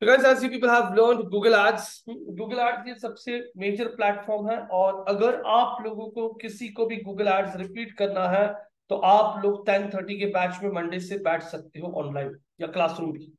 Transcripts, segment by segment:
Because as you people have learned Google Ads, Google Ads ये सबसे major platform है और अगर आप लोगों को किसी को भी Google Ads रिपीट करना है तो आप लोग 10:30 के बैच में मंडे से बैठ सकते हो ऑनलाइन या क्लासरूम भी।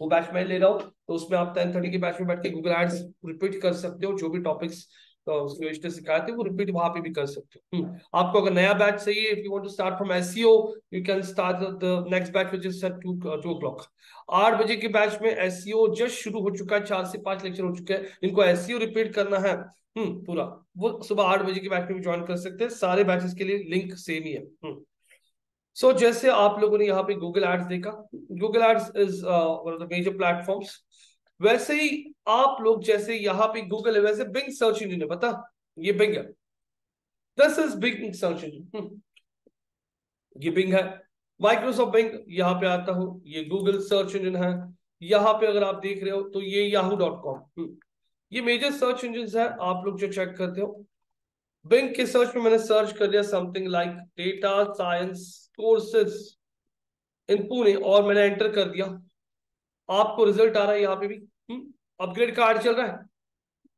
वो बैच मैं ले रहा हूँ तो उसमें आप 10:30 के बैच में बैठ के Google Ads रिपीट कर सकते हो, जो भी टॉपिक्स तो सिखाए थे वो रिपीट वहां पे भी कर सकते हो। आपको अगर नया बैच चाहिए, if you want to start from SEO, you can start the next batch which is at 2 o'clock। 8 बजे के बैच में एसईओ जस्ट शुरू हो चुका है, 4 से 5 लेक्चर हो चुके हैं। इनको एसईओ रिपीट करना है पूरा, वो सुबह 8 बजे के बैच में भी ज्वाइन कर सकते हैं। सारे बैचेस के लिए लिंक सेम ही है। सो जैसे आप लोगों ने यहाँ पे गूगल एड्स देखा, Google ads is one of the major platforms. वैसे ही आप लोग जैसे यहाँ पे गूगल है, वैसे बिंग सर्च इंजन है, पता? ये बिंग है, दिस इज बिंग सर्च इंजन। ये बिंग है। माइक्रोसॉफ्ट बिंग यहाँ पे आता हूँ, ये गूगल सर्च इंजन है। यहाँ पे अगर आप देख रहे हो तो ये yahoo.com, ये मेजर सर्च इंजन है आप लोग जो चेक करते हो। बिंग के सर्च में मैंने सर्च कर लिया something like data science courses in Pune और मैंने एंटर कर दिया। आपको रिजल्ट आ रहा है यहाँ पे भी, अपग्रेड का ऐड चल रहा है।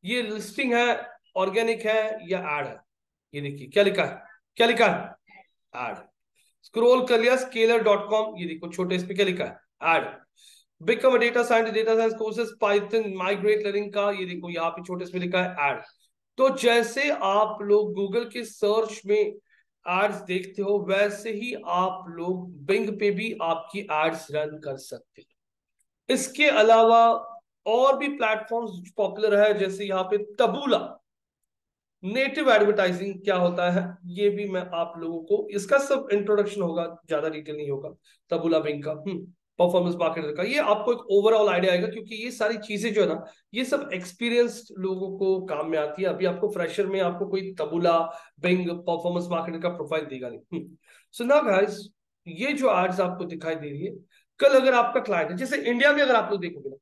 ये लिस्टिंग है, ऑर्गेनिक है या एड है? ये देखिए क्या लिखा है, क्या लिखा है? एड। स्क्रॉल कर लिया scalar.com, ये देखो छोटे इस पे क्या लिखा है? Ad. Become a data scientist, data science courses Python migrate learning का, ये देखो यहाँ पे छोटे इसमें लिखा है एड। तो जैसे आप लोग गूगल के सर्च में एड्स देखते हो, वैसे ही आप लोग बिंग पे भी आपकी एड्स रन कर सकते हो। इसके अलावा और भी प्लेटफॉर्म्स पॉपुलर है, जैसे यहाँ पे तबूला। नेटिव एडवर्टाइजिंग क्या होता है ये भी मैं आप लोगों को, इसका सब इंट्रोडक्शन होगा, ज्यादा डिटेल नहीं होगा। तबूला बिंग का, परफॉर्मेंस मार्केटर का, ये आपको एक ओवरऑल आइडिया आएगा, क्योंकि ये सारी चीजें जो है ना, ये सब एक्सपीरियंस्ड लोगों को काम में आती है। अभी आपको फ्रेशर में आपको कोई तबूला बिंग परफॉर्मेंस मार्केटर का प्रोफाइल देगा नहीं। सो नाउ गाइस, ये जो एड्स आपको दिखाई दे रही है, कल अगर आपका क्लाइंट है, जैसे इंडिया में अगर आप लोग देखोगे ना,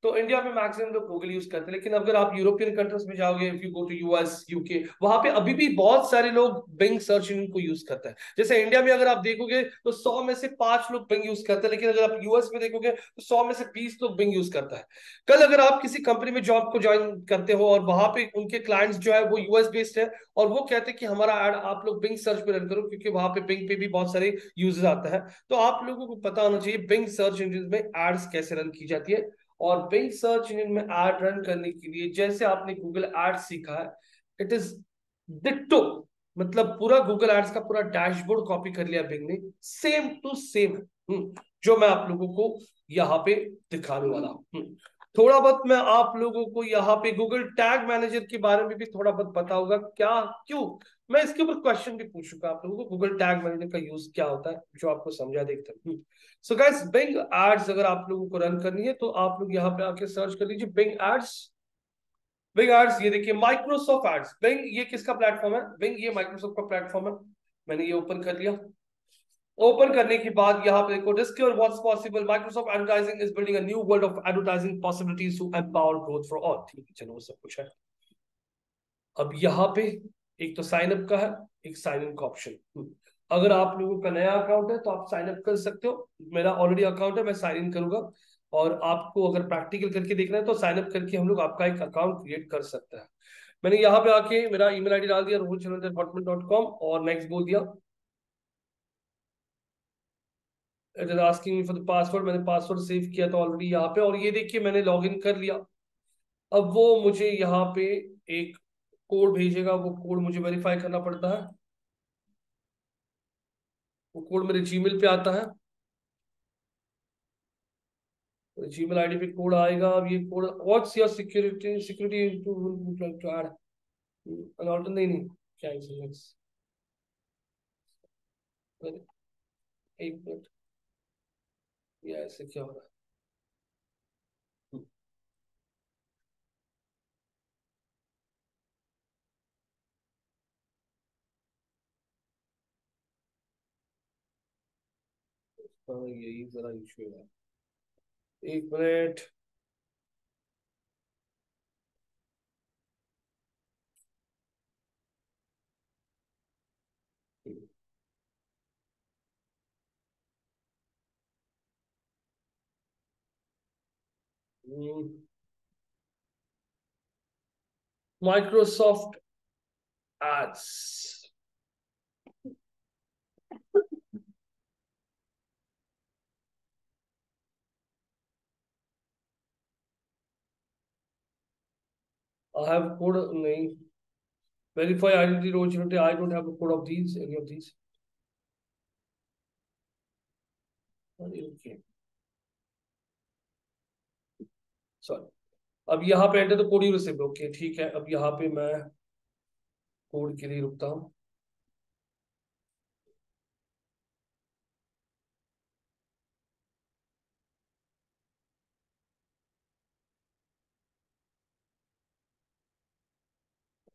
तो इंडिया में मैक्सिमम लोग गूगल यूज करते हैं, लेकिन अगर आप यूरोपियन कंट्रीज में जाओगे, if you go to US UK, वहां पे अभी भी बहुत सारे लोग बिंग सर्च इंजन को यूज करते हैं। जैसे इंडिया में अगर आप देखोगे तो 100 में से 5 लोग बिंग यूज करते हैं, लेकिन अगर आप यूएस में देखोगे तो 100 में से 20 लोग बिंग यूज करता है। कल अगर आप किसी कंपनी में जॉब को ज्वाइन करते हो और वहां पे उनके क्लाइंट्स जो है वो यूएस बेस्ड है, और वो कहते हैं कि हमारा एड आप लोग बिंग सर्च पे रन करो, क्योंकि वहां पे बिंग पे भी बहुत सारे यूजर्स आते हैं, तो आप लोगों को पता होना चाहिए बिंग सर्च इंजन में एड्स कैसे रन की जाती है। और बिंग सर्च इंजन में एड रन करने के लिए जैसे आपने गूगल एड सीखा है, इट इज डिट्टो, मतलब पूरा गूगल एड्स का पूरा डैशबोर्ड कॉपी कर लिया बिंग ने, सेम टू सेम, जो मैं आप लोगों को यहाँ पे दिखाने वाला हूँ। थोड़ा बहुत मैं आप लोगों को यहाँ पे गूगल टैग मैनेजर के बारे में भी थोड़ा बहुत पता होगा, क्या क्यों मैं इसके ऊपर क्वेश्चन भी पूछूंगा आप लोगों को, गूगल टैग मैनेजर का यूज क्या होता है, जो आपको समझा देखते हैं। सो गाइस, बिंग एड्स अगर आप लोगों को रन करनी है तो आप लोग यहाँ पे आके सर्च कर लीजिए बिंग एड्स। बिंग एड्स, ये देखिए माइक्रोसॉफ्ट एड्स। बिंग ये किसका प्लेटफॉर्म है? बिंग ये माइक्रोसॉफ्ट का प्लेटफॉर्म है। मैंने ये ओपन कर लिया। ओपन करने के बाद यहाँ पे देखो, discover what's possible, Microsoft advertising is building a new world of advertising possibilities to empower growth for all. ठीक है, चलो वो सब कुछ है। अब यहाँ पे एक तो साइन अप का है, एक साइन इन का ऑप्शन। अगर आप लोगों का नया अकाउंट है तो आप साइन अप कर सकते हो, मेरा ऑलरेडी अकाउंट है, मैं साइन इन करूंगा। और आपको अगर प्रैक्टिकल करके देखना है तो साइन अप करके हम लोग आपका एक अकाउंट क्रिएट कर सकते हैं। मैंने यहाँ पे आके मेरा ईमेल आईडी डाल दिया rohitchandra@hotmail.com और नेक्स्ट बोल दिया। It is asking me for the password, मैंने पासवर्ड सेव किया था ऑलरेडी यहाँ पे, और ये देखिए मैंने लॉग इन कर लिया। अब वो मुझे यहाँ पे एक कोड भेजेगा, वो कोड मुझे वेरीफाई करना पड़ता है। वो कोड मेरे जीमेल पे आता है, जीमेल आईडी पे कोड आएगा। अब ये code, what's your security security to add अनऑल्टन, नहीं नहीं, क्या है एक मिनट, ये ऐसे क्या हो रहा है? हाँ, यही जरा इशू है, एक minute. Microsoft ads. I have code नहीं। Verify identity rose I don't have code of these any of these. Okay sorry. अब यहाँ पे enter the code you receive. Okay ठीक है, अब यहाँ पे मैं कोड के लिए रुकता हूँ।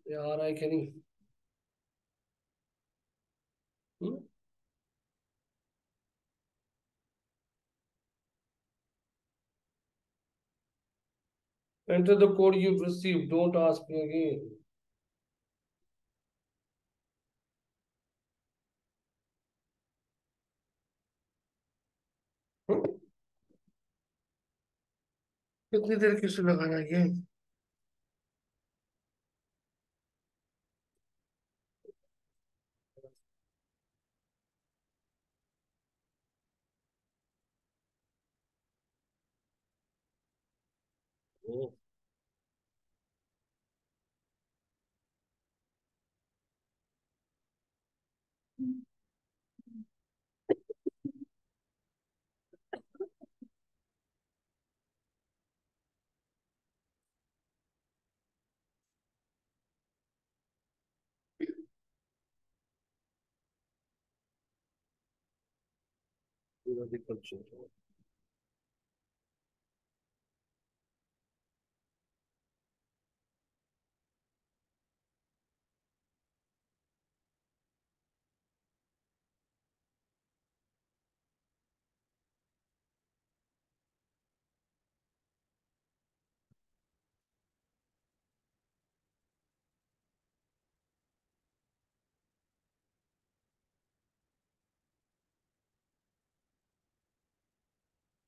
यार I can enter the code you receive, don't ask me again. कितनी देर किसे लगाना है ये।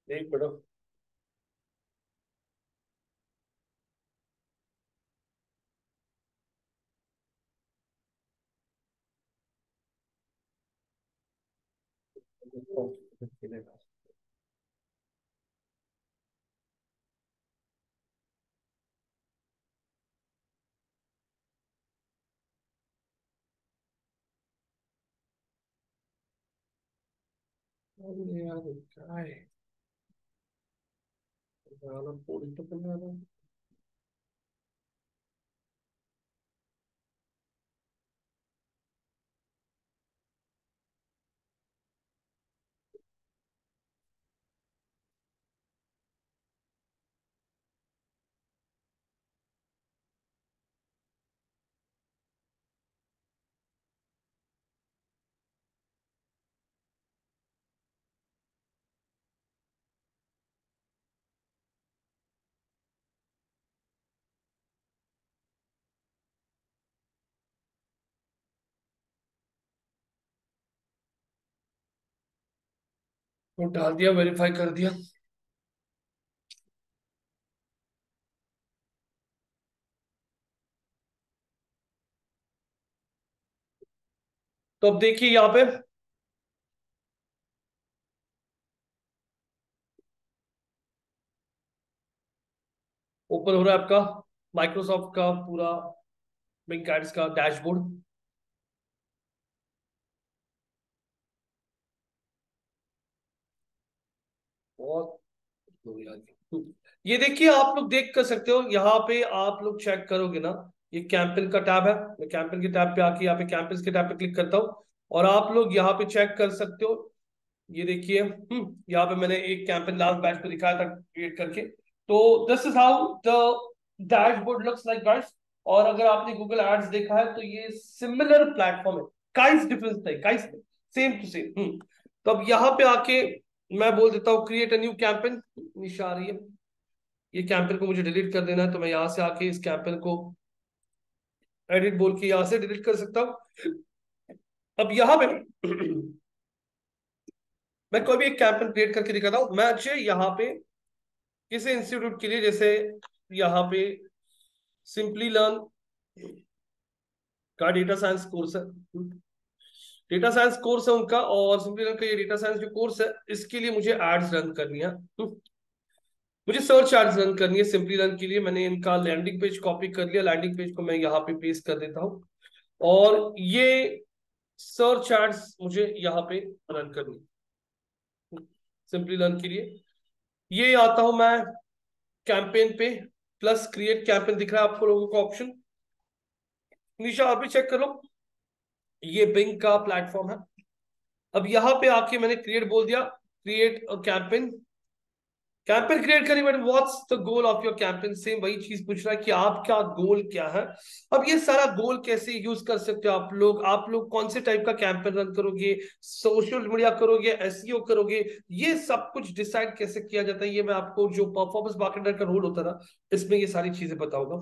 एक मिनट। यार क्या है, पूरी तो बना रहा हूँ। वो डाल दिया, वेरीफाई कर दिया। तो अब देखिए यहाँ पे ओपन हो रहा है आपका माइक्रोसॉफ्ट का पूरा बिग कैट्स का डैशबोर्ड। बहुत ये देखिए, आप लोग देख कर सकते हो यहाँ पे, आप लोग चेक करोगे ना, ये कैंपन का टैब है। मैं कैंपन के टैब पे आके यहाँ पे कैंपस के टैब पे क्लिक करता हूँ और आप लोग यहाँ पे चेक कर सकते हो। ये देखिए, यहाँ पे मैंने एक कैंपेन लास्ट बैच पे दिखाया था क्रिएट करके। तो this is how the dashboard looks like guys. और अगर आपने गूगल एड्स देखा है तो ये सिमिलर प्लेटफॉर्म है, काइस डिफरेंस है, काइस सेम टू सेम। तो अब यहाँ पे आके मैं बोल देता हूँ क्रिएट अ न्यू कैंपेन। निशा आ रही है, ये कैंपेन को मुझे डिलीट कर देना है, तो मैं यहाँ से आके इस कैंपेन को एडिट बोल के यहाँ से डिलीट कर सकता हूँ। अब यहाँ पे मैं कोई भी एक कैंपेन क्रिएट करके दिखाता हूँ। मैं अच्छे यहाँ पे किसी इंस्टीट्यूट के लिए, जैसे यहाँ पे सिंपली लर्न का डेटा साइंस कोर्स है, डेटा साइंस कोर्स है उनका, और सिंपली लर्न का ये डेटा साइंस जो कोर्स है इसके लिए मुझे एड्स रन करनी है, मुझे सर्च एड्स रन करनी है सिंपली रन के लिए। मैंने इनका लैंडिंग पेज कॉपी कर लिया, लैंडिंग पेज को मैं यहाँ पे पेस्ट कर देता हूँ, और ये सर्च एड्स मुझे यहाँ पे रन करनी है सिंपली रन के लिए। ये आता हूं मैं कैंपेन पे, प्लस क्रिएट कैंपेन दिख रहा है आपको लोगों को ऑप्शन, निशा आप भी चेक करो, ये बिंग का प्लेटफॉर्म है। अब यहाँ पे आके मैंने क्रिएट बोल दिया, क्रिएट कैंपेन, कैंपेन क्रिएट करी, but what's the goal of your campaign, same वही चीज पूछ रहा है कि आपका गोल क्या है। अब ये सारा गोल कैसे यूज कर सकते हो आप लोग कौन से टाइप का कैंपेन रन करोगे, सोशल मीडिया करोगे, एसईओ करोगे, ये सब कुछ डिसाइड कैसे किया जाता है, ये मैं आपको जो परफॉर्मेंस मार्केटर का रोल होता है ना, इसमें ये सारी चीजें बताऊंगा।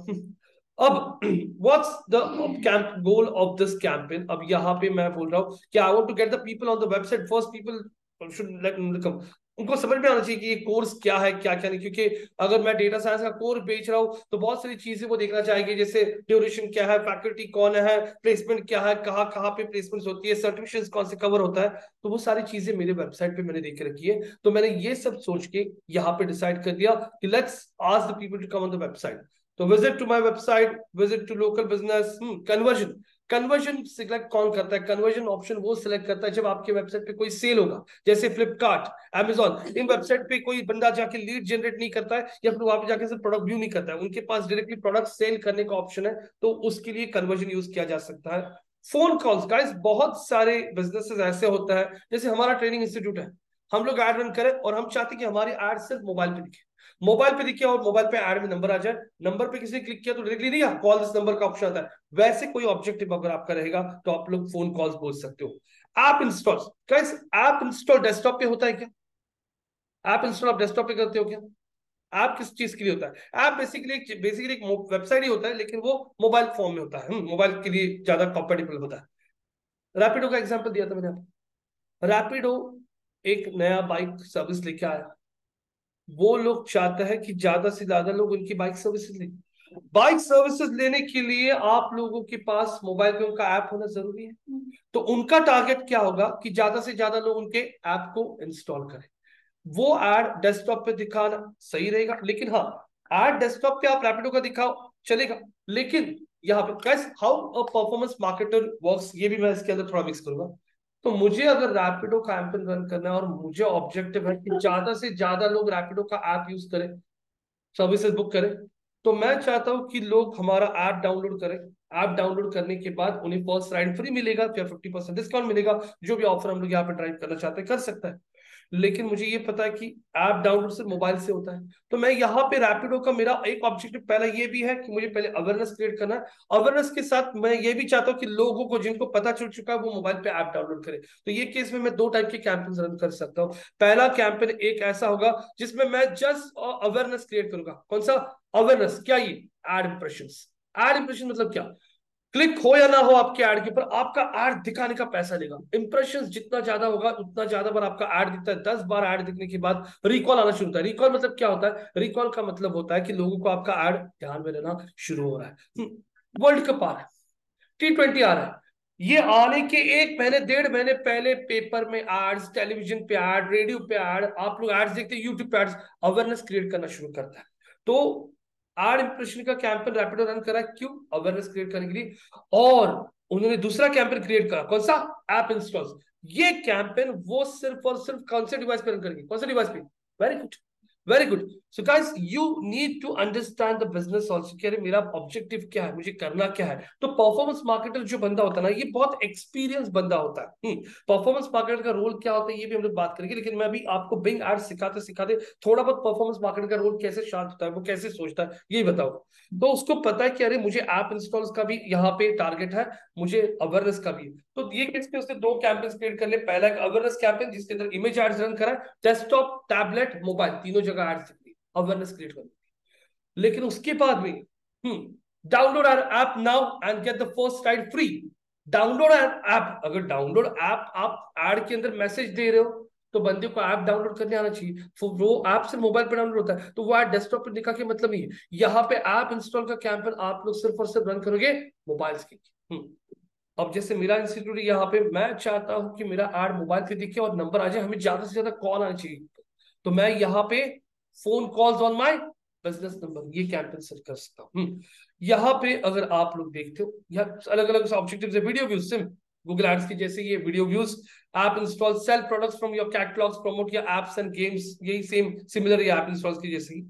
अब what's the camp goal of this campaign, अब यहाँ पे मैं बोल रहा हूँ कि I want to get the people on the website first, people should come, उनको समझ में आना चाहिए कि ये कोर्स क्या है क्या क्या नहीं, क्योंकि अगर मैं डेटा साइंस का कोर्स बेच रहा हूँ तो बहुत सारी चीजें वो देखना चाहेंगे, जैसे ड्यूरेशन क्या है, फैकल्टी कौन है, प्लेसमेंट क्या है, कहाँ कहाँ पे प्लेसमेंट होती है, सर्टिफिकेशन कौन से कवर होता है, तो वो सारी चीजें मेरे वेबसाइट पे मैंने देख के रखी है। तो मैंने ये सब सोच के यहाँ पे डिसाइड कर दिया कि let's ask the people to come on the website. तो visit to my website, visit to local business, conversion, conversion select कौन करता है, कन्वर्जन ऑप्शन वो सिलेक्ट करता है जब आपके वेबसाइट पे कोई सेल होगा, जैसे फ्लिपकार्ट, Amazon, इन वेबसाइट पे कोई बंदा जाके लीड जनरेट नहीं करता है, या फिर वहां पे जाके सिर्फ प्रोडक्ट व्यू नहीं करता है, उनके पास डायरेक्टली प्रोडक्ट सेल करने का ऑप्शन है, तो उसके लिए कन्वर्जन यूज किया जा सकता है। फोन कॉल्स, गाइस बहुत सारे बिजनेसेस ऐसे होता है, जैसे हमारा ट्रेनिंग इंस्टीट्यूट है, हम लोग ऐड रन करें और हम चाहते हैं कि हमारी ऐड सिर्फ मोबाइल पे दिखे, मोबाइल पे दिखे और मोबाइल पे ऐड में नंबर आ जाए, नंबर पे किसी ने क्लिक किया तो डायरेक्टली नहीं कॉल दिस नंबर का ऑप्शन आता है, वैसे कोई ऑब्जेक्टिव अगर आपका रहेगा तो आप लोग फोन कॉल्स बोल सकते हो। App install, guys app install desktop पे होता है क्या, ऐप इंस्टॉल आप डेस्कटॉप पे करते हो क्या, ऐप किस चीज के लिए होता है, ऐप बेसिकली एक वेबसाइट ही होता है, लेकिन वो मोबाइल फॉर्म में होता है, मोबाइल के लिए ज्यादा कंपेटेबल होता है। रैपिडो का एग्जांपल दिया था मैंने आपको, रैपिडो एक नया बाइक सर्विस लेके आया, वो लोग चाहते हैं कि ज्यादा से ज्यादा लोग उनकी बाइक सर्विसेज लें, बाइक सर्विसेज लेने के लिए आप लोगों के पास मोबाइल पे उनका ऐप होना जरूरी है, तो उनका टारगेट क्या होगा कि ज्यादा से ज्यादा लोग उनके ऐप को इंस्टॉल करें, वो एड डेस्कटॉप पे दिखाना सही रहेगा, लेकिन हाँ एड डेस्कटॉप पे आप रैपिडो का दिखाओ चलेगा, लेकिन यहाँ पे guys how a performance marketer works, ये भी मैं इसके अंदर थोड़ा मिक्स करूंगा। तो मुझे अगर रैपिडो कैंपेन रन करना है और मुझे ऑब्जेक्टिव है कि ज्यादा से ज्यादा लोग रैपिडो का ऐप यूज करें, सर्विसेज बुक करें, तो मैं चाहता हूं कि लोग हमारा ऐप डाउनलोड करें, ऐप डाउनलोड करने के बाद उन्हें फर्स्ट राइड फ्री मिलेगा या 50% डिस्काउंट मिलेगा, जो भी ऑफर हम लोग यहाँ पे ड्राइव करना चाहते हैं कर सकता है, लेकिन मुझे ये पता है कि ऐप डाउनलोड सिर्फ मोबाइल से होता है, तो मैं यहाँ पे रैपिडो का मेरा एक ऑब्जेक्टिव पहला ये भी है कि मुझे पहले अवेयरनेस क्रिएट करना है, अवेयरनेस के साथ मैं ये भी चाहता हूँ कि लोगों को जिनको पता चल चुका है वो मोबाइल पे ऐप डाउनलोड करें, तो ये केस में मैं दो टाइप के कैंपेन रन कर सकता हूँ। पहला कैंपेन एक ऐसा होगा जिसमें मैं जस्ट अवेयरनेस क्रिएट करूंगा, कौन सा अवेयरनेस, क्या ये एड इंप्रेशन, एड इंप्रेशन मतलब क्या, क्लिक हो या ना हो आपके ऐड के ऊपर, आपका ऐड दिखाने का पैसा देगा, इंप्रेशन जितना ज्यादा होगा उतना ज्यादा बार आपका ऐड दिखता है, 10 बार ऐड दिखने के बाद रिकॉल आना शुरू होता है, रिकॉल मतलब क्या होता है, रिकॉल का मतलब होता है कि लोगों को आपका ऐड ध्यान में रहना शुरू हो रहा है। वर्ल्ड कप आ रहा है, T20 आ रहा है, ये आने के 1 महीने 1.5 महीने पहले पेपर में एड्स, टेलीविजन पे एड, रेडियो पे एड, आप लोग एड्स देखते हैं, यूट्यूब पे एड्स, अवेयरनेस क्रिएट करना शुरू करता है, तो एड इंप्रेशन का कैंपेन रैपिडो रन करा, क्यों, अवेयरनेस क्रिएट करने के लिए, और उन्होंने दूसरा कैंपेन क्रिएट करा, कौन सा, ऐप इंस्टॉल, ये कैंपेन वो सिर्फ और सिर्फ कौन से डिवाइस पे रन करेंगे, कौन से डिवाइस पे, very good, very good. So guys you need to understand the business also, कि अरे मेरा ऑब्जेक्टिव क्या है, मुझे करना क्या है, तो परफॉर्मेंस मार्केटर जो बंदा होता है ना, ये बहुत एक्सपीरियंस बंदा होता है, परफॉर्मेंस मार्केटर का रोल क्या होता है ये भी हम लोग बात करेंगे, लेकिन मैं अभी आपको बिंग एड सिखाते सिखाते थोड़ा बहुत परफॉर्मेंस मार्केटर का रोल कैसे शांत होता है, वो कैसे सोचता है यही बताओ, तो उसको पता है कि अरे मुझे ऐप इंस्टॉल्स का भी यहाँ पे टारगेट है, मुझे अवेयरनेस का भी, तो ये केस पे उसने दो कैंपेन क्रिएट कर ले, पहला एक अवेयरनेस कैंपेन जिसके अंदर इमेज एड्स रन करा, डेस्कटॉप, टैबलेट, मोबाइल तीनों जगह एड्स, अवेयरनेस क्रिएट कर, लेकिन उसके बाद में download app now end get the first ride free, download app, अगर डाउनलोड ऐप आप ऐड के अंदर मैसेज दे रहे हो तो बंदे को ऐप डाउनलोड करने आना चाहिए। वो ऐप सिर्फ मोबाइल पर डाउनलोड होता है, तो वो ऐप डेस्कटॉप पर दिखा के मतलब ही है। यहाँ पे ऐप इंस्टॉल का कैंपेन आप लोग सिर्फ और सिर्फ रन करोगे मोबाइल के। अब जैसे मेरा इंस्टीट्यूट यहाँ पे, मैं चाहता हूँ कि मेरा ऐड मोबाइल पे दिखे और नंबर आ जाए, हमें ज्यादा से ज्यादा कॉल आना चाहिए। तो मैं यहाँ पे phone calls on my business number ये कैंपेन सेट कर सकता हूँ। यहाँ पे अगर आप लोग देखते हो, यहाँ अलग अलग ऑब्जेक्टिव्स है। वीडियो व्यूज सिम गूगल एड्स की जैसे ये video views, app install, sell products from your catalogues, promote your apps and games, यही सेम सिमिलर ये ऐप इंस्टॉल की जैसे ही।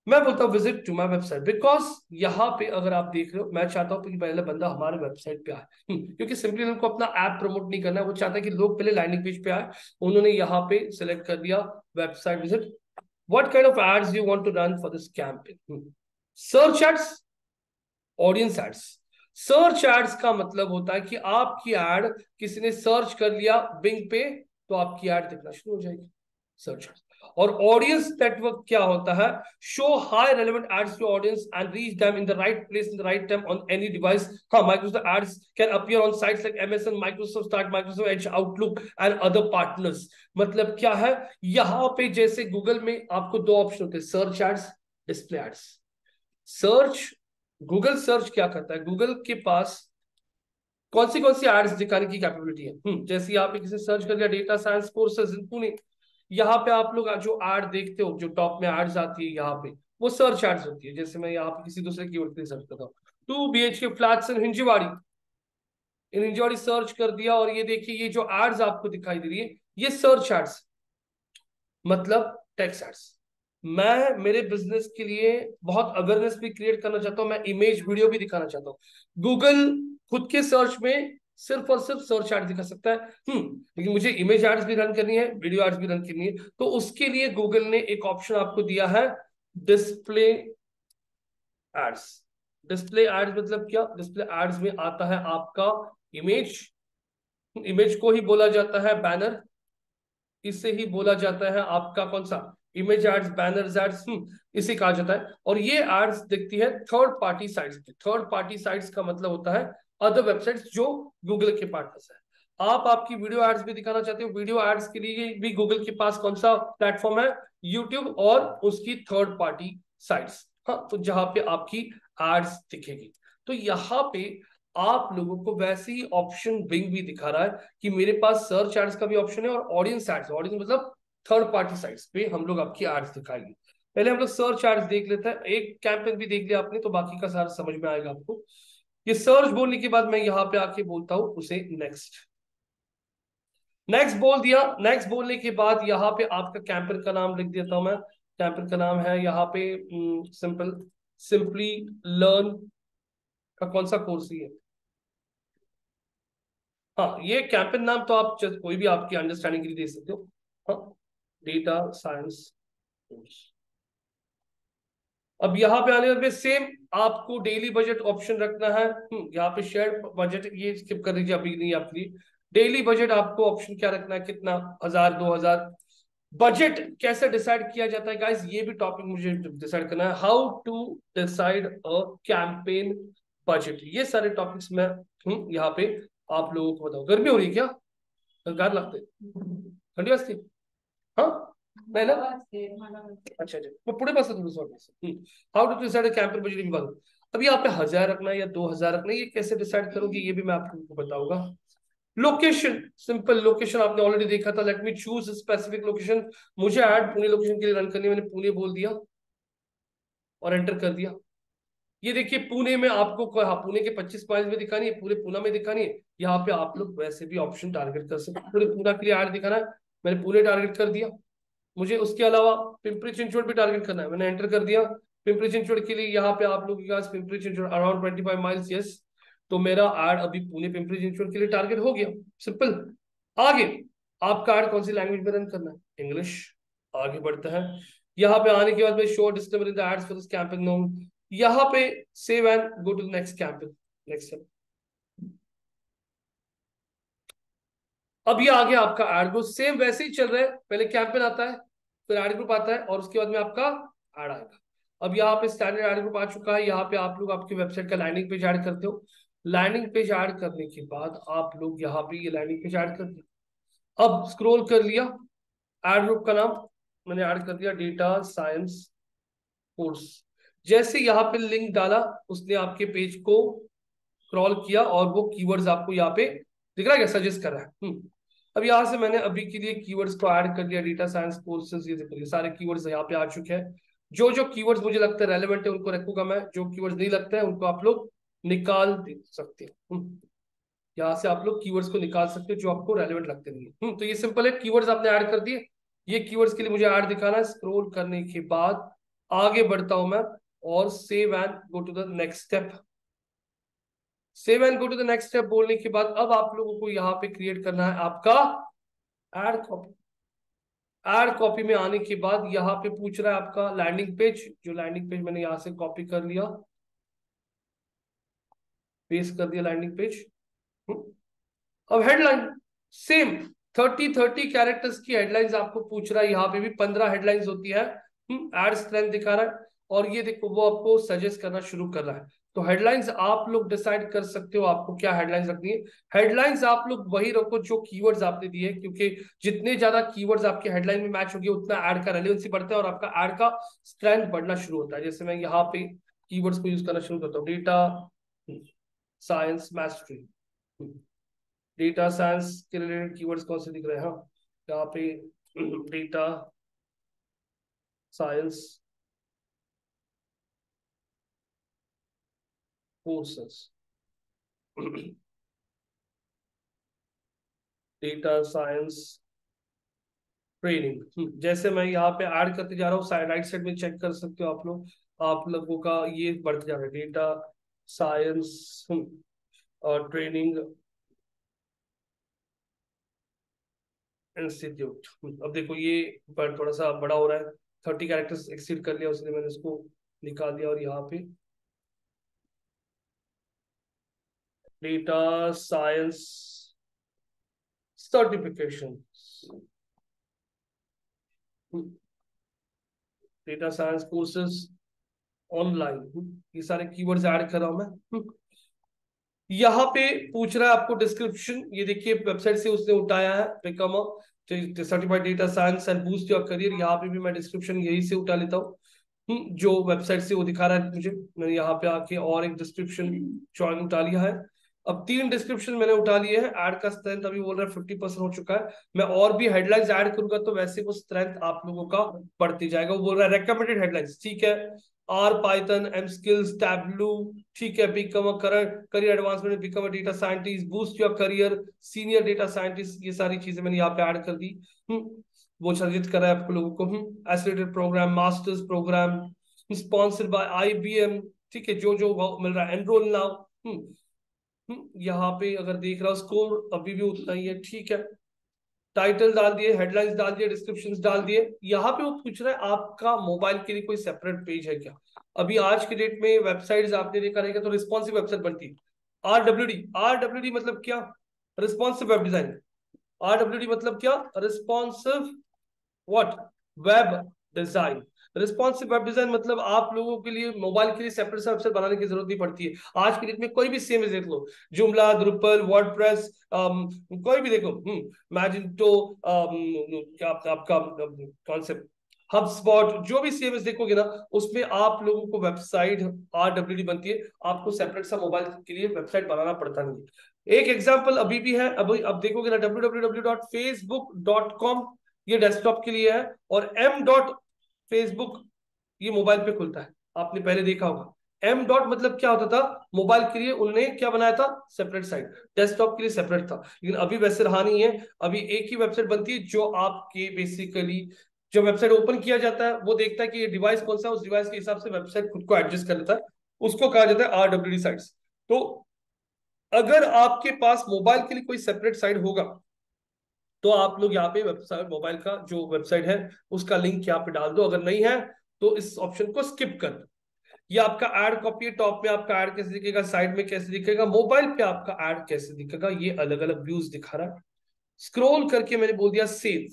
मैं बोलता हूँ visit to my website, because यहाँ पे अगर आप देख रहे हो, मैं चाहता हूँ कि पहले बंदा हमारे वेबसाइट पे आए, क्योंकि सिंपली उनको अपना ऐप प्रमोट नहीं करना है, वो चाहता है कि लोग पहले लैंडिंग पेज पे आए। उन्होंने यहाँ पे सिलेक्ट कर दिया website visit. What kind of ads you want to run for this campaign? Search ads, audience ads. Search ads का मतलब होता है कि आपकी एड किसी ने सर्च कर लिया बिंग पे, तो आपकी एड दिखना शुरू हो जाएगी, सर्च एड्स। और ऑडियंस नेटवर्क क्या होता है? Show high relevant ads to audience and reach them in the right place in the right time on any device. हाँ, Microsoft ads can appear on sites like MSN, Microsoft Start, Microsoft Edge, Outlook and other partners. मतलब क्या है, यहां पे जैसे Google में आपको दो option होते हैं, search ads, display ads. Search, Google search क्या करता है, गूगल के पास कौन सी एड्स दिखाने की कैपेबिलिटी है। जैसे यहाँ पे किसी सर्च कर लिया data science courses in Pune, यहाँ पे आप लोग जो एड देखते हो, जो टॉप में एड्स आती है यहाँ पे, वो सर्च एड्स होती है। जैसे मैं यहाँ पे किसी दूसरे कीवर्ड के लिए सर्च करता हूँ, 2 BHK flats in Hinjawadi, in Hinjawadi search कर दिया, और ये देखिए ये जो एड्स आपको दिखाई दे रही है, ये सर्च एड्स, मतलब टेक्स्ट एड्स। मैं मेरे बिजनेस के लिए बहुत अवेयरनेस भी क्रिएट करना चाहता हूँ, मैं इमेज वीडियो भी दिखाना चाहता हूँ। गूगल खुद के सर्च में सिर्फ और सिर्फ सर्च एड दिखा सकता है, लेकिन मुझे इमेज एड्स भी रन करनी है, वीडियो एड्स भी रन करनी है, तो उसके लिए गूगल ने एक ऑप्शन आपको दिया है, डिस्प्ले एड्स। डिस्प्ले एड्स मतलब क्या? डिस्प्ले एड्स में आता है आपका इमेज, इमेज को ही बोला जाता है बैनर, इसे ही बोला जाता है आपका कौन सा, इमेज एड्स, बैनर्स एड्स, इसे कहा जाता है। और ये एड्स दिखती है थर्ड पार्टी साइट्स पे। थर्ड पार्टी साइट्स का मतलब होता है अदर वेबसाइट्स जो गूगल के पार्टनर्स है। आप आपकी वीडियो एड्स भी दिखाना चाहते हो, वीडियो एड्स के लिए भी गूगल के पास कौन सा प्लेटफॉर्म है, यूट्यूब और उसकी थर्ड पार्टी साइट्स। हाँ, तो जहां पे आपकी एड्स दिखेगी, तो यहाँ पे आप लोगों को वैसे ही ऑप्शन बिंग भी दिखा रहा है कि मेरे पास सर्च एड्स का भी ऑप्शन है और ऑडियंस एड्स, ऑडियंस मतलब थर्ड पार्टी साइट्स पे हम लोग आपकी एड्स दिखाएंगे। पहले हम लोग सर्च एड्स देख लेते हैं, एक कैंपेन भी देख लिया आपने तो बाकी का सारा समझ में आएगा आपको। ये सर्च बोलने के बाद मैं यहाँ पे आके बोलता हूँ उसे नेक्स्ट, नेक्स्ट बोल दिया। नेक्स्ट बोलने के बाद यहाँ पे आपका कैंपेन का नाम लिख देता हूं मैं। कैंपेन का नाम है यहाँ पे सिंपल, सिंपली लर्न का कौन सा कोर्स है? हाँ, ये कैंपेन नाम तो आप कोई भी आपकी अंडरस्टैंडिंग के लिए दे सकते हो। हाँ, डेटा साइंस कोर्स। अब यहाँ पे आने में सेम आपको डेली बजट ऑप्शन रखना है। यहाँ पे शेयर बजट ये स्किप कर दीजिए, अभी नहीं आपके लिए। डेली बजट आपको ऑप्शन क्या रखना है, कितना, 1000, 2000। बजट कैसे डिसाइड किया जाता है गाइस, ये भी टॉपिक मुझे डिसाइड करना है, how to decide a campaign budget. ये सारे टॉपिक्स मैं यहाँ पे आप लोगों को बताऊं। गर्मी हो रही है क्या? गार लगते, ठंडी वाजती? हाँ, नाही ना? अच्छा अच्छा, मैं पुढे बसतो थोडं। हाउ टू डिसाइड कैंपेन बजट की बात। अब यहाँ पे 1000 रखना है या 2000 रखना है, ये कैसे डिसाइड करोगे, ये भी मैं आपको बताऊंगा। लोकेशन, सिंपल लोकेशन आपने ऑलरेडी देखा था। Let me choose specific location. मुझे ऐड पुणे लोकेशन के लिए रन करनी है, मैंने पुणे बोल दिया और एंटर कर दिया। ये देखिए पुणे में आपको हाँ, पुणे के 25 पॉइंट में दिखानी है, पूरे पुणे में दिखानी है। यहाँ पे आप लोग वैसे भी ऑप्शन टारगेट कर सकते हैं, पूरे पुणे के लिए ऐड दिखाना है, मैंने पुणे टारगेट कर दिया। मुझे उसके अलावा पिंपरी चिंचवड भी टारगेट करना है, मैंने एंटर कर दिया। पिंपरी चिंचवड के लिए यहाँ पे आप लोगों के पास Pimpri Chinchwad around 25 miles, yes. तो मेरा एड अभी पुणे पिंपरी चिंचवड के लिए टारगेट हो गया, सिंपल। आगे आपका एड कौन सी लैंग्वेज में रन करना है, इंग्लिश। आगे बढ़ता है, यहाँ पे आने के बाद में show disclaimer in the ads for this campaign no, यहाँ पे save and go to the next campaign, next. अब ये आ गया आपका एड ग्रुप, सेम वैसे ही चल रहा है, पहले कैंपेन आता है, फिर एड ग्रुप आता है, और उसके बाद में आपका एड आएगा। अब यहाँ पे स्टैंडर्ड एड ग्रुप आ चुका है, यहाँ पे आप लोग आपकी वेबसाइट का लैंडिंग पेज ऐड करते हो। लैंडिंग पेज ऐड करने के बाद आप लोग यहाँ पे ये लैंडिंग पेज ऐड करते हो। अब स्क्रॉल कर लिया, ऐड ग्रुप का नाम मैंने ऐड कर दिया डेटा साइंस कोर्स। जैसे यहाँ पे लिंक डाला उसने आपके पेज को क्रॉल किया और वो कीवर्ड्स आपको यहाँ पे दिख रहा है क्या, सजेस्ट कर रहा है। अब यहाँ से मैंने अभी के लिए कीवर्ड्स को ऐड कर लिया, डेटा साइंस कोर्सेज, ये देखो ये सारे कीवर्ड्स यहाँ पे आ चुके हैं। जो जो कीवर्ड्स मुझे लगता है रेलेवेंट है उनको रखूंगा मैं, जो कीवर्ड्स नहीं लगता है उनको आप लोग निकाल दे सकते हैं। यहाँ से आप लोग कीवर्ड्स को निकाल सकते हो जो आपको रेलेवेंट लगते नहीं है। तो ये सिंपल है, कीवर्ड्स आपने ऐड कर दिए। ये कीवर्ड्स के लिए मुझे ऐड दिखाना है। स्क्रॉल करने के बाद आगे बढ़ता हूं मैं और save and go to the next step. Save and go to the next step बोलने के बाद अब आप लोगों को यहाँ पे क्रिएट करना है आपका एड कॉपी। एड कॉपी में आने के बाद यहाँ पे पूछ रहा है आपका लैंडिंग पेज, जो लैंडिंग पेज मैंने यहाँ से कॉपी कर लिया, पेस्ट कर दिया लैंडिंग पेज। अब हेडलाइन सेम 30 कैरेक्टर्स की हेडलाइंस आपको पूछ रहा है। यहाँ पे भी 15 हेडलाइंस होती है। एड स्ट्रेंथ दिखा रहा है और ये देखो वो आपको सजेस्ट करना शुरू कर रहा है। तो हेडलाइंस आप लोग डिसाइड कर सकते हो आपको क्या हेडलाइंस रखनी है। हेडलाइंस आप लोग वही रखो जो कीवर्ड्स आपने दिए, क्योंकि जितने ज्यादा कीवर्ड्स आपके हेडलाइन में मैच होगी उतना ऐड का रेलेवेंसी बढ़ता है और आपका ऐड का स्ट्रेंथ बढ़ना शुरू होता है। जैसे मैं यहाँ पे कीवर्ड्स को यूज करना शुरू करता हूँ, data science mastery. Data science के रिलेटेड कीवर्ड्स कौन से दिख रहे हैं, हाँ यहाँ पे data science courses, data science training. जैसे मैं यहाँ पे ऐड करते जा रहा हूँ, राइट साइड में चेक कर सकते हो आप लोग, आप लोगों का ये बढ़ते जा रहा है डेटा साइंस और ट्रेनिंग इंस्टीट्यूट। अब देखो ये थोड़ा सा बड़ा हो रहा है, 30 कैरेक्टर्स एक्सीड कर लिया उसने, मैंने इसको निकाल दिया और यहाँ पे data science certification, data science courses online, ये सारे कीवर्ड्स ऐड कर रहा हूं मैं। यहाँ पे पूछ रहा है आपको डिस्क्रिप्शन, ये देखिए वेबसाइट से उसने उठाया है, become certified data science end boost your career. यहाँ पे भी मैं डिस्क्रिप्शन यही से उठा लेता हूँ। जो वेबसाइट से वो दिखा रहा है मुझे, मैंने यहाँ पे आके और एक डिस्क्रिप्शन चॉइन उठा लिया है। अब 3 डिस्क्रिप्शन मैंने उठा लिए हैं। ऐड का स्ट्रेंथ अभी बोल रहा है 50% हो चुका है। मैं और भी हेडलाइंस ऐड करूंगा तो वैसे वो स्ट्रेंथ आप लोगों का बढ़ती जाएगा। वो बोल रहा है रेकमेंडेड हेडलाइंस, ठीक है, R Python, M skills, Tableau, ठीक है, become a career advancement, become a data scientist, boost your career, senior data scientist, ये सारी चीजें मैंने यहाँ पे ऐड कर दी। वो सजेस्ट कर रहा है आपको लोगों को। Associated program, masters program sponsored by IBM, ठीक है, जो जो मिल रहा है, एनरोल नाउ। यहाँ पे अगर देख रहा हूँ स्कोर अभी भी उतना ही है, ठीक है। टाइटल डाल दिए, हेडलाइंस डाल दिए, डिस्क्रिप्शंस डाल दिए। यहाँ पे वो पूछ रहा है आपका मोबाइल के लिए कोई सेपरेट पेज है क्या। अभी आज के डेट में वेबसाइट्स आपने देखा रहेगा तो रिस्पॉन्सिव वेबसाइट बनती है, आरडब्ल्यूडी। आरडब्ल्यूडी मतलब क्या, रिस्पॉन्सिव वेब डिजाइन। आरडब्ल्यूडी मतलब क्या, responsive what, web design. Responsive web design मतलब आप लोगों के लिए मोबाइल के लिए सेपरेट सा वेबसाइट बनाने की जरूरत नहीं पड़ती है। आज की डेट में कोई भी सेम देख लो, जुमला, द्रुपल, वर्डप्रेस, कोई भी देखो, मैजिंटो, क्या आपका कॉन्सेप्ट, हबस्पॉट, जो भी सीएमएस देखोगे ना उसमें आप लोगों को वेबसाइट आरडब्ल्यूडी बनती है। आपको सेपरेट सा मोबाइल के लिए वेबसाइट बनाना पड़ता नहीं है। एक एग्जांपल अभी भी है, अभी अब देखोगे ना www.facebook.com, ये डेस्कटॉप के लिए है, और एम डॉट फेसबुक ये मोबाइल पे खुलता है, आपने पहले देखा होगा। एम डॉट मतलब क्या होता था, मोबाइल के लिए उन्होंने क्या बनाया था, सेपरेट साइट, डेस्कटॉप के लिए सेपरेट था, लेकिन अभी वैसे रहा नहीं है। अभी एक ही वेबसाइट बनती है जो आपके बेसिकली, जो वेबसाइट ओपन किया जाता है वो देखता है कि ये डिवाइस कौन सा है, उस डिवाइस के हिसाब से वेबसाइट खुद को एडजस्ट कर लेता है, उसको कहा जाता है आरडब्ल्यूडी साइट्स। तो अगर आपके पास मोबाइल के लिए कोई सेपरेट साइट होगा तो आप लोग यहाँ पे वेबसाइट, मोबाइल का जो वेबसाइट है उसका लिंक यहाँ पे डाल दो। अगर नहीं है तो इस ऑप्शन को स्किप कर दो। ये आपका ऐड कॉपी है, टॉप में आपका ऐड कैसे दिखेगा, साइड में कैसे दिखेगा, मोबाइल पे आपका ऐड कैसे दिखेगा, ये अलग अलग व्यूज दिखा रहा है। स्क्रॉल करके मैंने बोल दिया सेव।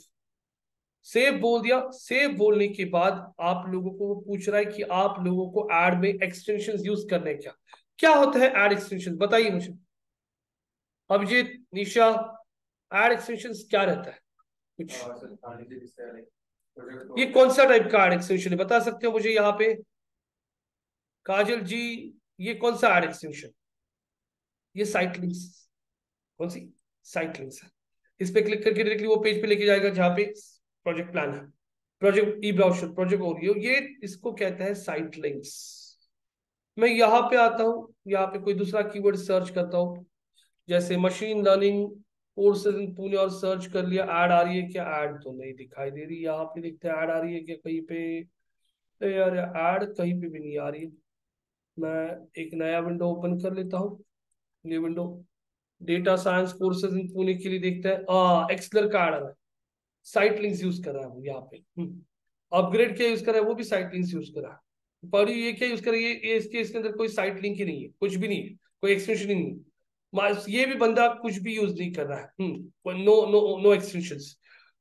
सेव बोल दिया। सेव बोलने के बाद आप लोगों को वो पूछ रहा है कि आप लोगों को ऐड में एक्सटेंशन यूज करने क्या क्या होता है, ऐड एक्सटेंशन बताइए मुझे। अभिजीत, निशा, ऐड एक्सटेंशन क्या रहता है। कुछ ये कौन सा टाइप का एड एक्सटेंशन है, बता सकते हो मुझे यहाँ पे काजल जी? ये कौन सा एड एक्सटेंशन? ये साइट लिंक्स। कौन सी? साइट लिंक्स है। इस पे क्लिक करके डायरेक्टली वो पेज पे लेके जाएगा जहाँ पे प्रोजेक्ट प्लान है, project E browser, project Oreo, ये इसको कहते हैं साइट लिंक्स। मैं यहाँ पे आता हूँ, यहाँ पे कोई दूसरा कीवर्ड सर्च करता हूँ, जैसे machine learning courses in Pune, और सर्च कर लिया। ऐड आ रही है क्या? ऐड तो नहीं दिखाई दे रही। यहाँ पे देखते हैं ऐड आ रही है क्या कहीं पे। यार ऐड कहीं पे भी नहीं आ रही है। मैं एक नया विंडो ओपन कर लेता हूँ। ये window data science courses in Pune के लिए देखते हैं। एक्सलर का ऐड आ रहा है, साइट लिंक्स यूज कर रहा है वो यहाँ पे। अपग्रेड क्या यूज कर रहा है? वो भी साइट लिंक्स यूज कर रहा है। पर ये क्या यूज कर रहा है? ये इसके अंदर कोई साइट लिंक ही नहीं है, कुछ भी नहीं है, कोई एक्सटेंशन ही नहीं है। ये भी बंदा कुछ भी यूज नहीं कर रहा है। No no no extensions.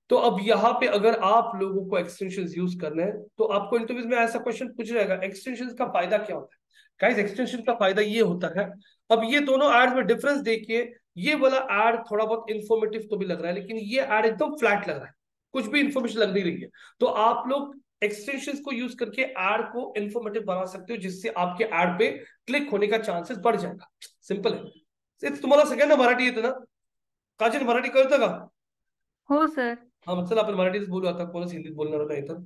तो अब यहाँ पे अगर आप लोगों को एक्सटेंशंस यूज करने हैं तो आपको इंटरव्यूज में ऐसा क्वेश्चन पूछा जाएगा, एक्सटेंशंस का फायदा क्या होता है? गाइस एक्सटेंशन का फायदा ये होता है, अब ये दोनों एड में डिफरेंस देखिए। ये वाला एड थोड़ा बहुत इंफॉर्मेटिव तो भी लग रहा है, लेकिन ये एड एकदम फ्लैट लग रहा है, कुछ भी इंफॉर्मेशन लग नहीं रही है। तो आप लोग एक्सटेंशंस को यूज करके एड को इंफॉर्मेटिव बना सकते हो, जिससे आपके एड पे क्लिक होने का चांसेस बढ़ जाएगा। सिंपल है। तुम्हाला सगळ्यांना मराठी येतं ना? काजल मराठी कळतं का? हो सर. हा चला आपण मराठीच बोलू आता, कोणच हिंदीत बोलणार नाही तर.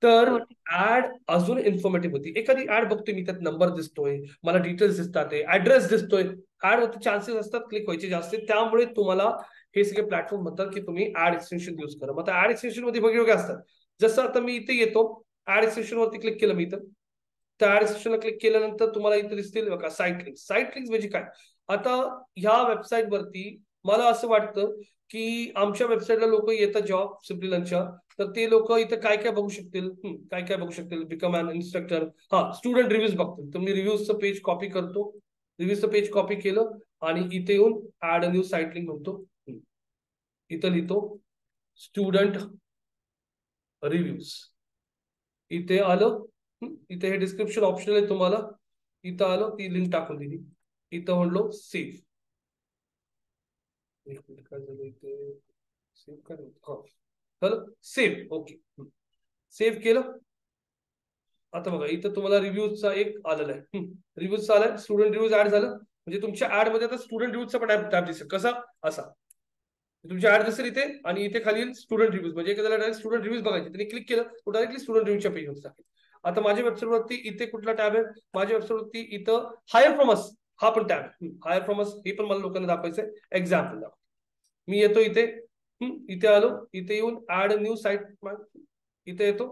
तर हो ठीक. ऍड अजून इन्फॉर्मेटिव्ह होती. एखादी ऍड बघतोय मी, त्यात नंबर दिसतोय, मला डिटेल्स दिसतात, ऍड्रेस दिसतोय, ऍड होते, चान्सेस असतात क्लिक व्हायचे जास्त. त्यामुळे तुम्हाला हे सगळे प्लॅटफॉर्म म्हणतात की तुम्ही ऍड एक्सटेन्शन यूज करा. मग आता ऍड एक्सटेन्शन मध्ये वेगवेगळे असतात. जसं आता मी इथे येतो, ऍड एक्सटेन्शन वरती क्लिक केलं मी इथं, त्या ऍड सेक्शनला क्लिक केल्यानंतर तुम्हाला इथे दिसतील बघा साईट लिंक्स. साईट लिंक्स म्हणजे काय? आता ह्या वेबसाईट वरती मला असं वाटतं की आमच्या वेबसाईटला लोक येतात जॉब सिम्पली लंचच्या, तर ते लोक इथं काय काय बघू शकतील? काय काय बघू शकतील? बिकम अन इन्स्ट्रक्टर, हा स्टुडंट रिव्ह्यूज बघतील. तर मी रिव्ह्यूजचं पेज कॉपी करतो, रिव्ह्यूजचं पेज कॉपी केलं आणि इथे येऊन add a new site link म्हणतो. इथं लिहितो स्टुडंट रिव्ह्यूज, इथे आलं. इथे हे डिस्क्रिप्शन ऑप्शनल आहे तुम्हाला. इथं आलं, ती लिंक टाकून दिली. इथं म्हणलो सेव्ह. एक मिनिट काय झालं इथे, सेव्ह काय होतं? झालं सेव्ह. ओके, सेव्ह केलं. आता बघा इथं तुम्हाला रिव्ह्यूजचा एक आलेला आहे. रिव्ह्यूजचा आलाय, स्टुडंट रिव्ह्यूज ऍड झालं. म्हणजे तुमच्या ऍड मध्ये आता स्टुडंट रिव्ह्यूजचा पण टॅब दिसेल. कसा? असा तुमची ऍड दिसेल इथे, आणि इथे खाली स्टुडंट रिव्ह्यूज, म्हणजे एखाद्याला डायरेक्ट स्टुडंट रिव्ह्यूज बघायचे, त्यांनी क्लिक केलं तो डायरेक्टली स्टुडंट रिव्ह्यूच्या पेजवर टाकेल. आता माझ्या वेबसाईटवरती इथे कुठला टॅब आहे? माझ्या वेबसाईटवरती इथं हायर फ्रॉम अस हा पण टॅब आहे. हायर फ्रॉम अस हे पण मला लोकांना दाखवायचंय. एक्झाम्पल दाखव. मी येतो इथे, इथे आलो, इथे येऊन ऍड न्यू साईट, इथे येतो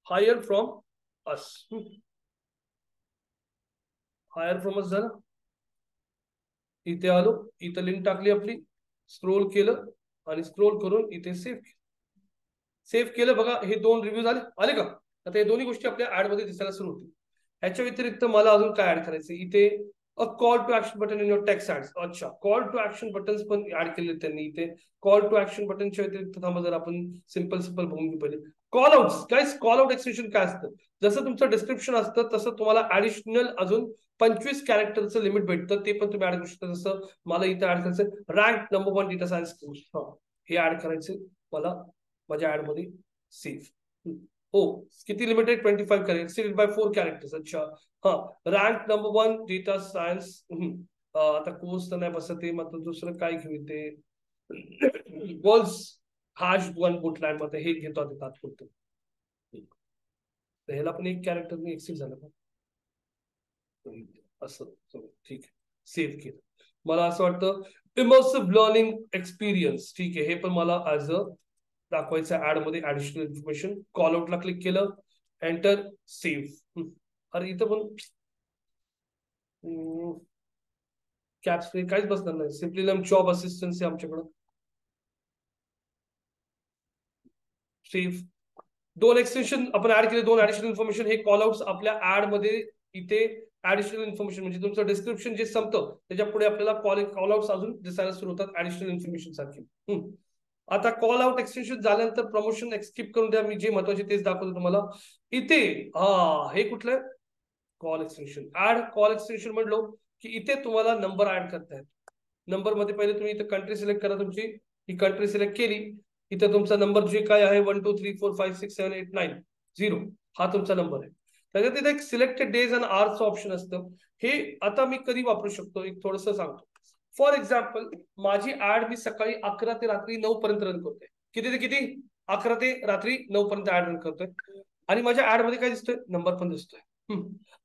hire from us. Hire from us झालं. इथे आलो, इथं लिंक टाकली आपली, स्क्रोल केलं आणि स्क्रोल करून इथे सेव्ह केलं. सेव्ह केलं. बघा हे दोन रिव्ह्यूज आले, आले का? आता हे दोन्ही गोष्टी आपल्या ऍड मध्ये दिसायला सुरू होतील. ह्याच्या व्यतिरिक्त मला अजून काय ऍड करायचं? इथे a call to action button in your text ads. अच्छा, कॉल टू ऍक्शन बटन्स पण ऍड केले त्यांनी इथे. कॉल टू ऍक्शन बटनच्या व्यतिरिक्त थांबा जर आपण सिंपल सिंपल बघून घेऊ पहिले. Call outs. Guys call out extension काय असतं? जसं तुमचं डिस्क्रिप्शन असतं तसं तुम्हाला ऍडिशनल अजून 25 कॅरेक्टरचं लिमिट भेटतं, ते पण तुम्ही ऍड करू शकता. जसं मला इथे ऍड करायचं rank number 1 data science course, हे ऍड करायचे मला माझ्या ऍड मध्ये. सेव्ह. हो, किती लिमिटेड? 25 character bye 4 characters. अच्छा, हा रँक नंबर 1 डेटा सायन्स. आता कोर्स तर नाही बसत आहे, मग दुसरं काय घेऊ? ते वर्ल्ड्स हॅश वन बुटलँड मध्ये हे घेतो आता तात्पुरतं. तर ह्याला पण एक कॅरेक्टर एक्सिट झालं का? असं ठीक आहे, सेव्ह केलं. मला असं वाटतं इमर्सिव्ह लर्निंग एक्सपिरियन्स, ठीक आहे, हे पण मला ऍज अ दाखवायचं ऍड मध्ये ऍडिशनल इन्फॉर्मेशन. कॉल आउटला क्लिक केलं, एंटर, सेव्ह. अरे इथं पण कॅप्स काहीच बसणार नाही. सिम्पली लर्न जॉब असिस्टन्स आहे आमच्याकडं. सेव्ह. दोन एक्सटेन्शन आपण ऍड केले, दोन ऍडिशनल इन्फॉर्मेशन. हे कॉल आउट्स आपल्या ऍड मध्ये इथे ऍडिशनल इन्फॉर्मेशन, म्हणजे तुमचं डिस्क्रिप्शन जे संपतं त्याच्या पुढे आपल्याला कॉल आउट्स अजून दिसायला सुरू होतात ऍडिशनल इन्फॉर्मेशन सारखी. आता कॉल आउट एक्सटेन्शन झाल्यानंतर प्रमोशन स्किप करून द्या, मी जे महत्वाचे तेच दाखवतो तुम्हाला इथे. हे कुठलं? Call extension. Add call extension म्हणलो की इथे तुम्हाला नंबर ऍड करतायत. नंबर मध्ये पहिले तुम्ही इथे कंट्री सिलेक्ट करा तुमची. ही कंट्री सिलेक्ट केली, इथं तुमचा नंबर जे काय आहे 1 2 3 4 5 6 7 8 9 0 हा तुमचा नंबर आहे. त्याच्यात तिथे एक सिलेक्टेड डेज अँड आवर्सचं ऑप्शन असतं. हे आता मी कधी वापरू शकतो एक थोडस सांगतो. फॉर एक्झाम्पल माझी ऍड मी सकाळी 11 ते रात्री 9 पर्यंत रन करतोय. किती ते किती? 11 ते रात्री 9 पर्यंत ऍड रन करतोय. आणि माझ्या ऍड मध्ये काय दिसतोय? नंबर पण दिसतोय.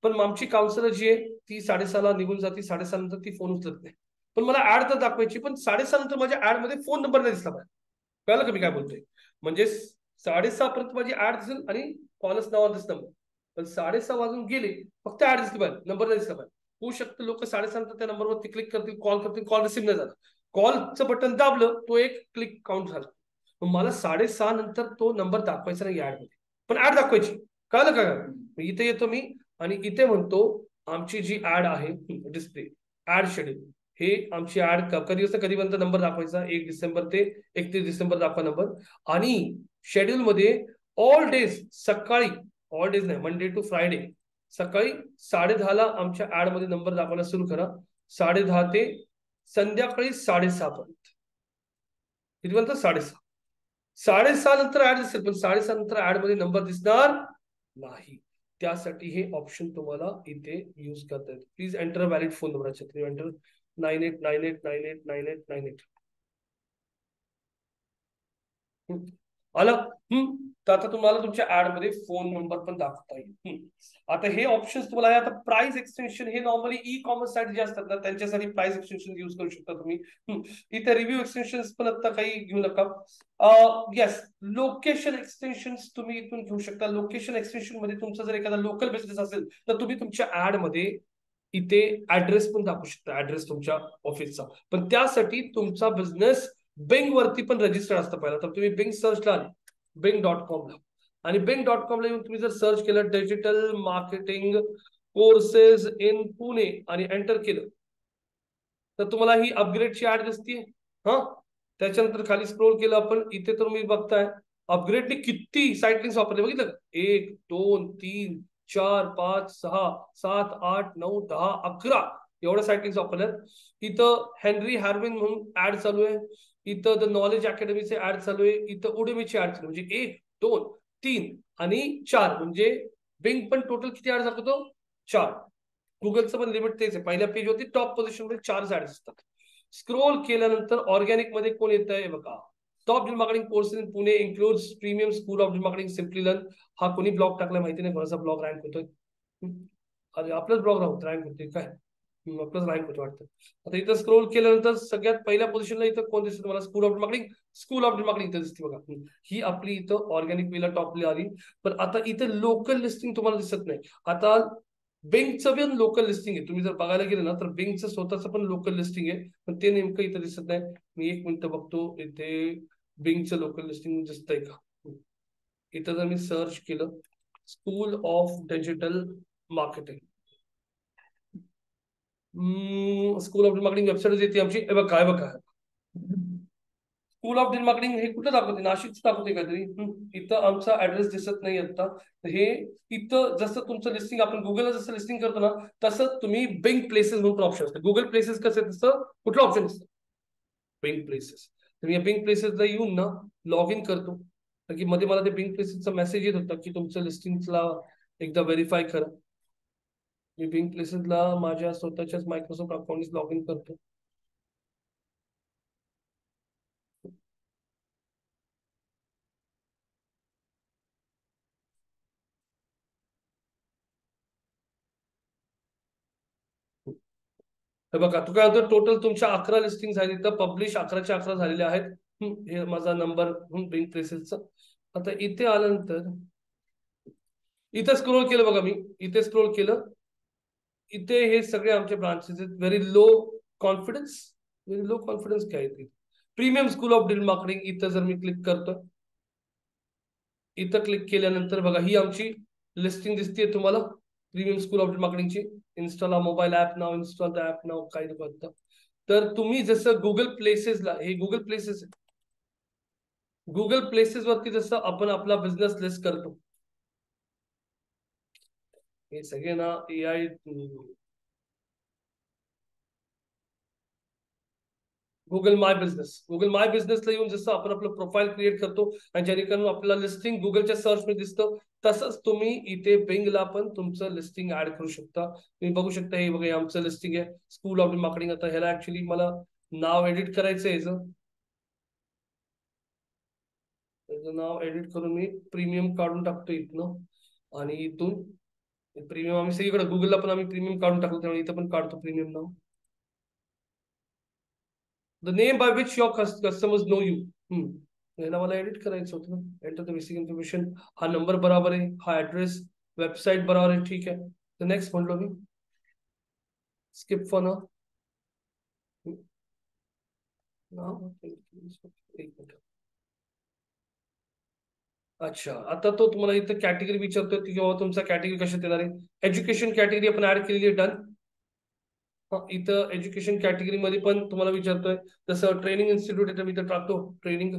पण आमची काउन्सिलर जी आहे ती 6:30ला निघून जाते. 6:30 नंतर ती फोन उचलत नाही. पण मला ऍड तर दाखवायची, पण 6:30 नंतर माझ्या ऍड मध्ये फोन नंबर नाही दिसला पाहिजे. कळलं का मी काय बोलतोय? म्हणजे 6:30 पर्यंत माझी ऍड दिसेल आणि कॉलच नाव दिसतं. पण 6:30 वाजून गेले फक्त ऍड दिसली पाहिजे, नंबर नाही दिसला पाहिजे. होऊ शकतं लोक 6:30 नंतर त्या नंबरवरती क्लिक करतील, कॉल रिसीव्ह नाही झाला. कॉलचं बटन दाबलं तो एक क्लिक काउंट झाला. मला 6:30 नंतर तो नंबर दाखवायचा नाही ऍड मध्ये, पण ऍड दाखवायची. कळलं का? इथे येतो मी आणि इथे म्हणतो आमची जी ऍड आहे डिस्प्ले ऍड शेड्यूल, हे आमची ऍड कधी असतं कधीपर्यंत नंबर दाखवायचा 1 डिसेंबर ते 31 डिसेंबर दाखवा नंबर. आणि शेड्यूल मध्ये ऑल डेज सकाळी, ऑल डेज नाही मंडे टू फ्रायडे सकाळी 10:30ला आमच्या ऍड मध्ये नंबर दाखवायला सुरू करा. 10:30 ते संध्याकाळी 6:30 पर्यंत. कितीपर्यंत? 6:30. 6:30 नंतर ऍड दिसेल, पण 6:30 नंतर ऍड मध्ये नंबर दिसणार नाही. त्यासाठी हे ऑप्शन तुम्हाला इथे युज करता येतं. Please enter valid phone number. Enter 9898989898. आलं? तर आता तुम्हाला तुमच्या ऍड मध्ये फोन नंबर पण दाखवता येईल. आता हे ऑप्शन तुम्हाला आता प्राइस एक्सटेन्शन हे नॉर्मली ई कॉमर्स साईट जे असतात ना त्यांच्यासाठी प्राइस एक्सटेन्शन युज करू शकता तुम्ही. इथे रिव्ह्यू एक्सटेन्शन पण आता काही घेऊ नका. येस, लोकेशन एक्सटेन्शन तुम्ही इथून घेऊ शकता. लोकेशन एक्सटेन्शन मध्ये तुमचा जर एखादा लोकल बिझनेस असेल तर तुम्ही तुमच्या ऍड मध्ये इथे ऍड्रेस पण दाखवू शकता, ऍड्रेस तुमच्या ऑफिसचा. पण त्यासाठी तुमचा बिझनेस बिंग वरती पण रजिस्टर असतं पहिला. तर तुम्ही बिंग सर्चला आले बिंग.com ला, आणि बिंग.com ला येऊन तुम्ही जर सर्च केलं digital marketing courses in Pune आणि एंटर केलं तर तुम्हाला ही अपग्रेडची ऍड दिसते. हा, त्याच्यानंतर खाली स्क्रोल केलं आपण, इथे तर तुम्ही बघताय अपग्रेडने किती साईट लिंक्स वापरले बघितलं. 1 2 3 4 5 6 7 8 9 10 11 एवढ्या साईट लिंक्स वापरल्यात. इथं हेनरी हार्विन म्हणून ऍड चालू आहे. इथं द नॉलेज अकॅडमीचे ऍड चालू आहे. इथं उडमीची ऍड चालू आहे. म्हणजे 1 2 3 आणि 4, म्हणजे बिंग पण टोटल किती ऍड दाखवतो? 4. गुगलचं पण लिमिट तेच आहे. पहिल्या पेज वरती टॉप पोझिशन मध्ये 4 ऍड असतात. स्क्रोल केल्यानंतर ऑर्गॅनिक मध्ये कोण येत आहे बघा. Top digital marketing course in Pune includes premium school of digital marketing simply learn. हा कोणी ब्लॉग टाकला माहिती नाही, कोणाचा ब्लॉग रँक होतोय. अरे आपलाच ब्लॉग राहतो रँक होतोय काय? आपलंच रँक होतं वाटतं. आता इथं स्क्रोल केल्यानंतर सगळ्यात पहिल्या पोझिशनला इथं कोण दिसतं तुम्हाला? School of digital marketing. School of digital marketing इथं दिसते बघा. ही आपली इथं ऑर्गॅनिक वेला टॉपला आली. पण आता इथं लोकल लिस्टिंग तुम्हाला दिसत नाही. आता बिंगचं पण लोकल लिस्टिंग आहे. तुम्ही जर बघायला गेलं ना तर बिंगचं स्वतःचं पण लोकल लिस्टिंग आहे, पण ते नेमकं इथं दिसत नाही. मी 1 मिनिट बघतो इथे बिंगचं लोकल लिस्टिंग दिसतंय का. इथं जर मी सर्च केलं school of digital marketing, school of marketing website येते आमची. बघा बघा, स्कूल ऑफ डिजिटल मार्केटिंग हे कुठं दाखवते? नाशिकच दाखवते काहीतरी. इथं आमचा ऍड्रेस दिसत नाही आता. हे इथं जसं तुमचं लिस्टिंग आपण गुगलला जसं लिस्टिंग करतो ना तसं तुम्ही बिंग प्लेसेस म्हणून ऑप्शन असतं. गुगल प्लेसेस कसं आहे तसं कुठलं ऑप्शन असतं? Bing places. तर मी बिंग प्लेसेसला येऊन ना लॉग इन करतो. तर की मध्ये मला ते बिंग प्लेसेसचा मेसेज येत होता की तुमचं लिस्टिंगला एकदा व्हेरीफाय करा. मी बिंग प्लेसेसला माझ्या स्वतःच्याच मायक्रोसॉफ्ट अकाउंट लॉग इन करतो. हे बघा तू काय होतं, टोटल तुमच्या 11 लिस्टिंग झाली तर पब्लिश 11च्या 11 झालेले आहेत. हे माझा नंबर बिंग प्लेसेसचा. आता इथे आल्यानंतर इथे स्क्रोल केलं बघा, मी इथे स्क्रोल केलं, इथे हे सगळे आमचे ब्रांचेस आहेत. Very low confidence. Very low confidence काय आहे? Premium school of digital marketing. इथं जर मी क्लिक करतो, इथं क्लिक केल्यानंतर बघा ही आमची लिस्टिंग दिसते तुम्हाला प्रीमियम स्कूल ऑफ डिजिटल मार्केटिंगची. Install mobile app now, install the app now, काही बघता. तर तुम्ही जसं गुगल प्लेसेसला, हे गुगल प्लेसेस आहे, गुगल प्लेसेस वरती जसं आपण आपला बिझनेस लिस्ट करतो, हे सगळे ना AI गुगल माय बिझनेसला येऊन जसं आपण आपलं प्रोफाईल क्रिएट करतो आणि जेणेकरून आपलं लिस्टिंग गुगलच्या सर्च मध्ये दिसतं, तसंच तुम्ही इथे बिंगला पण तुमचं लिस्टिंग ऍड करू शकता. तुम्ही बघू शकता, हे बघा हे आमचं लिस्टिंग आहे, स्कूल ऑफ मार्केटिंग. आता ह्याला ऍक्च्युली मला नाव एडिट करायचं आहे, याचं नाव एडिट करून मी प्रीमियम काढून टाकतो इथनं, आणि इथून प्रीमियम आम्ही सगळीकडे गुगलला पण आम्ही प्रीमियम काढून टाकतो, त्यामुळे इथं पण काढतो प्रीमियम नाव. The name by which your customers know you. याला मला एडिट करायचं होतं ना. Enter the basic information. हा नंबर बरोबर आहे, हा ऍड्रेस, वेबसाईट बरोबर आहे, ठीक आहे. तर नेक्स्ट म्हणलो मी स्किप फॉर नाव. एक मिनिट. अच्छा, आता तो तुम्हाला इथं कॅटेगरी विचारतोय की बाबा तुमचा कॅटेगरी कशात येणार आहे. एज्युकेशन कॅटेगरी आपण ऍड केलेली आहे, डन. इथं एज्युकेशन कॅटेगरी मध्ये पण तुम्हाला विचारतोय, जसं ट्रेनिंग इन्स्टिट्यूट आहे तर मी इथं टाकतो ट्रेनिंग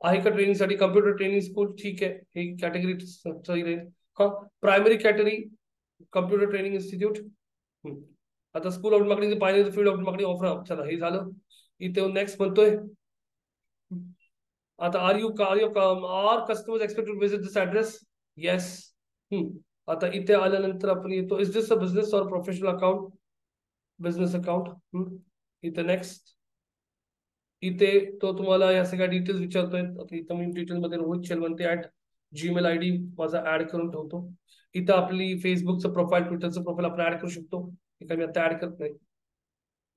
आहे का, ट्रेनिंग साठी कम्प्युटर ट्रेनिंग स्कूल, ठीक आहे, हे कॅटेगरी सही राहील. हा, primary category computer training institute. आता स्कूल ऑफ मार्केटिंग पाहिजे, फील्ड ऑफ मार्केटिंग ऑफर, चला हे झालं. इथे नेक्स्ट म्हणतोय, आता are customers expect to visit this address, yes. आता इथे आल्यानंतर आपण येतो, is this a business or professional account, business account. इथे नेक्स्ट, इथे तो तुम्हाला या सगळ्या डिटेल्स विचारतोय. आता इथं मी डिटेल मध्ये रोहित शेलवंते@gmail ID माझा ऍड करून ठेवतो. इथं आपली फेसबुकचं प्रोफाईल, ट्विटरचं प्रोफाईल आपण ऍड करू शकतो, हे काय मी आता ऍड करत नाही.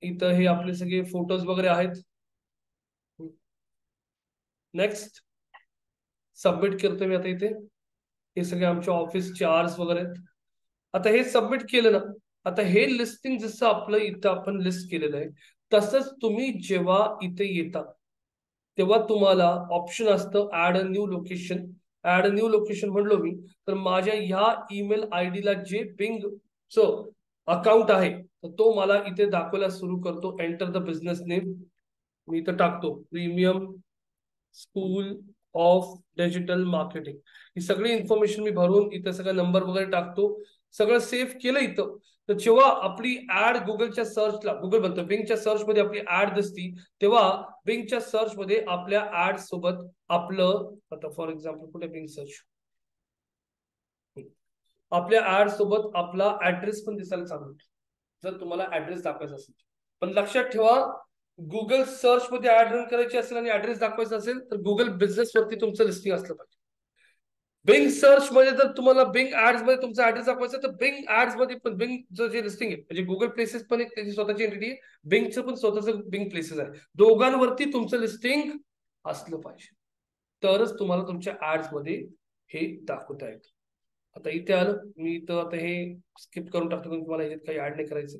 इथं हे आपले सगळे फोटोज वगैरे आहेत. नेक्स्ट सबमिट करतोय मी आता इथे, हे सगळे आमच्या ऑफिसचे आर्स वगैरे आहेत. आता हे सबमिट केलं ना, आता हे लिस्टिंग जसं आपलं इथं आपण लिस्ट केलेलं आहे, तसंच तुम्ही जेव्हा इथे येता तेव्हा तुम्हाला ऑप्शन असतं add a new location. Add a new location म्हणलो मी, तर माझ्या ह्या ईमेल ID ला जे बिंगचं अकाउंट आहे तर तो मला इथे दाखवायला सुरू करतो. एंटर द बिझनेस नेम, मी इथं टाकतो premium school of digital marketing. ही सगळी इन्फॉर्मेशन मी भरून इथं सगळं नंबर वगैरे टाकतो, सगळं सेव्ह केलं इथं. तर जेव्हा आपली ऍड गुगलच्या सर्चला, गुगल म्हणतो बिंगच्या सर्च मध्ये आपली ऍड दिसती, तेव्हा बिंगच्या सर्च मध्ये आपल्या ऍड सोबत आपलं, आता फॉर एक्झाम्पल कुठे बिंग सर्च, आपल्या ऍड सोबत आपला ऍड्रेस पण दिसायला चालू होतो, जर तुम्हाला ऍड्रेस दाखवायचा असेल. पण लक्षात ठेवा, गुगल सर्च मध्ये ऍड रन करायची असेल आणि ऍड्रेस दाखवायचा असेल तर गुगल बिझनेस वरती तुमचं लिस्टिंग असलं पाहिजे. बिंग सर्च मध्ये जर तुम्हाला बिंग ऍड्स मध्ये तुमचा ऍड्रेस दाखवायचा, तर बिंग ऍड्स मध्ये पण बिंगचं जे लिस्टिंग आहे, म्हणजे गुगल प्लेसेस पण एक त्याची स्वतःची एंटिटी आहे, बिंगचं पण स्वतःचं बिंग प्लेसेस आहे, दोघांवरती तुमचं लिस्टिंग असलं पाहिजे, तरच तुम्हाला तुमच्या ऍड्स मध्ये हे दाखवता येतं. आता इथे आलं मी, तर आता हे स्किप करून टाकतो, तुम्हाला ह्याच्यात काही ऍड नाही करायचं.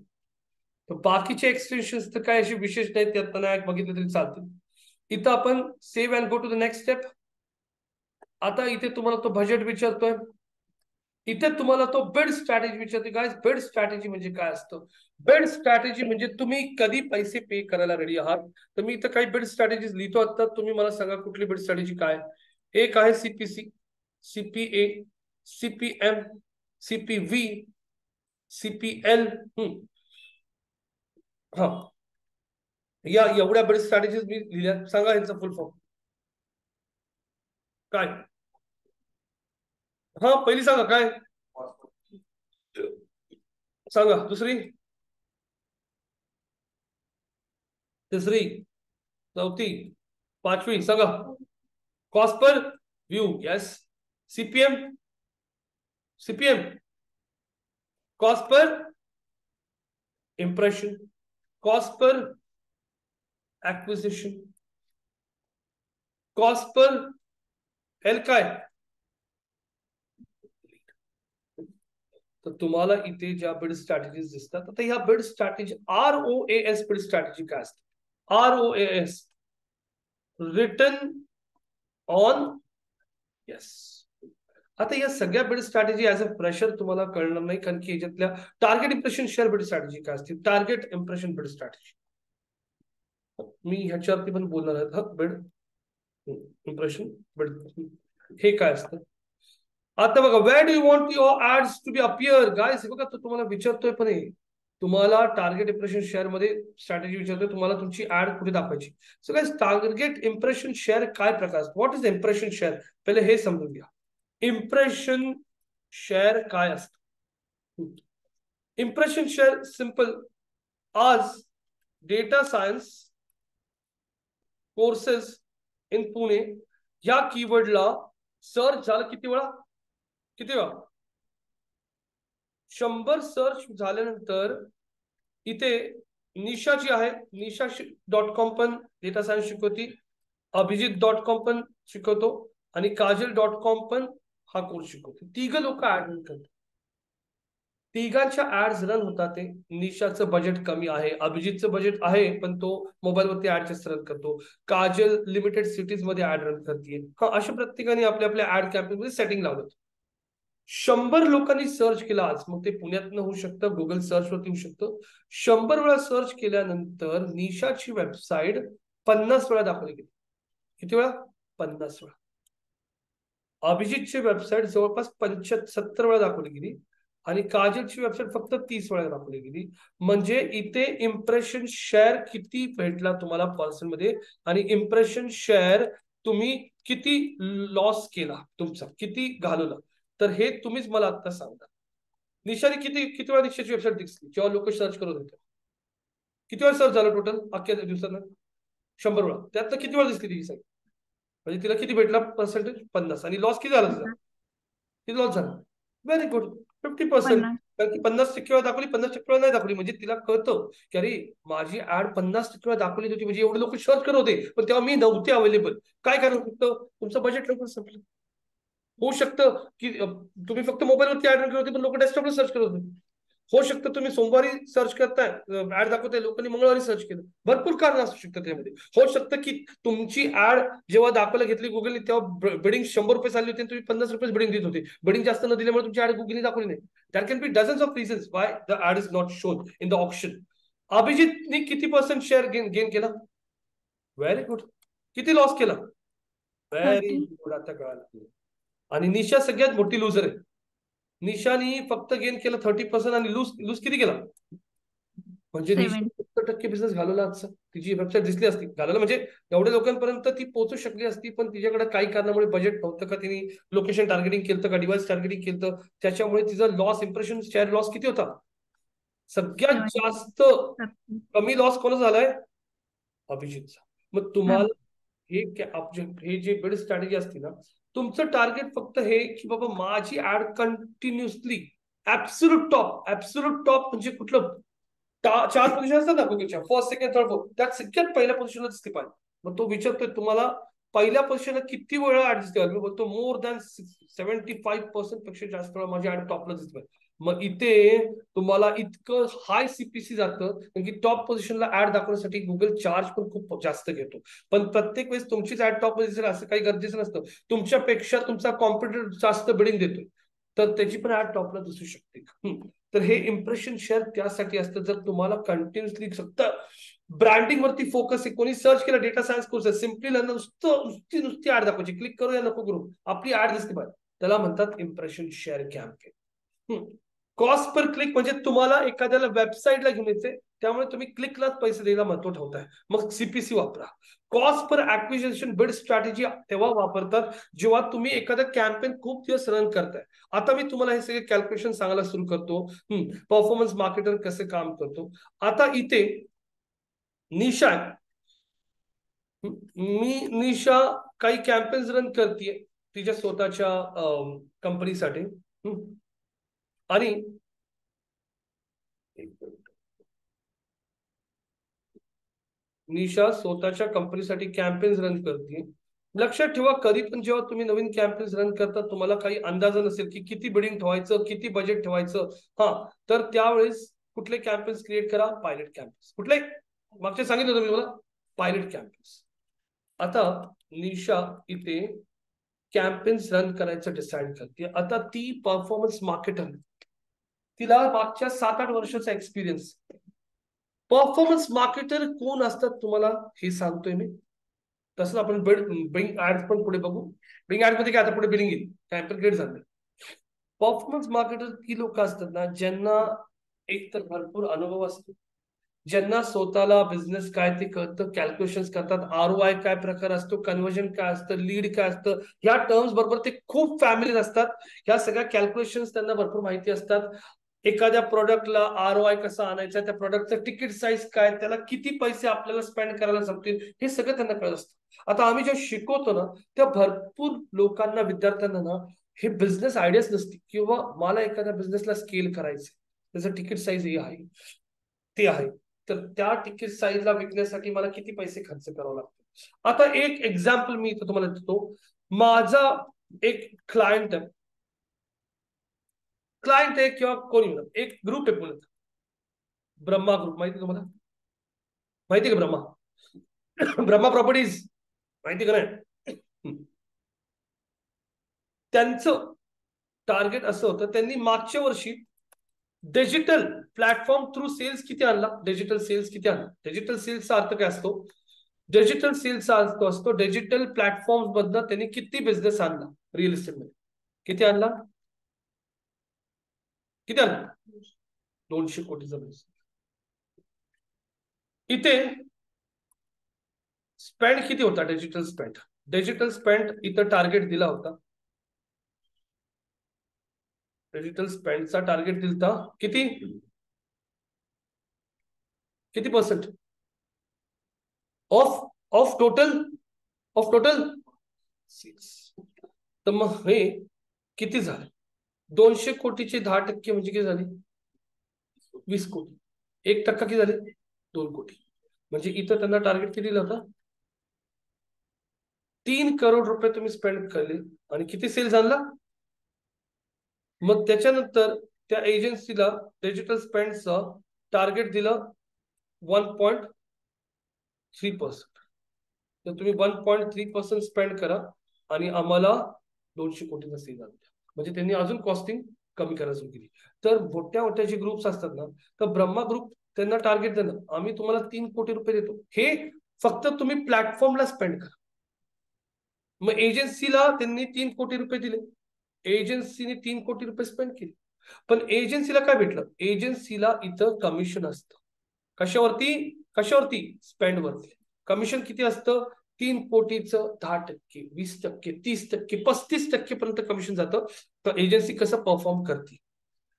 तर बाकीचे एक्सटेन्शन तर काय अशी विशेष नाहीत, त्यात नाही बघितलं तरी चालतील. इथं आपण save and go to the next step. आता इथे तुम्हाला तो बजेट विचारतोय, इथे तुम्हाला तो बिड स्ट्रॅटेजी विचारते. काय बिड स्ट्रॅटेजी म्हणजे काय असतं? बिड स्ट्रॅटेजी म्हणजे तुम्ही कधी पैसे पे करायला रेडी आहात. तर मी इथं काही बिड स्ट्रॅटेजीज लिहितो, आता तुम्ही मला सांगा कुठली बिड स्ट्रॅटेजी काय. एक आहे CPC, CPA, CPM, CPV, CPL. हा, या एवढ्या बिड स्ट्रॅटेजीज मी लिहिल्या, सांगा यांचा फुल फॉर्म काय. हा, पहिली सांगा काय, सांगा. दुसरी, तिसरी, चौथी, पाचवी सांगा. Cost per view, yes. CPM, CPM cost per impression, cost per acquisition, cost per L काय. तर तुम्हाला इथे ज्या बिड स्ट्रॅटेजीज दिसतात, आता ह्या बिड स्ट्रॅटेजी ROAS बिड स्ट्रॅटेजी काय असते. ROAS, return on, yes. आता या सगळ्या बिड स्ट्रॅटेजी ऍज अ फ्रेशर तुम्हाला कळणार नाही, कारण की याच्यातल्या टार्गेट इम्प्रेशन शेअर बिड स्ट्रॅटेजी काय असते, टार्गेट इम्प्रेशन बिड स्ट्रॅटेजी मी ह्याच्यावरती पण बोलणार आहे. बिड इम्प्रेशन बिड हे काय असतं. आता बघा, where do you want your ads to be appear guys, बघा तो तुम्हाला विचारतोय पण तुम्हाला टार्गेट इम्प्रेशन शेअर मध्ये स्ट्रॅटेजी विचारतो, तुम्हाला तुमची ऍड कुठे दाखवायची. So guys, target impression share काय प्रकार असतो, व्हॉट इज इम्प्रेशन शेअर, पहिले हे समजून घ्या. इम्प्रेशन शेअर काय असतं. इम्प्रेशन शेअर सिंपल, आज data science courses in Pune या कीवर्डला सर्च झालं किती वेळा, किती वेळा, 100 सर्च झाल्यानंतर इथे निशा जी आहे, निशा.com पण डेटा सायन्स शिकवती, अभिजित.com पण शिकवतो आणि काजल.com पण हा कोर्स शिकवतो. तिघ लोक ऍड रन करतात, तिघांच्या ऍड्स रन होतात. ते निशाचं बजेट कमी आहे, अभिजितचं बजेट आहे पण तो मोबाईलवरती ऍड रन करतो, काजल लिमिटेड सिटीज मध्ये ऍड रन करते. हा, अशा प्रत्येकाने आपल्या आपल्या ऍड कॅम्पेन मध्ये सेटिंग लावलं. 100 लोकांनी सर्च केला आज, मग ते पुण्यातनं होऊ शकतं, गुगल सर्च वरती होऊ शकतं. 100 वेळा सर्च केल्यानंतर निशाची वेबसाईट 50 वेळा दाखवली गेली. किती वेळा, 50 वेळा. अभिजितची वेबसाईट जवळपास 70 वेळा दाखवली गेली आणि काजलची वेबसाईट फक्त 30 वेळा दाखवली गेली. म्हणजे इथे इम्प्रेशन शेअर किती भेटला तुम्हाला पर्सन मध्ये, आणि इम्प्रेशन शेअर तुम्ही किती लॉस केला, तुमचा किती घालवला, तर हे तुम्हीच मला आता सांगा. निशाने किती किती वेळा निशाची वेबसाईट दिसली जेव्हा लोक सर्च करत होते, किती वेळा सर्च झालं टोटल अख्ख्या दिवसानं, 100 वेळा. त्यात किती वेळा दिसली ती साईट, म्हणजे तिला किती भेटला पर्सेंटेज, 50. आणि लॉस किती झाला तिचा, किती लॉस झाला, व्हेरी गुड, 50%. कारण की 50% वेळा दाखवली, 50% वेळा नाही दाखवली, म्हणजे तिला कळतं की अरे माझी ऍड 50% वेळा दाखवली होती, म्हणजे एवढे लोक सर्च करत होते पण तेव्हा मी नव्हते अवेलेबल. काय कारण होतं, तुमचं बजेट लवकर संपलं. होऊ शकतं की तुम्ही फक्त मोबाईलवरती ऍड करत होते पण लोक डेस्कटॉपला सर्च करत होते. होऊ शकतं तुम्ही सोमवारी सर्च करताय, ऍड दाखवताय, लोकांनी मंगळवारी सर्च केलं. भरपूर कारण असू शकतं त्यामध्ये. होऊ शकतं की तुमची ऍड जेव्हा दाखवायला घेतली गुगलने तेव्हा बिडिंग 100 रुपये चालली होती, तुम्ही 50 रुपये बिडिंग देत होते. बिडिंग जास्त न दिल्यामुळे तुमची ऍड गुगलने दाखवली नाही. That can be dozens of reasons why the ad is not shown in the option. अभिजितने किती पर्सेंट शेअर गेन केला, व्हेरी गुड. किती लॉस केला, व्हेरी 30. गुड, आता कळालं. आणि निशा सगळ्यात मोठी लुजर आहे. निशानी फक्त गेन केलं 30% आणि लूज लूज किती केला, म्हणजे 7. 70% बिझनेस घालवला आजचा. तिची वेबसाईट दिसली असती, घालवलं म्हणजे एवढ्या लोकांपर्यंत ती पोहोचू शकली असती, पण तिच्याकडे काही कारणामुळे बजेट नव्हतं का, तिने लोकेशन टार्गेटिंग केलं का, डिव्हाइस टार्गेटिंग केलं, त्याच्यामुळे तिचा लॉस, इम्प्रेशन शेअर लॉस किती होता, सगळ्यात 7. जास्त कमी लॉस कोण झालाय, अभिजितचा. मग तुम्हाला हे जे बिल्ड स्ट्रॅटेजी असते ना, तुमचं टार्गेट फक्त हे की बाबा माझी ऍड कंटिन्युअसली ऍब्सोल्यूट टॉप म्हणजे कुठलं, 4 पोझिशन असतात ना गुगलच्या, फर्स्ट सेकंड थर्ड फोर्थ, त्यात सगळ्यात पहिल्या पोझिशनला दिसते पाहिजे. मग तो विचारतोय तुम्हाला पहिल्या पोझिशनला किती वेळा ऍड दिसते, मी बोलतो मोर दॅन 75% पेक्षा जास्त वेळा माझी ऍड टॉपला दिसते. मग इथे तुम्हाला इतकं हाय सीपीसी जातं, कारण की टॉप पोझिशनला ऍड दाखवण्यासाठी गुगल चार्ज पण खूप जास्त घेतो. पण प्रत्येक वेळेस तुमचीच ऍड टॉप पोझिशन असं काही गरजेचं नसतं. तुमच्यापेक्षा तुमचा कॉम्पिटिटर जास्त बिडिंग देतोय तर त्याची पण ऍड टॉपला दिसू शकते. तर हे इम्प्रेशन शेअर त्यासाठी असतं, जर तुम्हाला कंटिन्युअसली फक्त ब्रँडिंग वरती फोकस आहे. कोणी सर्च केलं डेटा सायन्स कोर्स आहे, सिम्पली नुसती ऍड दाखवायची, क्लिक करू या नको करू, आपली ऍड दिसते पाहिजे, त्याला म्हणतात impression share campaign. Cost per click म्हणजे तुम्हाला एखाद्याला वेबसाईटला घेऊन यायचे, त्यामुळे तुम्ही क्लिकलाच पैसे द्यायला महत्व ठेवताय, मग सीपीसी वापरा. Cost per acquisition build strategy तेव्हा वापरतात जेव्हा तुम्ही एखादा कॅम्पेन खूप दिवस रन करताय. आता मी तुम्हाला हे सगळे कॅल्क्युलेशन सांगायला सुरू करतो, परफॉर्मन्स मार्केटर कसे काम करतो. आता इथे निशा, निशा काही कॅम्पेन्स रन करते तिच्या स्वतःच्या कंपनीसाठी, आणि निशा स्वतःच्या कंपनीसाठी कॅम्पेन्स रन करते. लक्षात ठेवा, कधी पण जेव्हा तुम्ही नवीन कॅम्पेन्स रन करता तुम्हाला काही अंदाज नसेल की किती बिडिंग ठेवायचं, किती बजेट ठेवायचं, तर त्यावेळेस कुठले कॅम्पेन्स क्रिएट करा, पायलट कॅम्पेन्स. कुठले, मागचे सांगितलं तुम्ही मला, पायलट कॅम्पेन्स. आता निशा इथे कॅम्पेन्स रन करायचं डिसाईड करते. आता ती परफॉर्मन्स मार्केटर, तिला मागच्या 7-8 वर्षाचा एक्सपिरियन्स. परफॉर्मन्स मार्केटर कोण असतात तुम्हाला हे सांगतोय मी. तसंच आपण बिंग ऍड्स पण पुढे बघू. बिंग ऍड मध्ये काय आता पुढे बिलिंग येईल, कॅम्पेन क्रिएट झालं. परफॉर्मन्स मार्केटर ती लोक असतात ना ज्यांना एक तर भरपूर अनुभव असतो, ज्यांना स्वतःला बिझनेस काय ते कळतं, कॅल्क्युलेशन्स करतात, ROI काय प्रकार असतो, कन्व्हर्जन काय असतं, लीड काय असतं, ह्या टर्म्स बरोबर ते खूप फॅमिलीज असतात. ह्या सगळ्या कॅल्क्युलेशन्स त्यांना भरपूर माहिती असतात. एखाद्या प्रोडक्टला ROI कसा आणायचा, त्या प्रोडक्टचं तिकीट साईज काय, त्याला किती पैसे आपल्याला स्पेंड करायला जमतील, हे सगळं त्यांना कळत असतं. आता आम्ही जेव्हा शिकवतो ना, त्या भरपूर लोकांना, विद्यार्थ्यांना ना, हे बिझनेस आयडियाच नसते, किंवा मला एखाद्या बिझनेसला स्केल करायचं, त्याचं तिकीट साईज हे आहे, ते आहे, तर त्या तिकीट साईजला विकण्यासाठी मला किती पैसे खर्च करावे लागतील. आता एक एक्झाम्पल मी इथं तुम्हाला देतो. माझा एक क्लायंट आहे किंवा कोणी, एक ग्रुप आहे पुण्यात, ब्रह्मा ग्रुप, माहिती तुम्हाला? माहिती का ब्रह्मा? ब्रह्मा प्रॉपर्टीज, माहिती का नाही? त्यांचं टार्गेट असं होतं, त्यांनी मागच्या वर्षी डिजिटल प्लॅटफॉर्म थ्रू सेल्स किती आणला, डिजिटल सेल्स किती आणला. डिजिटल सेल्सचा अर्थ काय असतो? डिजिटल सेल्सचा अर्थ असतो डिजिटल प्लॅटफॉर्म बद्दल त्यांनी किती बिझनेस आणला रिअल इस्टेट मध्ये, किती आणला, किती आणला? 200 कोटीचा बिझनेस. इथे स्पेंड किती होता, डिजिटल स्पेंड, डिजिटल स्पेंड इथं टार्गेट दिला होता, डिजिटल स्पेंडचा टार्गेट दिलता किती, किती percent of of total, of total sales. तर मग हे किती झाले, 200 कोटीचे 10% म्हणजे किती झाले, 20 कोटी. 1% किती झाले, 2 कोटी. म्हणजे इथं त्यांना टार्गेट किती दिलं होतं, 3 करोड रुपये तुम्ही स्पेंड केले आणि किती सेल्स आणला. मग त्याच्यानंतर त्या एजन्सीला डिजिटल स्पेंडचं टार्गेट दिलं 1.3%. तर तुम्ही 1.3% स्पेंड करा आणि आम्हाला 200 कोटीचा सेल आणा. म्हणजे त्यांनी अजून कॉस्टिंग कमी करायला सुरू केली. तर मोठ्या मोठ्या जे ग्रुप्स असतात ना, तर ब्रह्मा ग्रुप त्यांना टार्गेट देणं, आम्ही तुम्हाला 3 कोटी रुपये देतो, हे फक्त तुम्ही प्लॅटफॉर्मला स्पेंड करा. मग एजन्सीला त्यांनी 3 कोटी रुपये दिले, एजन्सीने 3 कोटी रुपये स्पेंड केले. पण एजन्सीला काय भेटलं, एजन्सीला इथं कमिशन असतं. कशावरती, कशावरती, स्पेंड वरती. कमिशन किती असतं, 3 कोटीचं 10%, 20%, 30%, 35% पर्यंत कमिशन जातं. तर एजन्सी कसं परफॉर्म करते,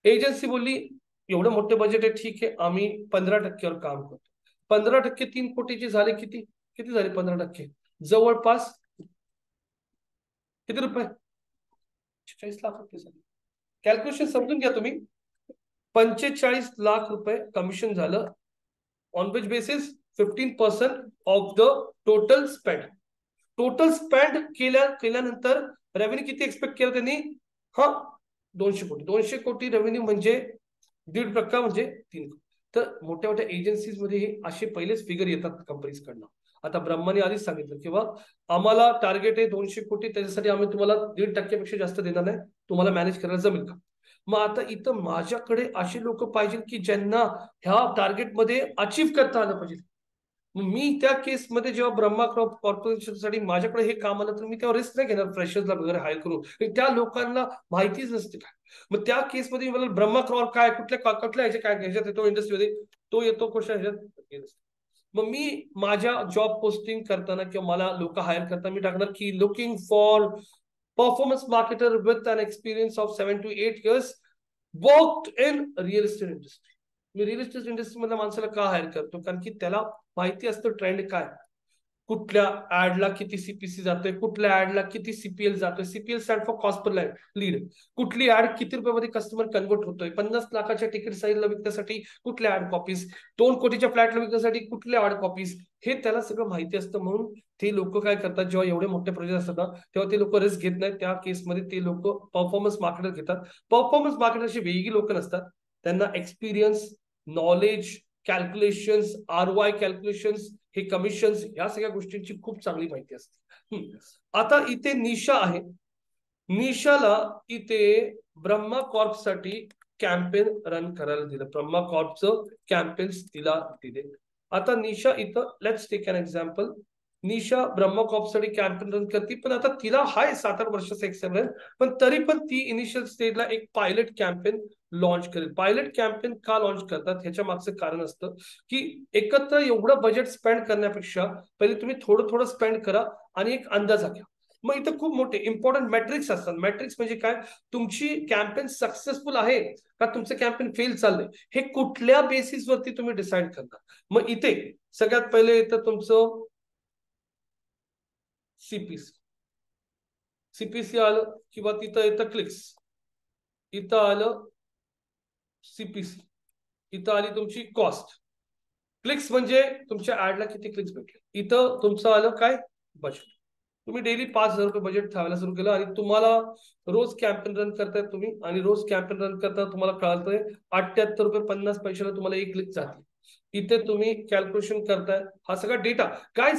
एजन्सी बोलली एवढं मोठं बजेट आहे, ठीक आहे, आम्ही 15%वर काम करतो. 15% 3 कोटीचे झाले किती, किती झाले 15%, जवळपास किती रुपये, 45 लाख रुपये झाले. कॅल्क्युलेशन समजून घ्या तुम्ही, 45 लाख रुपये कमिशन झालं, on which basis 15% of the total spend. Total spend केल्यानंतर रेव्हेन्यू किती एक्सपेक्ट केलं त्यांनी, हा 200 कोटी. 200 कोटी रेव्हेन्यू म्हणजे 1.5% म्हणजे 3 कोटी. तर मोठ्या मोठ्या एजन्सीज मध्ये हे असे पहिलेच फिगर येतात कंपनीज कडनं. आता ब्रह्माने आधीच सांगितलं किंवा आम्हाला टार्गेट आहे 200 कोटी, त्याच्यासाठी आम्ही तुम्हाला 1.5% पेक्षा जास्त देणार नाही, तुम्हाला मॅनेज करायला जमेल का. मग आता इथं माझ्याकडे असे लोक पाहिजे की ज्यांना ह्या टार्गेटमध्ये अचीव्ह करता आलं पाहिजे. मी त्या केसमध्ये जेव्हा ब्रह्मा क्रॉप कॉर्पोरेशनसाठी माझ्याकडे हे काम आलं, तर मी तेव्हा रिस्क नाही घेणार फ्रेशर्सला वगैरे हायर करून, त्या लोकांना माहितीच नसते काय. मग त्या केसमध्ये मला ब्रह्मा क्रॉप काय, कुठल्या कुठल्या ह्याच्या काय ह्याच्यात येतो इंडस्ट्रीमध्ये, तो येतो कशा ह्याच्यात. मग मी माझ्या जॉब पोस्टिंग करताना किंवा मला लोक हायर करताना मी टाकणार की looking for performance marketer with an experience of 7 to 8 years worked in real estate industry. मी रिअल इस्टेट इंडस्ट्री मधल्या माणसाला का हायर करतो, कारण की त्याला माहिती असतं ट्रेंड काय, कुठल्या ऍडला किती सीपीसी जातोय, कुठल्या ऍडला किती सीपीएल जातोय, CPL stand for cost per lead, कुठली ऍड किती रुपयामध्ये कस्टमर कन्वर्ट होतोय, 50 लाखाच्या तिकीट साईजला विकण्यासाठी कुठल्या ऍड कॉपीज, 2 कोटीच्या फ्लॅटला विकण्यासाठी कुठल्या ऍड कॉपीज, हे त्याला सगळं माहिती असतं. म्हणून ते लोक काय करतात, जेव्हा एवढे मोठे प्रोजेक्ट असतात ना, तेव्हा ते लोक रिस्क घेत नाहीत. त्या केसमध्ये ते लोक परफॉर्मन्स मार्केटर घेतात. परफॉर्मन्स मार्केटरची वेगळी लोक नसतात, त्यांना experience, knowledge, calculations, ROI calculations, हे कमिशन्स, या सगळ्या गोष्टींची खूप चांगली माहिती असते. आता इथे निशा आहे, निशाला इथे ब्रह्मा कॉर्प साठी कॅम्पेन रन करायला दिलं, ब्रह्मा कॉर्पचं कॅम्पेन्स तिला दिले. आता निशा इथं, let's take an example, Nisha Brahma कॉपसाठी कॅम्पेन रन करते, पण आता तिला हाय 7-8 वर्षाचा एक्सपिरियन्स, पण तरी पण ती इनिशियल स्टेजला एक पायलट कॅम्पेन लॉन्च करेल. पायलट कॅम्पेन का लॉन्च करतात ह्याच्या मागचं कारण असतं की एकत्र एवढं बजेट स्पेंड करण्यापेक्षा पहिले तुम्ही थोडं थोडं स्पेंड करा आणि एक अंदाजा घ्या. मग इथं खूप मोठे इम्पॉर्टंट मॅट्रिक्स असतात. मॅट्रिक्स म्हणजे काय, तुमची कॅम्पेन सक्सेसफुल आहे का तुमचं कॅम्पेन फेल चाललंय, हे कुठल्या बेसिसवरती तुम्ही डिसाईड करता. मग इथे सगळ्यात पहिले येतं तुमचं सीपीसी. सीपीसी आलं किंवा तिथं येतं क्लिक्स, इथं आलं सीपीसी, इथं आली तुमची कॉस्ट. क्लिक्स म्हणजे तुमच्या ऍडला किती क्लिक्स भेटले. इथं तुमचं आलं काय, बजेट. तुम्ही डेली 5,000 रुपये बजेट ठेवायला सुरू केलं आणि तुम्हाला रोज कॅम्पेन रन करताय तुम्ही, आणि रोज कॅम्पेन रन करता तुम्हाला कळतंय 78 रुपये 50 पैशाला तुम्हाला एक क्लिक जाते. इथे तुम्ही कॅल्क्युलेशन करताय, हा सगळा डेटा. काय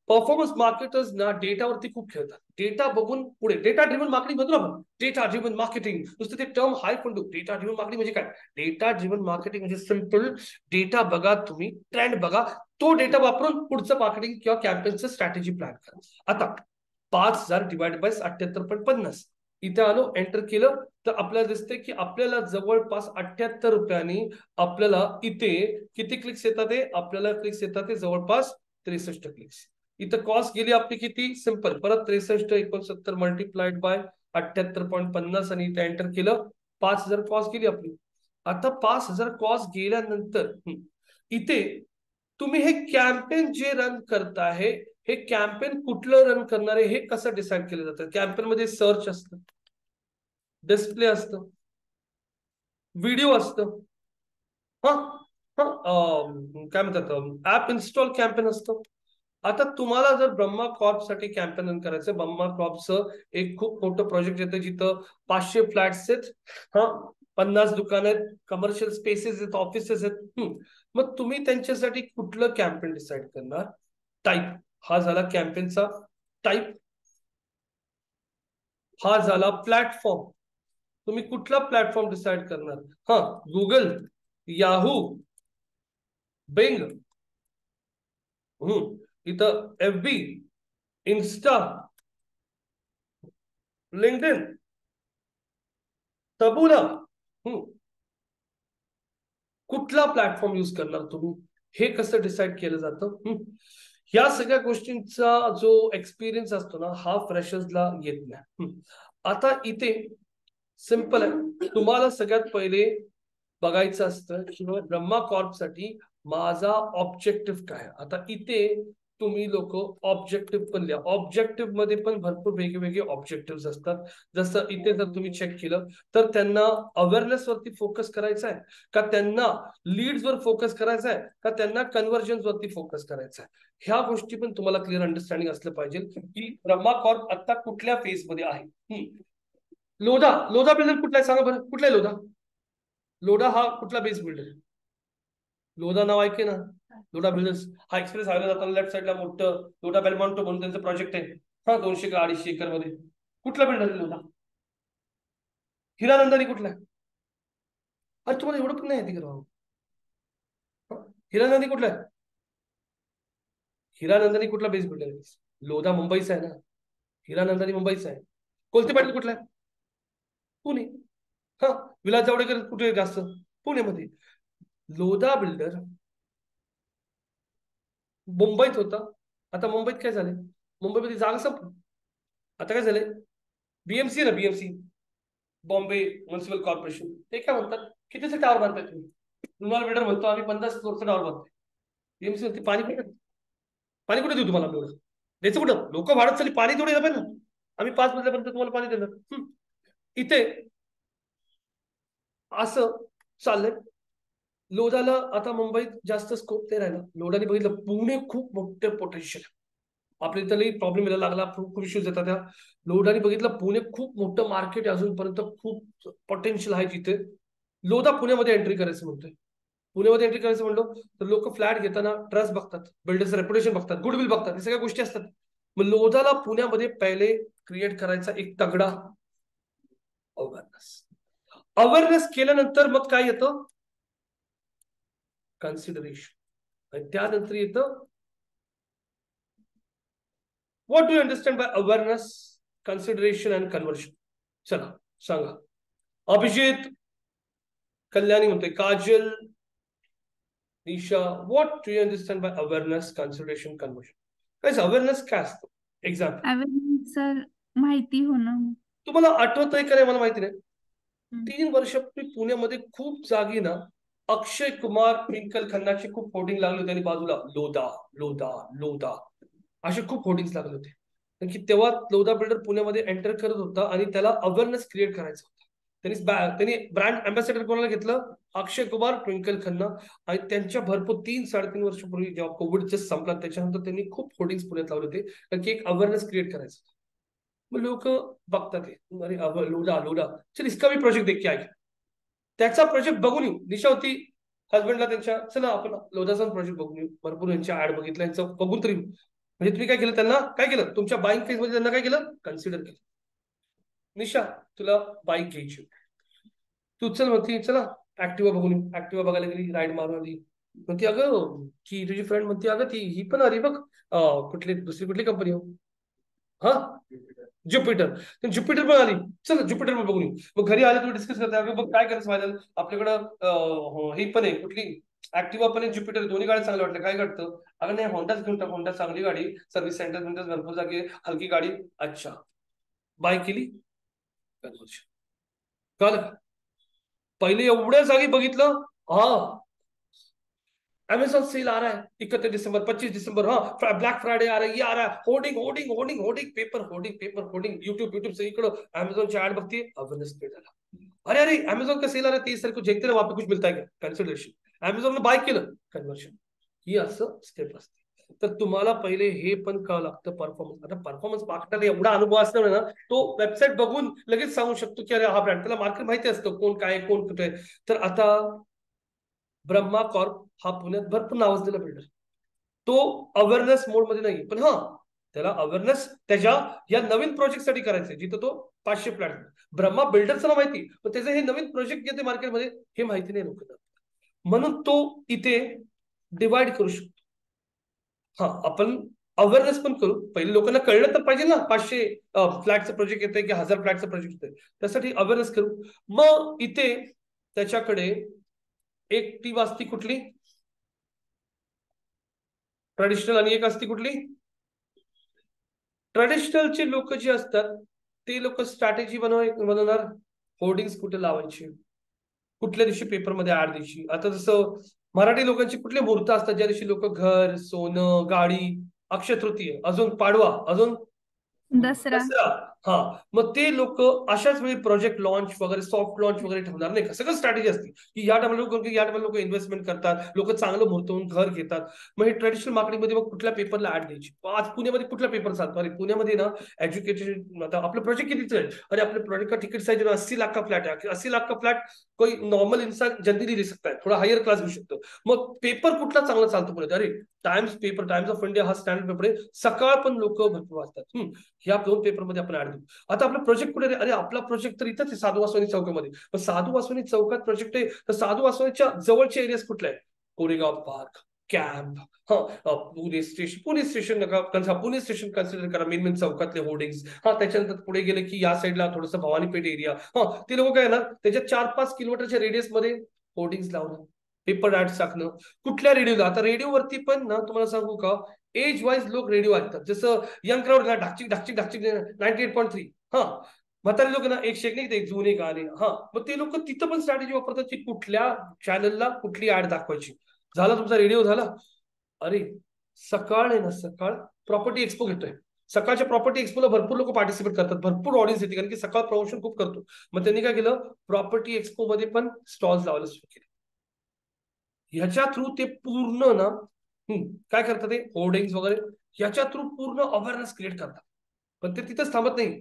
परफॉर्मन्स मार्केटर्स ना डेटावरती खूप खेळतात. डेटा बघून पुढे, डेटा ड्रिव्हन मार्केटिंग म्हणतो ना आपण, डेटा ड्रिव्हन मार्केटिंग, नुसतं ते टर्म हाय पण डेटा ड्रिव्हन मार्केटिंग म्हणजे काय. डेटा ड्रिव्हन मार्केटिंग म्हणजे सिंपल, डेटा बघा, तुम्ही ट्रेंड बघा, तो डेटा वापरून पुढचं मार्केटिंग किंवा कॅम्पेनचं स्ट्रॅटेजी प्लॅन करा. आता 5,000 डिवाइड बाय 78.50, इथे आलो, एंटर केलं तर आपल्याला दिसते की आपल्याला जवळपास 78 रुपयांनी आपल्याला इथे किती क्लिक्स येतात. आपल्याला क्लिक्स येतात जवळपास 63 क्लिक्स. इथं कॉस्ट गेली आपली किती, सिंपल, परत 63,69 मल्टिप्लाइड बाय 78.50 आणि इथे एंटर केलं, 5,000 कॉस्ट गेली आपली. आता 5,000 कॉस्ट गेल्यानंतर इथे तुम्ही हे कॅम्पेन जे रन करताय, हे कॅम्पेन कुठलं रन करणार आहे हे कसं डिसाईड केलं जातं. कॅम्पेन मध्ये सर्च असतं, डिस्प्ले असतं, व्हिडिओ असतं, हा हा काय म्हणतात ऍप इन्स्टॉल कॅम्पेन असतं. आता तुम्हाला जर ब्रह्मा कॉर्प साठी कॅम्पेन रन करायचं, ब्रह्मा कॉर्पचं एक खूप मोठं प्रोजेक्ट येतं जिथं 500 फ्लॅट्स आहेत, हा 50 दुकान आहेत, कमर्शियल स्पेसेस आहेत, ऑफिसेस आहेत. मग तुम्ही त्यांच्यासाठी कुठलं कॅम्पेन डिसाईड करणार. टाईप, हा झाला कॅम्पेनचा टाईप. हा झाला प्लॅटफॉर्म, तुम्ही कुठला प्लॅटफॉर्म डिसाईड करणार. हा, गुगल, याहू, बिंग, इथं FB, इन्स्टा, लिंक्डइन, तबुला, कुठला प्लॅटफॉर्म यूज करणार तुम्ही, हे कसं डिसाईड केलं जातं. या सगळ्या गोष्टींचा जो एक्सपिरियन्स असतो ना, हा फ्रेशर्सला येत नाही. आता इथे सिंपल आहे, तुम्हाला सगळ्यात पहिले बघायचं असतं की ब्रह्मा कॉर्प साठी माझा ऑब्जेक्टिव्ह काय. आता इथे तुम्ही लोक ऑब्जेक्टिव्ह पण लिहा. ऑब्जेक्टिव्ह मध्ये पण भरपूर वेगवेगळे ऑब्जेक्टिव्ह असतात. जसं इथे जर तुम्ही चेक केलं तर त्यांना अवेअरनेस वरती फोकस करायचा आहे का, त्यांना लीड्स वर फोकस करायचा आहे का, त्यांना कन्व्हर्जन वरती फोकस करायचा आहे. ह्या गोष्टी पण तुम्हाला क्लिअर अंडरस्टँडिंग असलं पाहिजे की ब्रह्मा कॉर्प आता कुठल्या फेज मध्ये आहे. लोधा, लोधा बिल्डर कुठला आहे सांगा बरं, कुठला आहे लोधा. लोढा हा कुठला बेस बिल्डर. लोधा नाव ऐके ना, लोढा बिल्डर्स. हा एक्सप्रेस हायवे जाताना लेफ्ट साईडला मोठं लोढा बेलमॉन्टो म्हणून त्यांचं प्रोजेक्ट आहे, हा 200 का 250 एकर मध्ये. कुठला बिल्डर लोधा. हिरानंदानी कुठला आहे. अरे तुम्हाला एवढं पण नाही येते का. हिरानंदी कुठला आहे. हिरानंदानी कुठला बेस बिल्डर आहे. लोधा मुंबईचा आहे ना, हिरानंदानी मुंबईचा आहे. कोलते पाटील कुठला आहे, पुणे. हा, विलास जावडेकर कुठे जास्त, पुण्यामध्ये. लोधा बिल्डर मुंबईत होता, आता मुंबईत काय झाले, मुंबईमध्ये जागा संपली. आता काय झाले, BMC ना, BMC, बॉम्बे म्युन्सिपल कॉर्पोरेशन, ते काय म्हणतात, कितीचे टावर बांधताय तुम्ही. तुम्हाला बिल्डर म्हणतो आम्ही 50 फ्लोअरचा टावर बांधतोय. BMC म्हणते पाणी कुठे, पाणी कुठे देऊ तुम्हाला एवढं, द्यायचं कुठं, लोक वाढत चालली, पाणी थोडे येतं ना, आम्ही 5 मजल्यापर्यंत तुम्हाला पाणी देणार. इथे असं चाललंय. लोधाला आता मुंबईत जास्त स्कोप नाही राहिला. लोधाने बघितलं पुणे खूप मोठं पोटेन्शियल, आपल्या इथं प्रॉब्लेम यायला लागला, खूप इश्यूज येतात. त्या लोधाने बघितलं पुणे खूप मोठं मार्केट आहे, अजूनपर्यंत खूप पोटेन्शियल आहे तिथे. लोधा पुण्यामध्ये एंट्री करायचं म्हणतोय. पुण्यामध्ये एंट्री करायचं म्हणलो तर लोक फ्लॅट घेताना ट्रस्ट बघतात, बिल्डर्स रेप्युटेशन बघतात, गुडविल बघतात, हे सगळ्या गोष्टी असतात. मग लोधाला पुण्यामध्ये पहिले क्रिएट करायचा एक तगडा अवेअरनेस. अवेअरनेस केल्यानंतर मग काय येतं, कन्सिडरेशन, आणि त्यानंतर येतं what do you understand by awareness, consideration and conversion? चला सांगा. अभिजित, कल्याणी म्हणतोय, Kajal, Nisha, what do you understand by awareness, consideration, conversion? काय अवेअरनेस काय असतं? एक्झाम्पल. अवेअरनेस सर, माहिती होणं. तुम्हाला आठवतंय का नाही मला माहिती नाही. 3 वर्षापूर्वी पुण्यामध्ये खूप जागी ना अक्षय कुमार, ट्विंकल खन्नाची खूप होर्डिंग लागली होती आणि बाजूला लोधा लोधा लोधा असे खूप होर्डिंग्स लागले होते. कारण की तेव्हा लोधा बिल्डर पुण्यामध्ये एंटर करत होता आणि त्याला अवेअरनेस क्रिएट करायचा होता. त्यांनी ब्रँड अँबॅसेडर कोणाला घेतलं? अक्षय कुमार, ट्विंकल खन्ना. आणि त्यांच्या भरपूर 3-3.5 वर्षापूर्वी जेव्हा कोविड जस्ट संपला त्याच्यानंतर त्यांनी खूप होर्डिंग्स पुण्यात लावले होते, कारण की एक अवेअरनेस क्रिएट करायचं. मग लोक बघतात, अरे लोला लोला, चल इसका भी प्रोजेक्ट देख के आए. त्याचा प्रोजेक्ट बघून येऊ. दिशा होती हस्बंडला त्यांच्या, चला आपण लोधाचा प्रोजेक्ट बघून येऊ. भरपूर यांच्या ऍड बघितल्या, यांचं बघून तरी. म्हणजे तुम्ही काय केलं, त्यांना काय केलं, तुमच्या बाईंग फेज मध्ये त्यांना काय केलं, कन्सिडर केलं. निशा, तुला बाईक घ्यायची, तू चल म्हणती, चला ऍक्टिवा बघून येऊ. ऍक्टिवा बघायला गेली, राईड मारून आली. म्हणती अगं की तुझी फ्रेंड म्हणते, अगं ती ही पण आली बघ, दुसरी कुठली कंपनी हो, हा ज्युपिटर. ज्युपिटर पण आली, चल ज्युपिटर पण बघून येऊ. मग घरी आले तुम्ही डिस्कस करता, अगं बघ काय करायचं फायनल, आपल्याकडं ही पण आहे कुठली, ऍक्टिवा पण आहे, ज्युपिटर, दोन्ही गाडी चांगल्या वाटल्या, काय करतं, अगं नाही होंडाच घेऊन टाक, होंडा चांगली गाडी, सर्व्हिस सेंटर भरपूर जागे, हलकी गाडी. अच्छा, बाय केली, कन्वर्शन. कळलं? पहिले एवढ्या जागी बघितलं, हा अमेजॉन सेल आ रहा है 31 दिसंबर, 25 दिसंबर, हाँ ब्लैक फ्राइडे आ रहा है, ये आ रहा है, hoarding hoarding hoarding hoarding, paper hoarding, paper hoarding, YouTube से इकडं अमेजॉनची ऍड बघते, अवेअरनेस क्रिएट झाला. अरे अरे अमेजॉन का सेल आ रहा है 30 तारीख को, देखते ना वहां पे कुछ मिलता है क्या, कन्सिडरेशन. अमेझॉनने बाय केलं, कन्वर्शन. ही असं स्टेप असते. तर तुम्हाला पहिले हे पण कळावं लागतं परफॉर्मन्स. आता परफॉर्मन्स मार्केटला एवढा अनुभव असल्यामुळे ना तो वेबसाईट बघून लगेच सांगू शकतो की अरे हा ब्रँड, त्याला मार्केट माहिती असतं कोण काय कोण कुठे. तर आता ब्रह्मा कॉर्प हा पुण्यात भरपूर नावाजलेला बिल्डर, तो अवेअरनेस मोड मध्ये नाही, पण हा त्याला अवेअरनेस त्याच्या या नवीन प्रोजेक्ट साठी करायचंय जिथं तो 500 फ्लॅट. ब्रह्मा बिल्डर्सला माहिती, पण त्याचे हे नवीन प्रोजेक्ट येते मार्केटमध्ये हे माहिती नाही लोकांना, म्हणून तो इथे डिवाइड करू शकतो. हा आपण अवेअरनेस पण करू, पहिले लोकांना कळलं तर पाहिजे ना 500 फ्लॅटचं प्रोजेक्ट येतंय की 1000 फ्लॅटचं प्रोजेक्ट येतंय, त्यासाठी अवेअरनेस करू. मग इथे त्याच्याकडे एक टीम असती कुठली, ट्रेडिशनल, आणि एक असती कुठली, ट्रेडिशनलचे लोक जे असतात ते लोक स्ट्रॅटेजी बनवणार, होर्डिंग्स कुठे लावायची, कुठल्या दिवशी पेपरमध्ये ऍड द्यायची. आता जसं मराठी लोकांची कुठले मुहूर्त असतात ज्या दिवशी लोक घर, सोनं, गाडी, अक्षय तृतीय, अजून पाडवा, अजून दसरा. दसरा. हा, मग ते लोक अशाच वेळी प्रोजेक्ट लॉन्च वगैरे, सॉफ्ट लॉन्च वगैरे ठेवणार नाही का, सगळं स्ट्रॅटेजी असते की या टायमाला लोक इन्व्हेस्टमेंट करतात, लोक चांगलं मुहूर्तवून घर घेतात. मग हे ट्रेडिशनल मार्केटिंगमध्ये मग कुठल्या पेपरला ऍड द्यायची. आज पुण्यामध्ये कुठला पेपर चालतो, अरे पुण्यामध्ये ना एज्युकेशन, आता आपलं प्रोजेक्ट कितीच आहे, अरे आपले प्रोजेक्ट का टिकट साइज 80 लाख का फ्लॅट है, 80 लाख का फ्लॅट कोई नॉर्मल इंसान जल्दी नहीं ले सकता है, थोड़ा हायर क्लास घेऊ शकतो. मग पेपर कुठला चांगला चालतो पुण्यात, अरे times paper, times of India हा स्टँडर्ड पेपर आहे, सकाळ पण लोक भरपूर वाचतात. ह्या 2 पेपरमध्ये आपण ऍड देऊ. आता आपला प्रोजेक्ट कुठे, अरे आपला प्रोजेक्ट तर इथंच आहे साधू वासवानी चौकामध्ये. पण साधू वासवानी चौकात प्रोजेक्ट आहे, तर साधू वासवानीच्या जवळचे एरियाज कुठले आहे, Koregaon park, camp, Pune station नका, पुणे स्टेशन कन्सिडर करा, मेन चौकातले होर्डिंग्स. त्याच्यानंतर पुढे गेले की या साईडला थोडंसं भवानीपेठ एरिया, ते लोक काय ना त्याच्या 4-5 किलोमीटरच्या रेडियस मध्ये होर्डिंग्स लावणं, पेपर ऍड्स टाकणं. कुठल्या रेडिओला, आता रेडिओवरती पण ना तुम्हाला सांगू का, एज वाईज लोक रेडिओ ऐकतात. जसं यंग क्राऊड ढाकचिक ढाकचिक ढाकचिक 98.3, म्हातारे लोक ना 101 एक जुने गाणे. मग ते लोक तिथं पण स्ट्रॅटेजी वापरतात की कुठल्या चॅनलला कुठली ऍड दाखवायची. झाला तुमचा रेडिओ झाला, अरे सकाळ आहे ना, सकाळ प्रॉपर्टी एक्सपो घेतोय, सकाळच्या प्रॉपर्टी एक्सपोला भरपूर लोक पार्टिसिपेट करतात, भरपूर ऑडियन्स येते, कारण की सकाळ प्रमोशन खूप करतो. मग त्यांनी काय केलं, प्रॉपर्टी एक्सपो मध्ये पण स्टॉल्स लावायला सुरू केले. ह्याच्या थ्रू ते पूर्ण ना काय करतात, ते होर्डिंग्स वगैरे ह्याच्या थ्रू पूर्ण अवेअरनेस क्रिएट करतात. पण ते तिथंच थांबत नाही,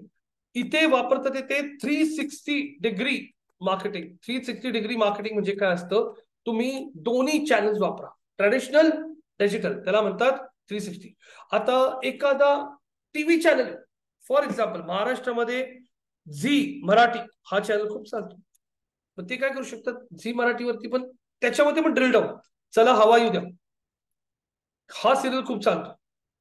इथे वापरतात ते 360 डिग्री मार्केटिंग. 360 डिग्री मार्केटिंग म्हणजे काय असतं, तुम्ही दोन्ही चॅनल्स वापरा, ट्रेडिशनल, डिजिटल, त्याला म्हणतात 360. आता एखादा टीव्ही चॅनल, फॉर एक्झाम्पल महाराष्ट्रामध्ये झी मराठी हा चॅनल खूप चालतो, मग ते काय करू शकतात, झी मराठीवरती पण त्याच्यामध्ये पण ड्रिल डाऊन, चला हवा येऊ द्या, हा सिरियल खूप चालतो,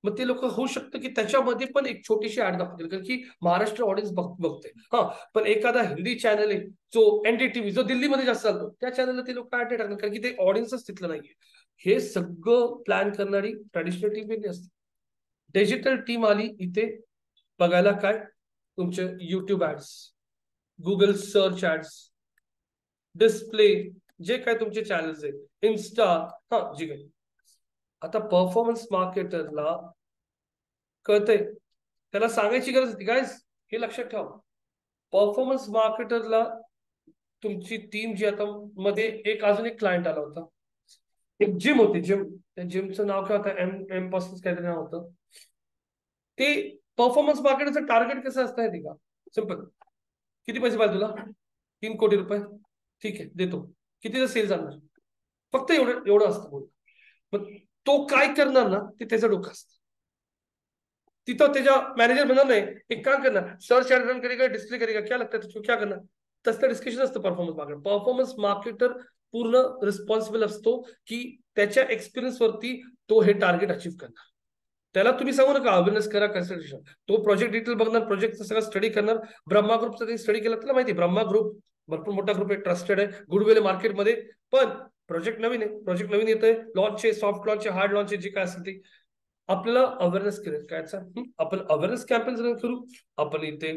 मग ते लोक होऊ शकतं की त्याच्यामध्ये पण एक छोटीशी ऍड दाखवतील, कारण की महाराष्ट्र ऑडियन्स बघते. हा, पण एखादा हिंदी चॅनल आहे जो NDTV जो दिल्लीमध्ये जास्त चालतो, त्या चॅनलला ते लोक ऍड नाही टाकणार, कारण की ते ऑडियन्सच तिथलं नाहीये. हे सगळं प्लॅन करणारी ट्रॅडिशनल टीम वेगळी असते. डिजिटल टीम आली इथे बघायला काय, तुमचे YouTube ads, Google search ads, display, जे काय तुमचे चॅनल्स आहेत, इन्स्टा, हा जे काही. आता परफॉर्मन्स मार्केटरला कळतंय, त्याला सांगायची गरज होती काय, हे लक्षात ठेवा. परफॉर्मन्स मार्केटरला तुमची टीम जी आता मध्ये एक अजून एक क्लायंट आला होता, एक जिम होती, जिम, त्या जिमचं नाव काय होतं, एम पासून काहीतरी नाव होतं. ते परफॉर्मन्स मार्केटचं टार्गेट कसं असतं माहिती का, सिंपल, किती पैसे पाहिजे तुला, 3 कोटी रुपये, ठीक आहे देतो, कितीचं सेल जाणार, फक्त एवढं एवढं असतं बोल. मग तो काय करणार ना, ते त्याचं डोकं असतं. तिथं त्याच्या मॅनेजर म्हणणार नाही, एक काम करणार, सर्च ऍड रन करेगा, डिस्प्ले करेगा, क्या लगता है तुझको, क्या करणार, तसं डिस्कशन असतं परफॉर्मन्स मार्केटर. परफॉर्मन्स मार्केटर पूर्ण रिस्पॉन्सिबल असतो की त्याच्या एक्सपिरियन्स वरती तो हे टार्गेट अचीव्ह करणार. त्याला तुम्ही सांगू नका अवेअरनेस करा, कन्सल्टेशन, तो प्रोजेक्ट डिटेल बघणार, प्रोजेक्टचा सगळं स्टडी करणार. ब्रह्मा ग्रुपचा त्यांनी स्टडी केला, त्याला माहिती आहे ब्रह्मा ग्रुप भरपूर मोठा ग्रुप आहे, ट्रस्टेड आहे, गुडविल आहे मार्केटमध्ये. पण प्रोजेक्ट नवीन आहे, प्रोजेक्ट नवीन येतोय, लॉन्च आहे, सॉफ्ट लॉन्च आहे, हार्ड लॉन्च आहे, जे काय असेल ते आपल्याला अवेअरनेस करायचा. आपण अवेअरनेस कॅम्पेन रन करू, आपण इथे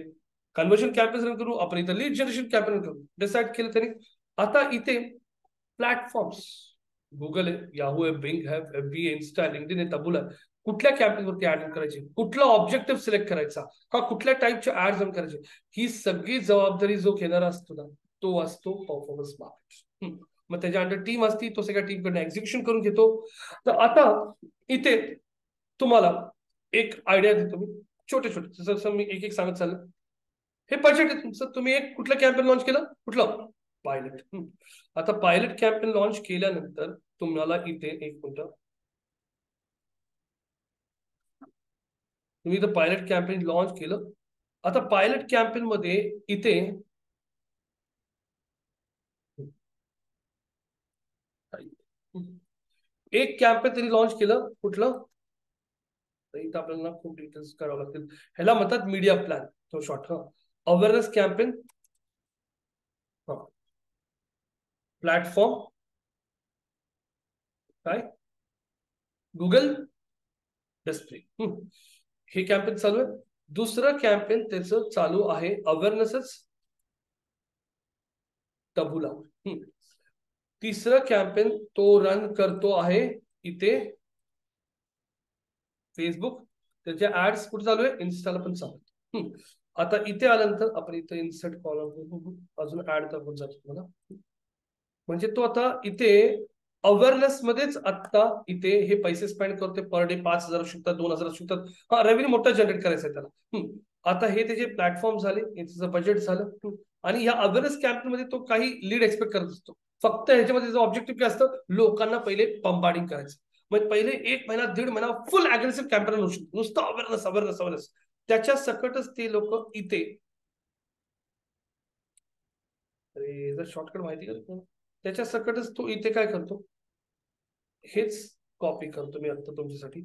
कन्वर्जन कॅम्पेन रन करू, आपण इथे लीड जनरेशन कॅम्पेन करू, डिसाईड केलं त्यांनी. आता इथे प्लॅटफॉर्म्स, गुगल आहे, याहू आहे, बिंग आहे, FB आहे, इन्स्टा, लिंक्डइन आहे, तबुल आहे, कुठल्या कॅम्पेन वरती ऍड करायची, कुठला ऑब्जेक्टिव्ह सिलेक्ट करायचा, हा कुठल्या टाईपचे ऍड रन करायचे, ही सगळी जबाबदारी जो घेणारा असतो ना, तो असतो परफॉर्मन्स मार्केटर. मग त्याच्या अंडर टीम असती, तो सगळ्या टीमकडनं एक्झिक्युशन करून घेतो. तर आता इथे तुम्हाला एक आयडिया देतो मी, छोटे छोटे, जसं मी एक एक सांगत चाललं. हे बजेट आहे तुमचं, तुम्ही एक कुठलं कॅम्पेन लॉन्च केलं, कुठलं, पायलट. आता पायलट कॅम्पेन लॉन्च केल्यानंतर तुम्हाला इथे एक मिनिट, तुम्ही इथं पायलट कॅम्पेन लॉन्च केलं. आता पायलट कॅम्पेन मध्ये इथे एक कॅम्पेन तरी लॉन्च केलं, कुठलं, इथं आपल्याला खूप डिटेल्स करावं लागतील, ह्याला म्हणतात मीडिया प्लॅन, तो शॉर्ट. अवेअरनेस कॅम्पेन, प्लॅटफॉर्म काय, गुगल डिस्प्ले, हे कॅम्पेन चालू आहे. दुसरं कॅम्पेन त्याचं चालू आहे अवेअरनेसच, टबुला. तिसरं कॅम्पेन तो रन करतो आहे इथे फेसबुक, त्याचे ऍड्स कुठे चालू आहे, इन्स्टाला पण चालू आहे. आता इथे आल्यानंतर आपण इथे इन्सर्ट कॉलम अजून ऍड दाखवून जातो मला, म्हणजे तो आता इथे अवेअरनेस मध्येच आता इथे हे पैसे स्पेंड करते, पर डे 5,000 शकतात, 2,000 शकतात, हा रेव्हेन्यू मोठा जनरेट करायचा आहे त्याला. आता हे त्याचे प्लॅटफॉर्म झाले, याचं बजेट झालं. आणि या अवेअरनेस कॅम्पेन मध्ये तो काही लीड एक्सपेक्ट करत असतो. फक्त ह्याच्यामध्ये ऑब्जेक्टिव्ह काय असतं, लोकांना पहिले पंपाडिंग करायचं. मग पहिले 1 महिना 1.5 महिना फुल अग्रेसिव्ह कॅम्पेन होऊ शकतो, नुसतं अवेअरनेस अवेअरनेस अवेअरनेस. त्याच्या सकटच ते लोक इथे, अरे जर शॉर्टकट माहिती का, त्याच्या सकटच तो इथे काय करतो, हेच कॉपी करतो मी आता तुमच्यासाठी.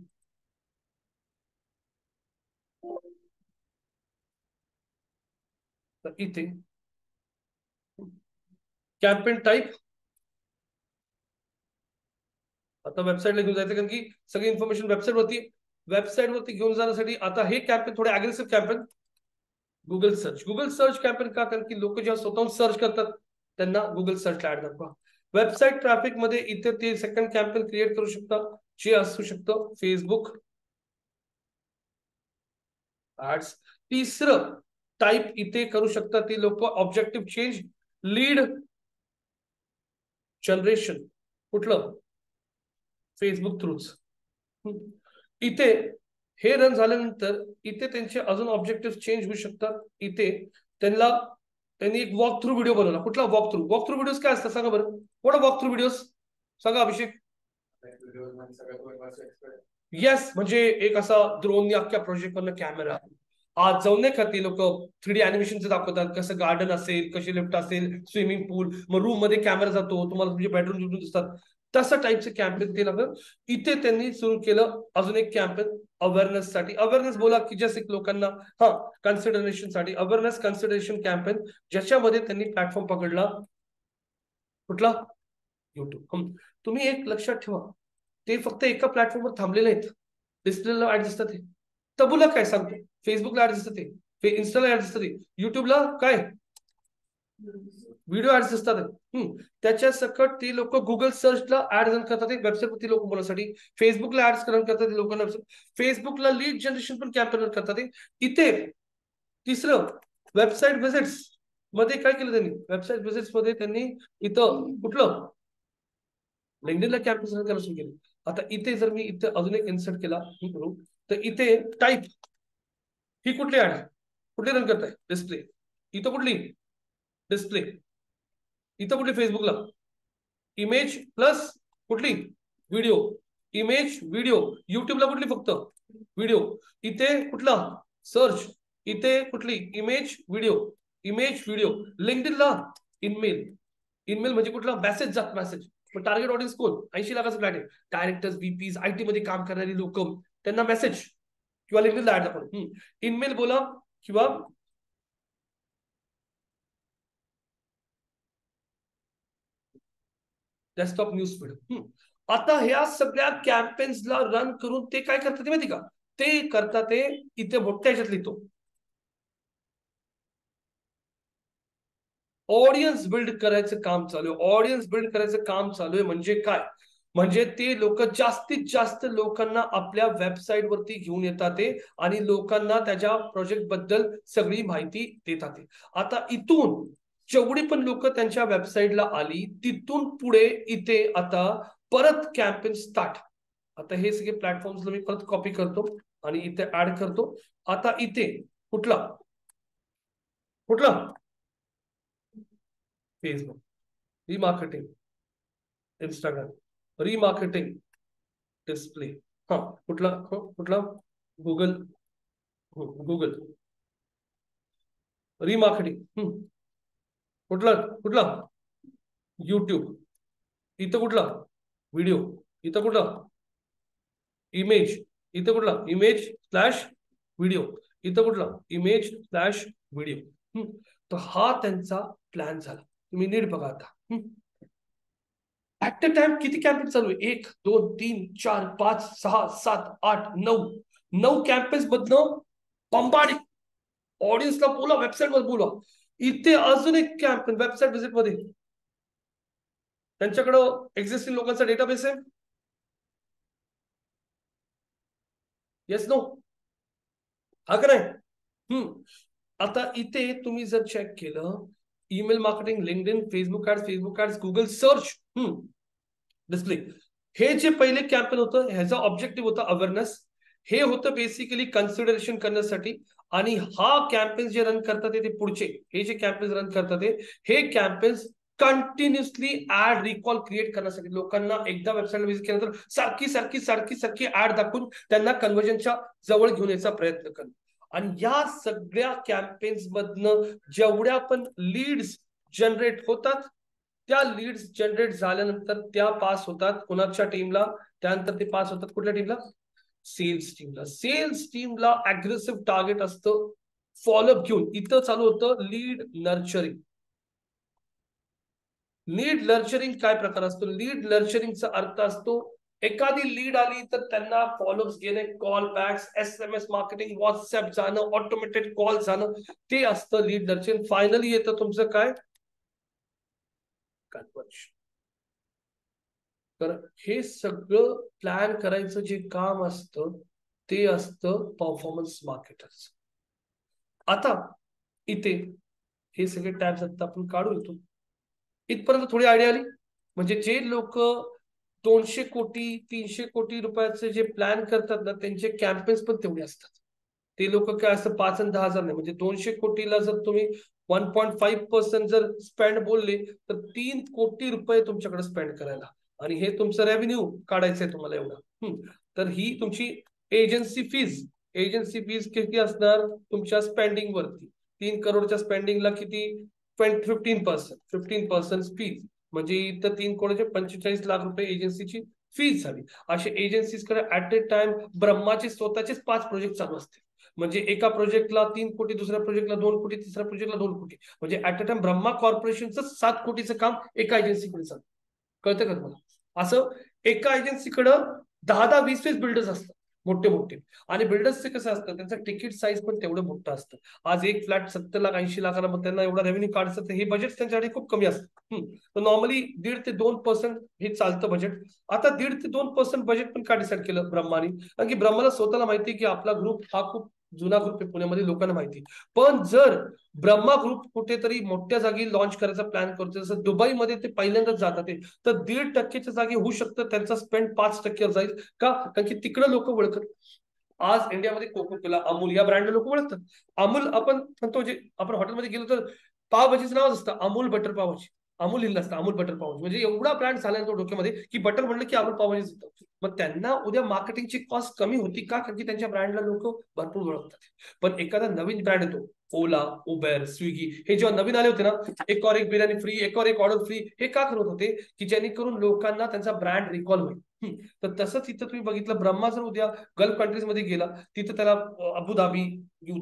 तर इथे कॅम्पेन टाईप, आता वेबसाईटला घेऊन जायचं, कारण की सगळी इन्फॉर्मेशन वेबसाईट वरती घेऊन जाण्यासाठी आता हे कॅम्पेन थोडे aggressive campaign, Google search campaign का, कारण की लोक जेव्हा स्वतःहून सर्च करतात त्यांना गुगल सर्चला ऍड दाखवा. वेबसाईट ट्रॅफिक मध्ये इथे ते सेकंड कॅम्पेन क्रिएट करू शकता, जे असू शकतं फेसबुक ऍड्स. तिसरं टाईप इथे करू शकता ती लोक ऑब्जेक्टिव्ह चेंज, लीड जनरेशन, कुठलं, फेसबुक थ्रूच. इथे हे रन झाल्यानंतर इथे त्यांचे अजून ऑब्जेक्टिव्ह चेंज होऊ शकतात. इथे त्यांनी एक वॉक थ्रू व्हिडिओ बनवला, कुठला, वॉक थ्रू व्हिडिओज काय असतात सांगा बरं, व्हॉट वॉक थ्रू व्हिडिओज सांगा अभिषेक. येस, म्हणजे एक असा ड्रोननी अख्ख्या प्रोजेक्ट वरनं कॅमेरा आज जाऊन नाही का, ते लोक 3D अॅनिमेशनचं दाखवतात, कसं गार्डन असेल, कशी लिफ्ट असेल, स्विमिंग पूल, मग रूम मध्ये कॅमेरा जातो, तुम्हाला तुमचे बेडरूम दिसतात. तसं टाईपचं कॅम्पेन ते लागलं. इथे त्यांनी सुरू केलं अजून एक कॅम्पेन अवेअरनेस साठी. अवेअरनेस बोला की जसे लोकांना कन्सिडरेशन साठी अवेअरनेस कन्सिडरेशन कॅम्पेन, ज्याच्यामध्ये त्यांनी प्लॅटफॉर्म पकडला कुठला, युट्यूब. तुम्ही एक लक्षात ठेवा, ते फक्त एका प्लॅटफॉर्मवर थांबलेले आहेत. डिस्प्लेला ऍड दिसतात ते, तबुला काय सांगतो, फेसबुकला ऍड दिसतात ते, इन्स्टाला ऍड दिसतात ते, युट्यूबला काय व्हिडिओ ऍड्स दिसतात. त्याच्या सकट ती लोक गुगल सर्चला ऍड रन करतात वेबसाईटवरती लोक बोलण्यासाठी, फेसबुकला ऍड्स रन करतात लोकांना, फेसबुकला लीड जनरेशन पण कॅम्पेन करतात. इथे तिसरं वेबसाईट व्हिजिट्स मध्ये काय केलं त्यांनी, वेबसाईट व्हिजिट्स मध्ये त्यांनी इथं कुठलं लिंक्डइनला कॅम्पेन करायला सुरू केलं. आता इथे जर मी इथे अजून एक इन्सर्ट केला तर इथे टाईप ही कुठली ऍड कुठली रन करताय, डिस्प्ले. इथं कुठली डिस्प्ले, इथं कुठली फेसबुकला इमेज प्लस कुठली व्हिडिओ, इमेज व्हिडिओ. युट्यूबला कुठली फक्त व्हिडिओ. इथे कुठला सर्च, इथे कुठली इमेज व्हिडिओ, इमेज व्हिडिओ. लिंक्डइनला इनमेल, इनमेल म्हणजे कुठला मेसेज जात मेसेज. टार्गेट ऑडियन्स कोण, 80 लाखाचं फ्लॅट आहे, डायरेक्टर्स, VPs, IT मध्ये काम करणारी लोक, त्यांना मेसेज किंवा लिंक्डइनला ऍड दाखवून इनमेल बोला किंवा डेस्कटॉप न्यूज फीड. आता ह्या सगळ्या कॅम्पेन्सला रन करून ते काय करतात माहिती का, ते करतात ते इथे मोठ्या ह्याच्यात लिहितो ऑडियन्स बिल्ड करायचं काम चालू आहे. ऑडियन्स बिल्ड करायचं काम चालू आहे म्हणजे काय, म्हणजे ते लोक जास्तीत जास्त लोकांना आपल्या वेबसाईट वरती घेऊन येतात आणि लोकांना त्याच्या प्रोजेक्ट बद्दल सगळी माहिती देतात. आता इथून जेवढी पण लोक त्यांच्या वेबसाईटला आली, तिथून पुढे इथे आता परत कॅम्पेन स्टार्ट. आता हे सगळे प्लॅटफॉर्म्सला मी परत कॉपी करतो आणि इथे ऍड करतो. आता इथे कुठला कुठला Facebook remarketing, Instagram remarketing, display. कुठला कुठला गुगल, गुगल रिमार्केटिंग. कुठला कुठला युट्यूब. इथं कुठला व्हिडिओ, इथं कुठला इमेज, इथं कुठला इमेज स्लॅश व्हिडिओ, इथं कुठला इमेज स्लॅश व्हिडिओ. तर हा त्यांचा प्लॅन झाला. तुम्ही नीट बघा आता. ऍट अ टाइम किती कॅम्पेन चालू आहे, 1 2 3 4 5 6 7 8 9 कॅम्पेन्स मधनं बंबाडी ऑडियन्सला बोला, वेबसाईटवर बोला. इथे अजून एक कॅम्पेन वेबसाईट व्हिजिट मध्ये, त्यांच्याकडं एक्झिस्टिंग लोकांचा डेटाबेस आहे. येस नो, हा का नाही. आता इथे तुम्ही जर चेक केलं, email marketing, LinkedIn, Facebook ads, Google search, display. हे जे पहिले कॅम्पेन होतं ह्याचा ऑब्जेक्टिव्ह होता अवेअरनेस. हे होतं बेसिकली कन्सिडरेशन करण्यासाठी. आणि हा कॅम्पेन जे रन करतात ते पुढचे हे जे कॅम्पेन रन करतात हे campaigns continuously ad recall create करण्यासाठी, लोकांना एकदा वेबसाईटला व्हिजिट केल्यानंतर सारखी सारखी सारखी सारखी ऍड दाखवून त्यांना कन्व्हर्जनच्या जवळ घेऊन यायचा प्रयत्न करणं. आणि या सगळ्या कॅम्पेन्स मधनं जेवढ्या पण लीड्स जनरेट होतात, त्या लीड्स जनरेट झाल्यानंतर त्या पास होतात कोणाच्या टीमला, त्यानंतर ते पास होतात कुठल्या टीमला, सेल्स टीमला. सेल्स टीमला अग्रेसिव्ह टार्गेट असतं फॉलोअप घेऊन. इथं चालू होतं लीड नर्चरिंग. लीड नर्चरिंग काय प्रकार असतो, लीड नर्चरिंगचा अर्थ असतो एखादी लीड आली तर त्यांना फॉलोअप्स घेणे, call bags, SMS marketing, WhatsApp जाणं, ऑटोमेटेड कॉल जाणं, ते असतं लीड नर्चरिंग. फायनली येतं तुमचं काय, कन्वर्जन. तर हे सगळं प्लॅन करायचं जे काम असतं ते असतं परफॉर्मन्स मार्केटर्स. आता इथे हे सगळे टॅब्स आता आपण काढू येतो. इथपर्यंत थोडी आयडिया आली. म्हणजे जे लोक 200 कोटी 300 कोटी रुपयाचे जे प्लॅन करतात ना, त्यांचे कॅम्पेन्स पण तेवढे असतात. ते लोक काय असतं 5 आणि 10 हजार नाही. म्हणजे 200 कोटीला जर तुम्ही 1.5% जर स्पेंड बोलले तर 3 कोटी रुपये तुमच्याकडे स्पेंड करायला, आणि हे तुमचं रेव्हेन्यू काढायचंय तुम्हाला एवढं. तर ही तुमची एजन्सी फीज किती असणार तुमच्या स्पेंडिंग वरती. 3 करोडच्या स्पेंडिंगला किती 15% फीज, म्हणजे इथं 3,45,00,000 रुपये एजन्सीची फीस झाली. अशा एजन्सीजकडे ऍट ए टाइम ब्रह्माचे स्वतःचेच 5 प्रोजेक्ट चालू असते. म्हणजे एका प्रोजेक्टला 3 कोटी, दुसऱ्या प्रोजेक्टला 2 कोटी, तिसऱ्या प्रोजेक्टला 2 कोटी. म्हणजे ऍट अ टाइम ब्रह्मा कॉर्पोरेशनचं 7 कोटीचं काम एका एजन्सीकडे चालतं. कळतं का तुम्हाला? असं एका एजन्सीकडं 10-10, 20-20 बिल्डर्स असतात मोठे मोठे. आणि बिल्डर्सचे कसं असतं, त्यांचं तिकीट साईज पण तेवढं मोठं असतं. आज एक फ्लॅट 70 लाख 80 लाखाला, मग त्यांना एवढा रेव्हेन्यू काढायचं, हे बजेट त्यांच्याकडे खूप कमी असतं. तर नॉर्मली 1.5 ते 2% हे चालतं बजेट. आता 1.5 ते 2% बजेट पण का डिसाईड केलं ब्रह्माने? कारण की ब्रह्माला स्वतःला माहिती आहे की आपला ग्रुप हा खूप जुना ग्रुप आहे, पुण्यामध्ये लोकांना माहिती. पण जर ब्रह्मा ग्रुप कुठेतरी मोठ्या जागी लॉन्च करायचा प्लॅन करतो, जसं दुबईमध्ये ते पहिल्यांदाच जातात ते, तर 1.5%च्या जागी होऊ शकतं त्यांचा स्पेंड 5%वर जाईल. का? कारण की तिकडे लोक ओळखत. आज इंडियामध्ये कोको कोला, अमूल या ब्रँड लोक ओळखतात. अमूल आपण म्हणतो, म्हणजे आपण हॉटेलमध्ये गेलो तर पावभाजीचं नावच असतं अमूल बटर पावभाजी. अमूल लिहिलं असतं अमूल बटर पावभाजी. म्हणजे एवढा ब्रँड झाला तो डोक्यामध्ये की बटर म्हणलं की अमूल पावभाजी येतं. मग त्यांना उद्या मार्केटिंगची कॉस्ट कमी होती का? कारण की त्यांच्या ब्रँडला लोक भरपूर ओळखतात. पण एखादा नवीन ब्रँड येतो, ओला, उबेर, स्विगी, हे जेव्हा नवीन आले होते ना, एक और एक बिर्याणी फ्री, एक और एक ऑर्डर फ्री, हे का करत होते? की जेणेकरून लोकांना त्यांचा ब्रँड रिकॉल होईल. तर तसंच इथं तुम्ही बघितलं, ब्रह्मा जर उद्या गल्फ कंट्रीजमध्ये गेला, तिथं त्याला अबुधाबी,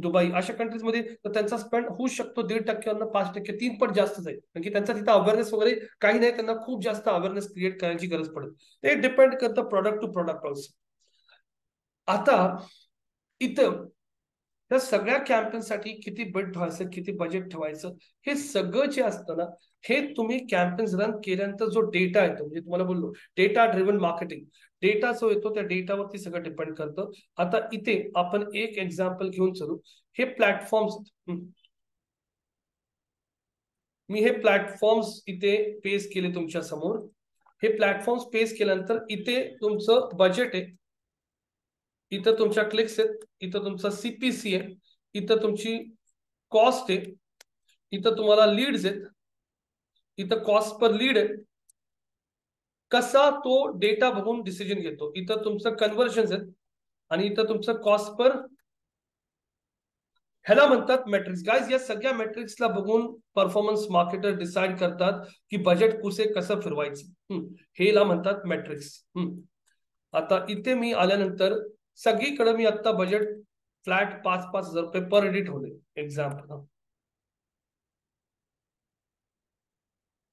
दुबई अशा कंट्रीजमध्ये, तर त्यांचा स्पेंड होऊ शकतो 1.5% 5%, 3 पट जास्त जाईल. कारण की त्यांचा तिथं अवेअरनेस वगैरे काही नाही, त्यांना खूप जास्त अवेअरनेस क्रिएट करायची गरज पडेल. ते डिपेंड करतं प्रोडक्ट टू प्रोडक्ट ऑल्सो. आता इथं त्या सगळ्या कॅम्पेनसाठी किती बजेट ठेवायचं, किती बजेट ठेवायचं, हे सगळं जे असतं ना, हे तुम्ही कॅम्पेन्स रन केल्यानंतर जो डेटा येतो, म्हणजे तुम्हाला बोललो डेटा ड्रिव्हन मार्केटिंग, डेटा जो येतो त्या डेटावरती सगळं डिपेंड करतं. आता इथे आपण एक एक्झाम्पल घेऊन चलू. हे प्लॅटफॉर्म्स, मी हे प्लॅटफॉर्म्स इथे पेस केले तुमच्या समोर. हे प्लॅटफॉर्म्स पेस केल्यानंतर इथे तुमचं बजेट आहे, इथं तुमच्या क्लिक्स आहेत, इथं तुमचा सीपीसी आहे, इथं तुमची कॉस्ट आहे, इथं तुम्हाला लीड्स आहेत, इथं कॉस्ट पर लीड आहे. कसा तो डेटा बघून डिसिजन घेतो. इथं तुमचं कन्व्हर्जन आहेत आणि इथं तुमचं कॉस्ट पर, ह्याला म्हणतात मेट्रिक्स. गाइस, या सगळ्या मेट्रिक्सला बघून परफॉर्मन्स मार्केटर डिसाइड करतात की बजेट कुठे कसं फिरवायचं. हेला म्हणतात मेट्रिक्स. आता इथे मी आल्यानंतर सगळीकडे मी आता बजेट फ्लॅट 5-5 हजार रुपये पर एडिट होते. एक्झाम्पल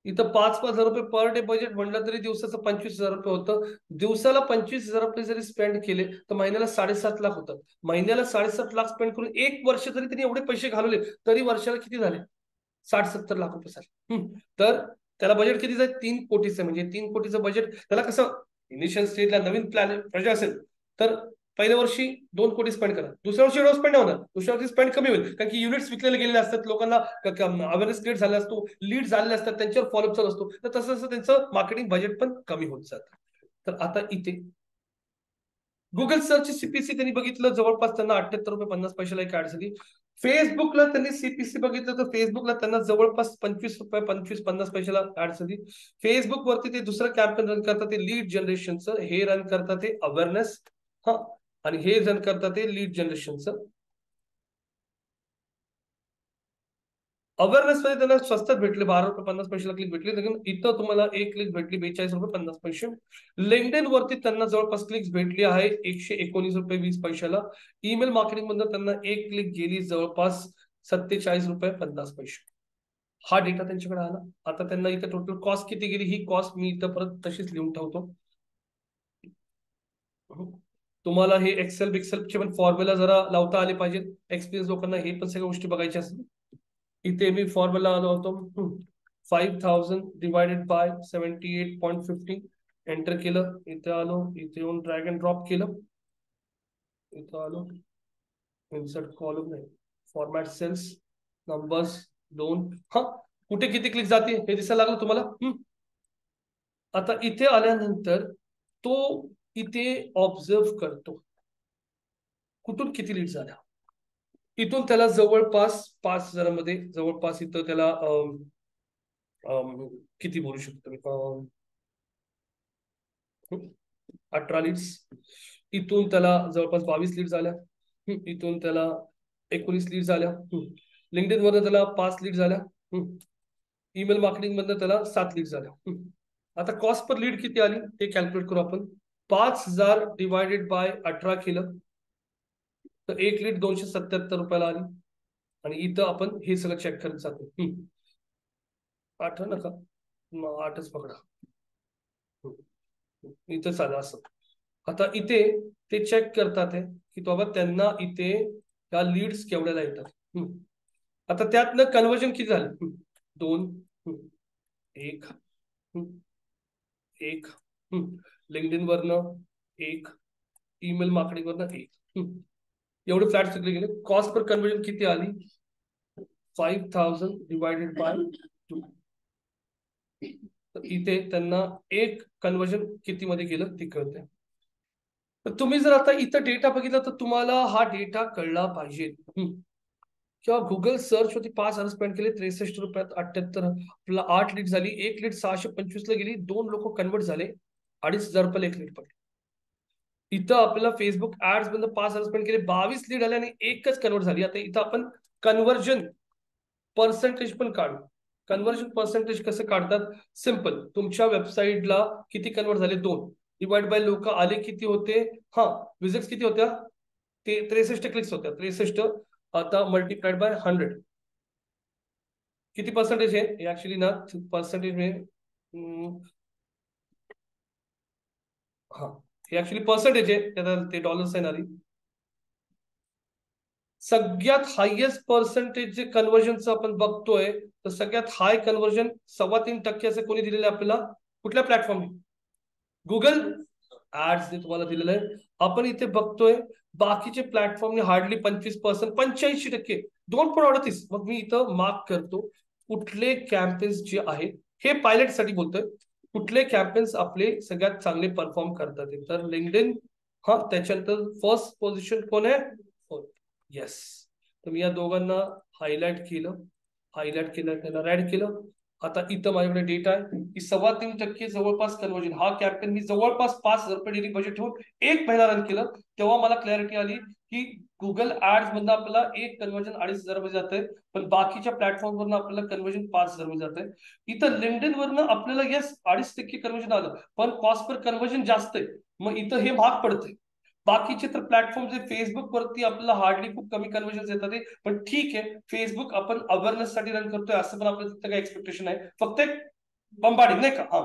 इथं 5-5 हजार रुपये पर डे बजेट म्हणलं तरी दिवसाचं 25,000 रुपये होतं. दिवसाला 25,000 रुपये जरी स्पेंड केले तर महिन्याला 7.5 लाख होतात. महिन्याला 7.5 लाख स्पेंड करून 1 वर्ष जरी त्यांनी एवढे पैसे घालवले तरी वर्षाला किती झाले? 60-70 लाख रुपये झाले. तर त्याला बजेट किती जाईल? 3 कोटीचं. म्हणजे 3 कोटीचं बजेट. त्याला कसं इनिशियल स्टेजला नवीन प्लॅन प्रोजेक्ट असेल तर पहिल्या वर्षी 2 कोटी स्पेंड करा, दुसऱ्या वर्षी एवढं स्पेंड होणार, दुसऱ्या वर्षी स्पेंड कमी होईल, कारण की युनिट्स विकलेले गेलेले असतात, लोकांना अवेअरनेस क्रिएट झाला असतो, लीड झालेले असतात, त्यांच्यावर फॉलोअप चालू असतो. तर तसं तसं त्यांचं मार्केटिंग बजेट पण कमी होत जातं. तर आता इथे गुगल सर्च सीपीसी त्यांनी बघितलं, जवळपास त्यांना 78 रुपये 50 पैशाला एक ऍड झाली. फेसबुकला त्यांनी सीपीसी बघितलं तर फेसबुकला त्यांना जवळपास 25 रुपये 25-50 पैशाला ऍड झाली. फेसबुक वरती ते दुसरं कॅम्पेन रन करतात, ते लीड जनरेशनचं, हे रन करतात ते अवेअरनेस, हा, आणि हे रन करतात ते लीड जनरेशनचं. अवेअरनेस मध्ये त्यांना स्वस्तात भेटले, 12 रुपये 50 पैशाला क्लिक भेटली. लेकिन इथं तुम्हाला एक क्लिक भेटली 42 रुपये 50 पैसे. लिंक्डइन वरती त्यांना जवळपास क्लिक्स भेटली आहे 119 रुपये 20 पैशाला. ईमेल मार्केटिंग मधून त्यांना एक क्लिक गेली जवळपास 47 रुपये 50 पैसे. हा डेटा त्यांच्याकडे आला. आता त्यांना इथं टोटल कॉस्ट किती गेली, ही कॉस्ट मी इथं परत तशीच लिहून ठेवतो. तुम्हाला हे एक्सेल बिक्सेलचे पण फॉर्म्युला जरा लावता आले पाहिजेत. एक्सपिरियन्स लोकांना हे पण सगळ्या गोष्टी बघायच्या असतील. इथे मी फॉर्म्युला आलो होतो, 5000 डिवायडेड बाय 78.50. एंटर केलं, इथे आलो, इथे येऊन ड्रॅग अँड ड्रॉप केलं, इथं आलो, इन्सर्ट कॉलम नाही, फॉर्मॅट सेल्स, नंबर्स 2. हा, कुठे किती क्लिक जाते हे दिसायला लागलं तुम्हाला. आता इथे आल्यानंतर तो इथे ऑब्झर्व करतो कुठून किती लीड झाल्या. इथून त्याला जवळपास 5,000 जवळपास इथं त्याला किती बोलू शकतो मी, 18 लीड्स. इथून त्याला जवळपास 22 लीड झाल्या. इथून त्याला 19 लीड झाल्या. लिंक्डइन वर त्याला 5 लीड झाल्या. ईमेल मार्केटिंग मधनं त्याला 7 लीड झाल्या. आता कॉस्ट पर लीड किती आली ते कॅल्क्युलेट करू आपण. 5,000 डिवायडेड बाय 18 केलं तर एक लीड 277 रुपयाला आली. आणि इथं आपण हे सगळं चेक करत जातो. 8 नका 8च पकडा. इथं झालं असं. आता इथे ते चेक करतात आहे की बाबा त्यांना इथे त्या लीड्स केवढ्याला येतात. आता त्यातनं कन्वर्जन किती झालं. 2 1 1 लिंक्डइन वरनं 1 ईमेल मार्केटिंग वरनं 1 एवढे फ्लॅट सगळे गेले. कॉस्ट पर कन्वर्जन किती आली 5,000 डिवायडेड बाय 2. तर इथे त्यांना एक कन्वर्जन किती मध्ये गेलं ते कळते. तर तुम्ही जर आता इथं डेटा बघितला तर तुम्हाला हा डेटा कळला पाहिजे. किंवा गुगल सर्च होती 5,000 स्पेंड केले 63 रुपयात 78 आपला 8 लीड झाली. 1 लीड 625 ला गेली. 2 लोक कन्वर्ट झाले 2,500 रुपयाला 1 लीड पडली. इथं आपल्याला फेसबुक ऍड्स मधून 5,000 स्पेंड केले 22 लीड आले आणि एकच कन्वर्ट झाली. आता इथं आपण कन्वर्जन पर्सेंटेज पण काढू. कन्वर्जन पर्सेंटेज कसं काढतात. सिंपल. तुमच्या वेबसाईटला किती कन्वर्ट झाले 2 डिवाइड बाय लोक आले किती होते. हा विजिट्स किती होत्या ते 63 क्लिक्स होत्या. 63 आता मल्टीप्लाइड बाय 100 किती पर्सेंटेज आहे ऍक्च्युअली ना पर्सेंटेज में. हा हे ऍक्च्युअली पर्सेंटेज आहे त्याला ते डॉलर्स आहे आली. सगळ्यात हायएस्ट पर्सेंटेज जे कन्वर्जनचं आपण बघतोय तर सगळ्यात हाय कन्वर्जन 3.25% असं कोणी दिलेलं आहे आपल्याला कुठल्या प्लॅटफॉर्म गुगल ऍड्स तुम्हाला दिलेलं आहे. आपण इथे बघतोय बाकीचे प्लॅटफॉर्मने हार्डली 25% 85%. 2.38. मग मी इथं मार्क करतो कुठले कॅम्पेन्स जे आहेत हे पायलट साठी बोलतोय. कुठले कॅम्पेन्स आपले सगळ्यात चांगले परफॉर्म करतात. तर लिंक्डइन हा त्याच्यानंतर फर्स्ट पोझिशन कोण आहे. येस. तर मी या दोघांना हायलाइट केलं त्याला रॅड केलं. आता इथं माझ्याकडे डेटा आहे की 3.25% जवळपास कन्वर्जन. हा कॅम्पेन मी जवळपास 5,000 रुपये डेली बजेट ठेवून 1 महिना रन केलं तेव्हा मला क्लॅरिटी आली की गुगल ऍड्स मधनं आपल्याला एक कन्वर्जन 2,500 रुपये जात आहे पण बाकीच्या प्लॅटफॉर्म वरनं आपल्याला कन्वर्जन 5,000 रुपये जात आहे. इथं लिंक्डइन वरनं आपल्याला येस 2.5% कन्वर्जन आलं पण कॉस्ट पर कन्वर्जन जास्त आहे. मग इथं हे भाग पडतंय. बाकीचे तर प्लॅटफॉर्म जे फेसबुक वरती आपल्याला हार्डली खूप कमी कन्वर्जन येतात पण ठीक आहे. फेसबुक आपण अवेअरनेस साठी रन करतोय असं पण आपलं तिथं काही एक्सपेक्टेशन आहे. फक्त एक बंबाडिंग नाही का. हा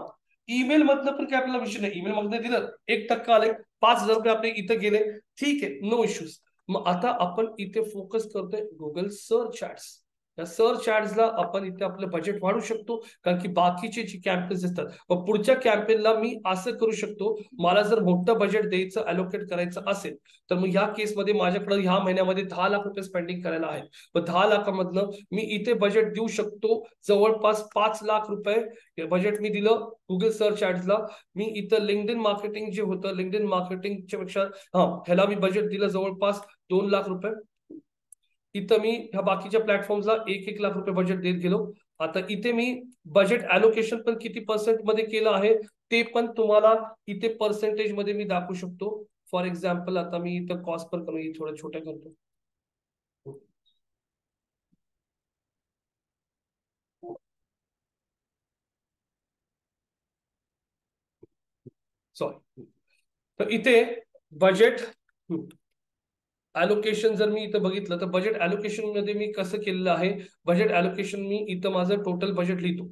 ईमेल मधनं पण काय आपल्याला विषय नाही. ईमेल मधनं दिलं 1% आले 5,000 रुपये आपले इथं गेले ठीक आहे नो इश्यूज. मग आता आपण इथे फोकस करतोय गुगल सर्च ऍड्स. या सर्च ऍड्सला आपण इथे आपलं बजेट वाढू शकतो कारण की बाकीचे जे कॅम्पेन्स असतात मग पुढच्या कॅम्पेनला मी असं करू शकतो. मला जर मोठं बजेट द्यायचं अलोकेट करायचं असेल तर मग ह्या केसमध्ये माझ्याकडे ह्या महिन्यामध्ये 10 लाख रुपये स्पेंडिंग करायला आहे. मग 10 लाखामधनं मी इथे बजेट देऊ शकतो जवळपास 5 लाख रुपये बजेट मी दिलं गुगल सर्च ऍड्सला. मी इथं लिंक्डइन मार्केटिंग जे होतं लिंक्डइन मार्केटिंगच्या पेक्षा ह्याला मी बजेट दिलं जवळपास 2 लाख रुपये. इथं मी ह्या बाकीच्या प्लॅटफॉर्मला 1-1 लाख रुपये बजेट देत गेलो. आता इथे मी बजेट अलोकेशन पण किती पर्सेंट मध्ये केलं आहे ते पण तुम्हाला इथे पर्सेंटेज मध्ये मी दाखवू शकतो. फॉर एक्झाम्पल आता मी इथं कॉस्ट पर कमी थोडं छोट्या करतो. सॉरी. तर इथे बजेट अलोकेशन जर मी इथं बघितलं तर बजेट अलोकेशन मध्ये मी कसं केलेलं आहे. बजेट अलोकेशन मी इथं माझं टोटल बजेट लिहितो.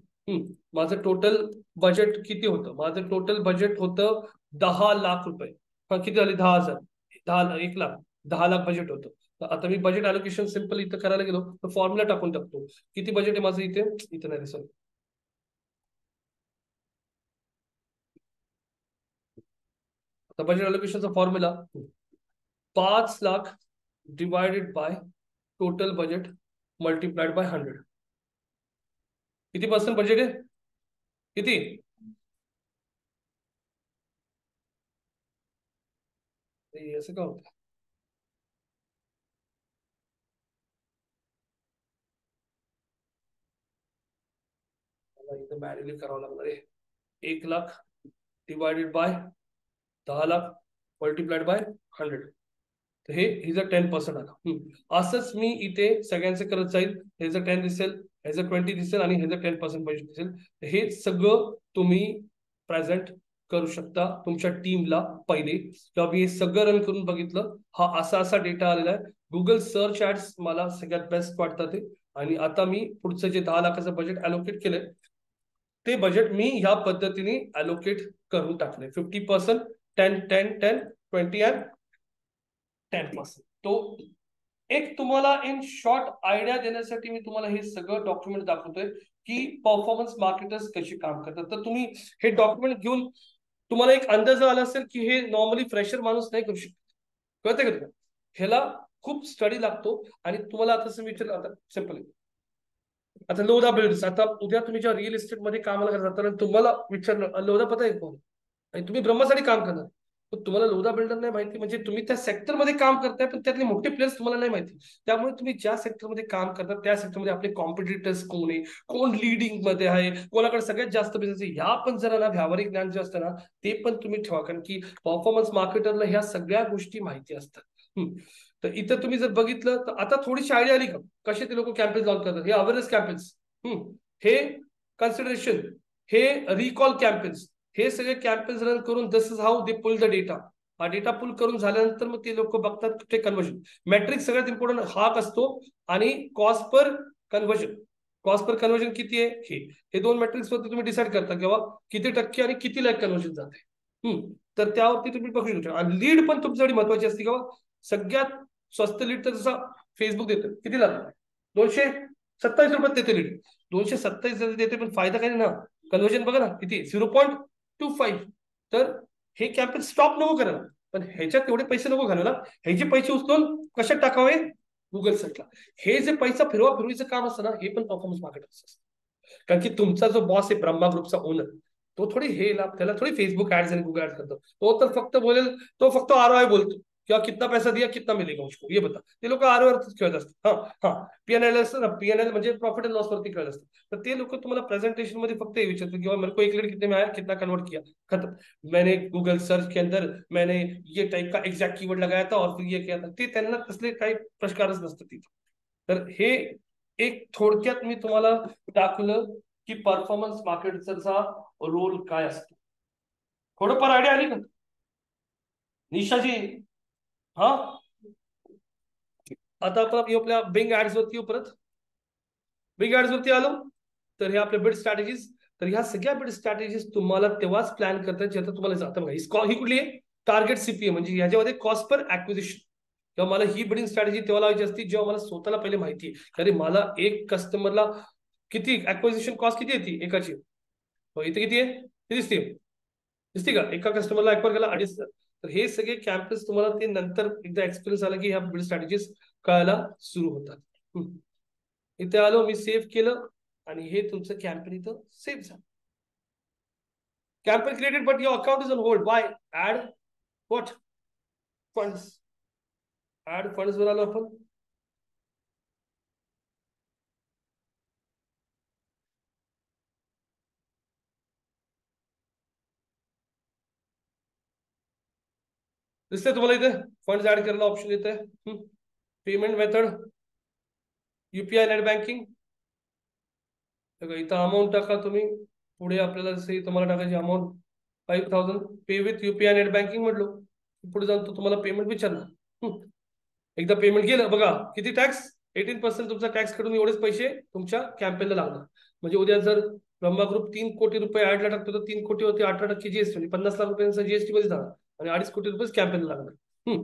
माझं टोटल बजेट किती होतं. माझं टोटल बजेट होतं 10 लाख रुपये. हा किती झाले 10,000 1 लाख 10 लाख बजेट होतं. तर आता मी बजेट अलोकेशन सिंपल इथं करायला गेलो तर फॉर्म्युला टाकून टाकतो. किती बजेट आहे माझं इथं नाही सॉरी. आता बजेट अलोकेशनचा formula 5 lakh divided by total budget multiplied by 100. किती पर्सेंट बजेट आहे किती. असं का होतं. मला इथं मॅन्युअली करावं लागणार आहे. 1 lakh divided bye 10 lakh multiplied by 100. तर हे हिचं 10% आलं. असंच मी इथे सगळ्यांचं करत जाईल. हे जर 10 दिसेल ह्याचं 20 दिसेल आणि ह्याचं 10% बजेट दिसेल. हे सगळं तुम्ही प्रेझेंट करू शकता तुमच्या टीमला पहिले. किंवा मी हे सगळं रन करून बघितलं, हा असा डेटा आलेला आहे. गुगल सर्च ऍड्स मला सगळ्यात बेस्ट वाटतात ते. आणि आता मी पुढचं जे 10 लाखाचं बजेट अलोकेट केलंय ते बजेट मी ह्या पद्धतीने अलोकेट करून टाकले. 50%, 10, 10, 10, 20 अँड 10%. तो एक तुम्हाला इन शॉर्ट आयडिया देण्यासाठी मी तुम्हाला हे सगळं डॉक्युमेंट दाखवतोय की परफॉर्मन्स मार्केटर्स कशी काम करतात. तर तुम्ही हे डॉक्युमेंट घेऊन तुम्हाला एक अंदाज आला असेल की हे नॉर्मली फ्रेशर माणूस नाही करू शकत. कळते का तुम्हाला? ह्याला खूप स्टडी लागतो. आणि तुम्हाला आता विचारलं, आता सिम्पल आहे, आता लोधा बिल्डर्स, आता उद्या तुम्ही जेव्हा रिअल इस्टेट मध्ये कामाला करता तुम्हाला विचारलं लोधा पता आहे कोण, आणि तुम्ही ब्रह्मासाठी काम करणार, पण तुम्हाला लोधा बिल्डर नाही माहिती म्हणजे तुम्ही त्या सेक्टरमध्ये काम करताय पण त्यातले मोठे प्लेयर्स तुम्हाला नाही माहिती. त्यामुळे तुम्ही ज्या सेक्टरमध्ये काम करता त्या सेक्टरमध्ये आपले कॉम्पिटिटर्स कोण आहे, कोण लिडिंग मध्ये आहे, कोणाकडे सगळ्यात जास्त बिझनेस आहे, ह्या पण जरा ना व्यावहारिक ज्ञान जे असतं ना ते पण तुम्ही ठेवा. कारण की परफॉर्मन्स मार्केटरला ह्या सगळ्या गोष्टी माहिती असतात. तर इथं तुम्ही जर बघितलं तर आता थोडीशी आयडिया आली का कसे ते लोक कॅम्पेन्स लॉन्च करतात. हे अवेअरनेस कॅम्पेन्स, हे कन्सिडरेशन, हे रिकॉल कॅम्पेन्स, हे सगळे कॅम्पेन्स रन करून this is how they pull the data. हा डेटा पुल करून झाल्यानंतर मग ते लोक बघतात ते कन्व्हर्जन मॅट्रिक सगळ्यात इम्पॉर्टंट हाक असतो. आणि cost per conversion, cost per conversion किती आहे हे दोन मॅट्रिक्स वरती तुम्ही डिसाईड करता किंवा किती टक्के आणि किती लाख कन्व्हर्जन जाते. तर त्यावरती तुम्ही बघू शकता. आणि लीड पण तुमच्यासाठी महत्वाची असते किंवा सगळ्यात स्वस्त लीड तर जसा फेसबुक देतो, किती लागतो 227 रुपयात देते लीड. 227 देते पण फायदा काय ना, कन्व्हर्जन बघा ना किती 0.25. तर हे कॅम्पेन स्टॉप नको करायला, पण ह्याच्यात तेवढे पैसे नको घालायला. ह्याचे पैसे उचलून कशात टाकावे, गुगल सर्चला. हे जे पैसा फिरवायचं काम असतं ना हे पण परफॉर्मन्स मार्केटर असतं. कारण की तुमचा जो बॉस आहे ब्रह्मा ग्रुपचा ओनर, तो थोडी त्याला थोडी फेसबुक ऍड्स आणि गुगल ऍड्स करतो. तो तर फक्त बोलेल, तो फक्त ROI बोलतो किंवा कितना पैसा दिया कितना मिलेगा मुझको ये बता. ते लोक ROI खेळत असतात. हा PNL असतं ना, PNL म्हणजे प्रॉफिट अँड लॉस वरती खेळत असतात. तर ते लोक तुम्हाला प्रेझेंटेशन मध्ये फक्त हे विचारतात किंवा मेरे को एक लीड कितने में आया, कितना कन्वर्ट किया, खत्म. मैंने गूगल सर्च के अंदर मैंने ये टाइप का एक्झॅक्ट कीवर्ड लगाया था और फिर ये किया था. ते त्यांना तसले काही प्रश्कारच नसतात तिथे. तर हे एक थोडक्यात मी तुम्हाला दाखवलं की परफॉर्मन्स मार्केटरचा रोल काय असतो. थोडंफार आयडिया आली का निशाजी? हा, आता आपण आपल्या बिंग ऍड्स वरती परत बिंग ऍड्स वरती आलो. तर हे आपले बिड स्ट्रॅटेजीज. तर ह्या सगळ्या बिड स्ट्रॅटेजीज तुम्हाला तेव्हाच प्लॅन करतात जेव्हा तुम्हाला जातं बघा. ही कुठली आहे, टार्गेट CPA, म्हणजे ह्याच्यामध्ये कॉस्ट पर ऍक्विजिशन. किंवा मला ही बिडिंग स्ट्रॅटेजी तेव्हा लावायची असती जेव्हा मला स्वतःला पहिले माहिती आहे की अरे मला एक कस्टमरला किती ऍक्विजिशन कॉस्ट किती येते एकाची. इथे किती आहे ते दिसते का, एका कस्टमरला ऍक्वायर केला 2.5. तर हे सगळे कॅम्पेन्स तुम्हाला ते नंतर एकदा एक्सपिरियन्स आला की ह्या बिल्ड स्ट्रॅटेजीज कळायला सुरू होतात. इथे आलो, मी सेव्ह केलं आणि हे तुमचं कॅम्पेन इथं सेव्ह झालं. Campaign created but your account is on hold. By add what funds. Add funds वर आलो आपण. दिसतंय तुम्हाला इथे फंड्स ऍड करायला ऑप्शन येते. Payment method UPI net banking. इथं अमाऊंट टाका तुम्ही. पुढे आपल्याला जसे तुम्हाला टाकायची amount 5,000 pay with UPI net banking म्हटलो. पुढे जाऊन तो तुम्हाला पेमेंट विचारणार. एकदा पेमेंट केलं बघा किती टॅक्स 18% तुमचा टॅक्स कडून एवढेच पैसे तुमच्या कॅम्पेनला लागणार. म्हणजे उद्या जर ब्रह्मा ग्रुप 3 कोटी रुपये ऍडला टाकतो तर 3 कोटी होती 18% GST, म्हणजे 50 लाख रुपयांचा GST मध्ये जाणार आणि 2.5 कोटी रुपये कॅम्पेनला लागणार.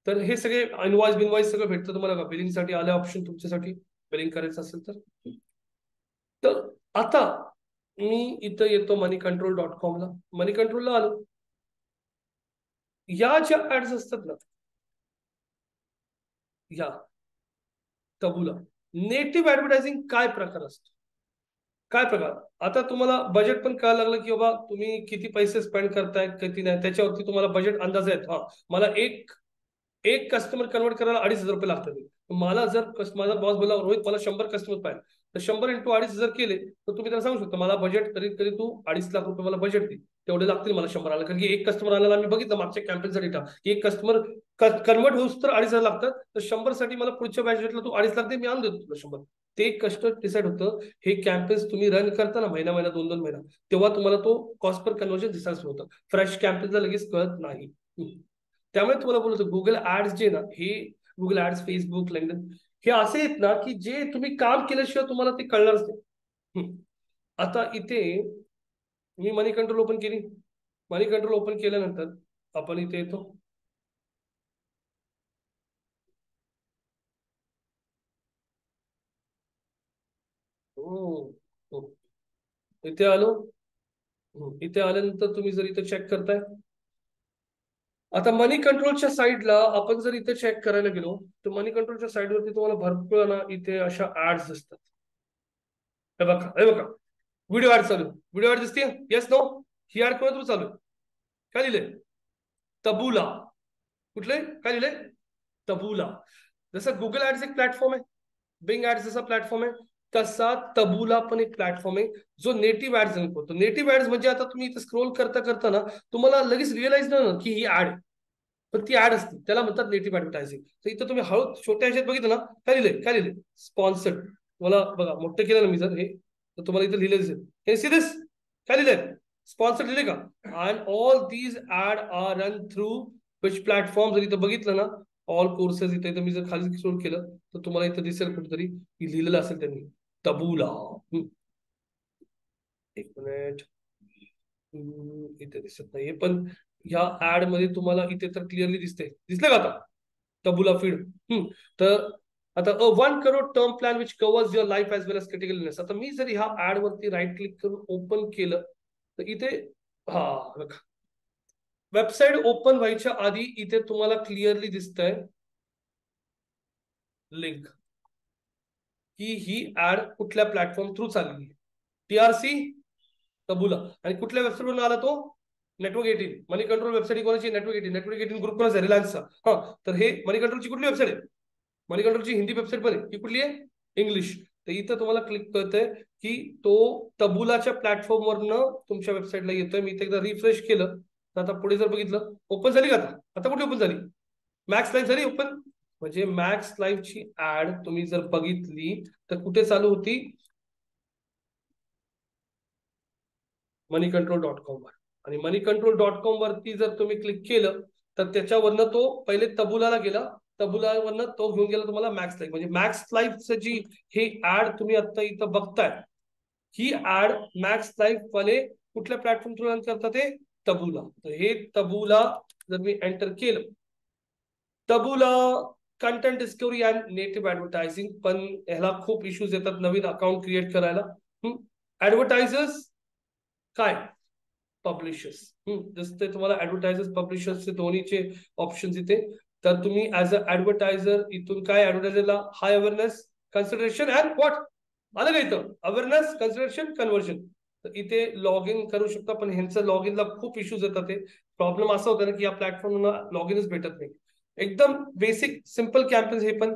तर हे सगळे इनवॉइस बिनवॉइस सगळं भेटतं तुम्हाला. बिलिंग साठी आले ऑप्शन तुमच्यासाठी, बिलिंग करायचं असेल तर. तर आता मी इथं येतो moneycontrol.com ला. मनी कंट्रोलला आलो. या ज्या ऍड्स असतात ना, या तबुला नेटिव्ह ऍडव्हर्टायझिंग काय प्रकार असतो, काय प्रकार. आता तुम्हाला बजेट पण कळायला लागलं की बाबा तुम्ही किती पैसे स्पेंड करताय किती नाही, त्याच्यावरती तुम्हाला बजेट अंदाज आहेत. हा, मला एक कस्टमर कन्वर्ट करायला 2,500 रुपये लागतात. मला जर माझा बॉस बोला रोहित मला 100 कस्टमर पाहिजे, तर 100 × 2,500 केले तर तुम्ही त्याला सांगू शकता मला बजेट करीत तू 2.5 लाख रुपये मला बजेट दे, तेवढे लागतील मला 100 आला. कारण की एक कस्टमर आला मी बघितलं मागच्या कॅम्पेनचा डेटा की एक कस्टमर कन्वर्ट होऊस तर 2,500 लागतात. तर 100 साठी मला पुढच्या बजेटला तू 2.5 लाख दे, मी आणून देतो तुला 100. ते कष्ट डिसाईड होतं. हे कॅम्पेन्स तुम्ही रन करता ना महिना 2-2 महिना, तेव्हा तुम्हाला तो कॉस्ट पर कन्वर्जन दिसायला सुरू होतं. फ्रेश कॅम्पेन्सला लगेच कळत नाही. त्यामुळे तुम्हाला बोलतो गुगल ऍड्स जे ना, हे गुगल ऍड्स, फेसबुक, लिंक्डइन हे असे आहेत ना की जे तुम्ही काम केल्याशिवाय तुम्हाला ते कळणारच नाही. आता इथे मी मनी कंट्रोल ओपन केली. मनी कंट्रोल ओपन केल्यानंतर आपण इथे येतो. इथे आलो. इथे आल्यानंतर तुम्ही जर इथे चेक करताय, आता मनी कंट्रोलच्या साईडला आपण जर इथे चेक करायला गेलो तर मनी कंट्रोलच्या साईडवरती तुम्हाला भरपूर ना इथे अशा ऍड्स दिसतात. हे बघा, हे बघा, व्हिडिओ ऍड चालू. व्हिडिओ ऍड दिसते, येस नो. ही ऍड कोणा थ्रू चालू आहे? काय लिहिलंय? तबुला. कुठले? काय लिहिलंय? तबुला. जसं गुगल ऍड्स एक प्लॅटफॉर्म आहे, बिंग ऍड्स जसा प्लॅटफॉर्म आहे, तसा तबुला पण एक प्लॅटफॉर्म आहे जो नेटिव्ह ऍड्स रन करतो. नेटिव्ह ऍड्स म्हणजे आता तुम्ही इथे स्क्रोल करता करता ना तुम्हाला लगेच रिअलाइज ना की ही ऍड, पण ती ऍड असते, त्याला म्हणतात नेटिव्ह ऍडव्हर्टायझिंग. तर इथं तुम्ही हळू छोट्या ह्याच्यात बघितलं ना, काय लिहिलंय? काय लिहिलंय? स्पॉन्सर्ड. तुम्हाला बघा मोठं केलं ना मी जर हे, तर तुम्हाला इथं लिहिलं दिसेल. हे सी दिस? काय लिहिलंय? स्पॉन्सर्ड लिहिले का? And all these ad are run through which platform. जर इथं बघितलं ना, ऑल कोर्सेस, इथे मी जर खाली स्क्रोल केलं तर तुम्हाला इथं दिसेल कुठेतरी की लिहिलेलं असेल त्यांनी तबुला. एक मिनिट, इथे दिसत नाहीये, पण ह्या ऍड मध्ये तुम्हाला इथे तर क्लिअरली दिसते. दिसलं का आता? Taboola feed. तर आता 1 crore term plan which covers your life as well as critical illness. आता मी जर ह्या ऍड वरती राईट क्लिक करून ओपन केलं तर इथे हा बघा, वेबसाईट ओपन व्हायच्या आधी इथे तुम्हाला क्लिअरली दिसतंय लिंक की ही ऍड कुठल्या प्लॅटफॉर्म थ्रू चालली आहे. टीआरसी तबुला. आणि कुठल्या वेबसाईटवरून आला तो? नेटवर्क 18. मनी कंट्रोल वेबसाईट कोणाची? नेटवर्क 18. नेटवर्क 18 ग्रुप कोणाचा? रिलायन्सचा. हा, तर हे मनी कंट्रोलची कुठली वेबसाईट आहे? मनी कंट्रोलची हिंदी वेबसाईट पण आहे. ही कुठली आहे? इंग्लिश. तर इथं तुम्हाला क्लिक करतंय की तो तबुलाच्या प्लॅटफॉर्म वरनं तुमच्या वेबसाईटला येतोय. मी इथे एकदा रिफ्रेश केलं तर आता पुढे जर बघितलं, ओपन झाली का? आता कुठे ओपन झाली? मॅक्स लाईव्ह झाली ओपन. म्हणजे मॅक्स लाईव्हची ऍड तुम्ही जर बघितली तर कुठे चालू होती? moneycontrol.com वर. आणि moneycontrol.com वरती जर तुम्ही क्लिक केलं तर त्याच्यावरनं तो पहिले तबुलाला गेला, तबुलावरनं तो घेऊन गेला तुम्हाला मॅक्स लाईव्ह. म्हणजे मॅक्स लाईव्हचं जी ही ऍड तुम्ही आता इथं बघताय, ही ऍड मॅक्स लाईव्ह वाले कुठल्या प्लॅटफॉर्म थ्रू रन करतात? ते तबुला. तर हे तबुला जर मी एंटर केलं, Taboola content discovery and native advertising, पण ह्याला खूप इश्यूज येतात नवीन अकाउंट क्रिएट करायला. ऍडव्हर्टायझर्स काय? पब्लिशर्स. जसं तुम्हाला ऍडव्हर्टायझर्स पब्लिशर्सचे दोन्हीचे ऑप्शन इथे. तर तुम्ही ऍज अ ऍडव्हर्टायझर इथून काय ऍडव्हर्टायझरला हाय अवेअरनेस, कन्सिडरेशन अँड व्हॉट आलं का इथं? Awareness, consideration, conversion. तर इथे लॉग इन करू शकता, पण ह्यांचं लॉग इनला खूप इश्यूज येतात. ते प्रॉब्लेम असा होता ना की या प्लॅटफॉर्मला लॉग इनच भेटत नाही. एकदम बेसिक सिम्पल कॅम्पेन्स हे, पण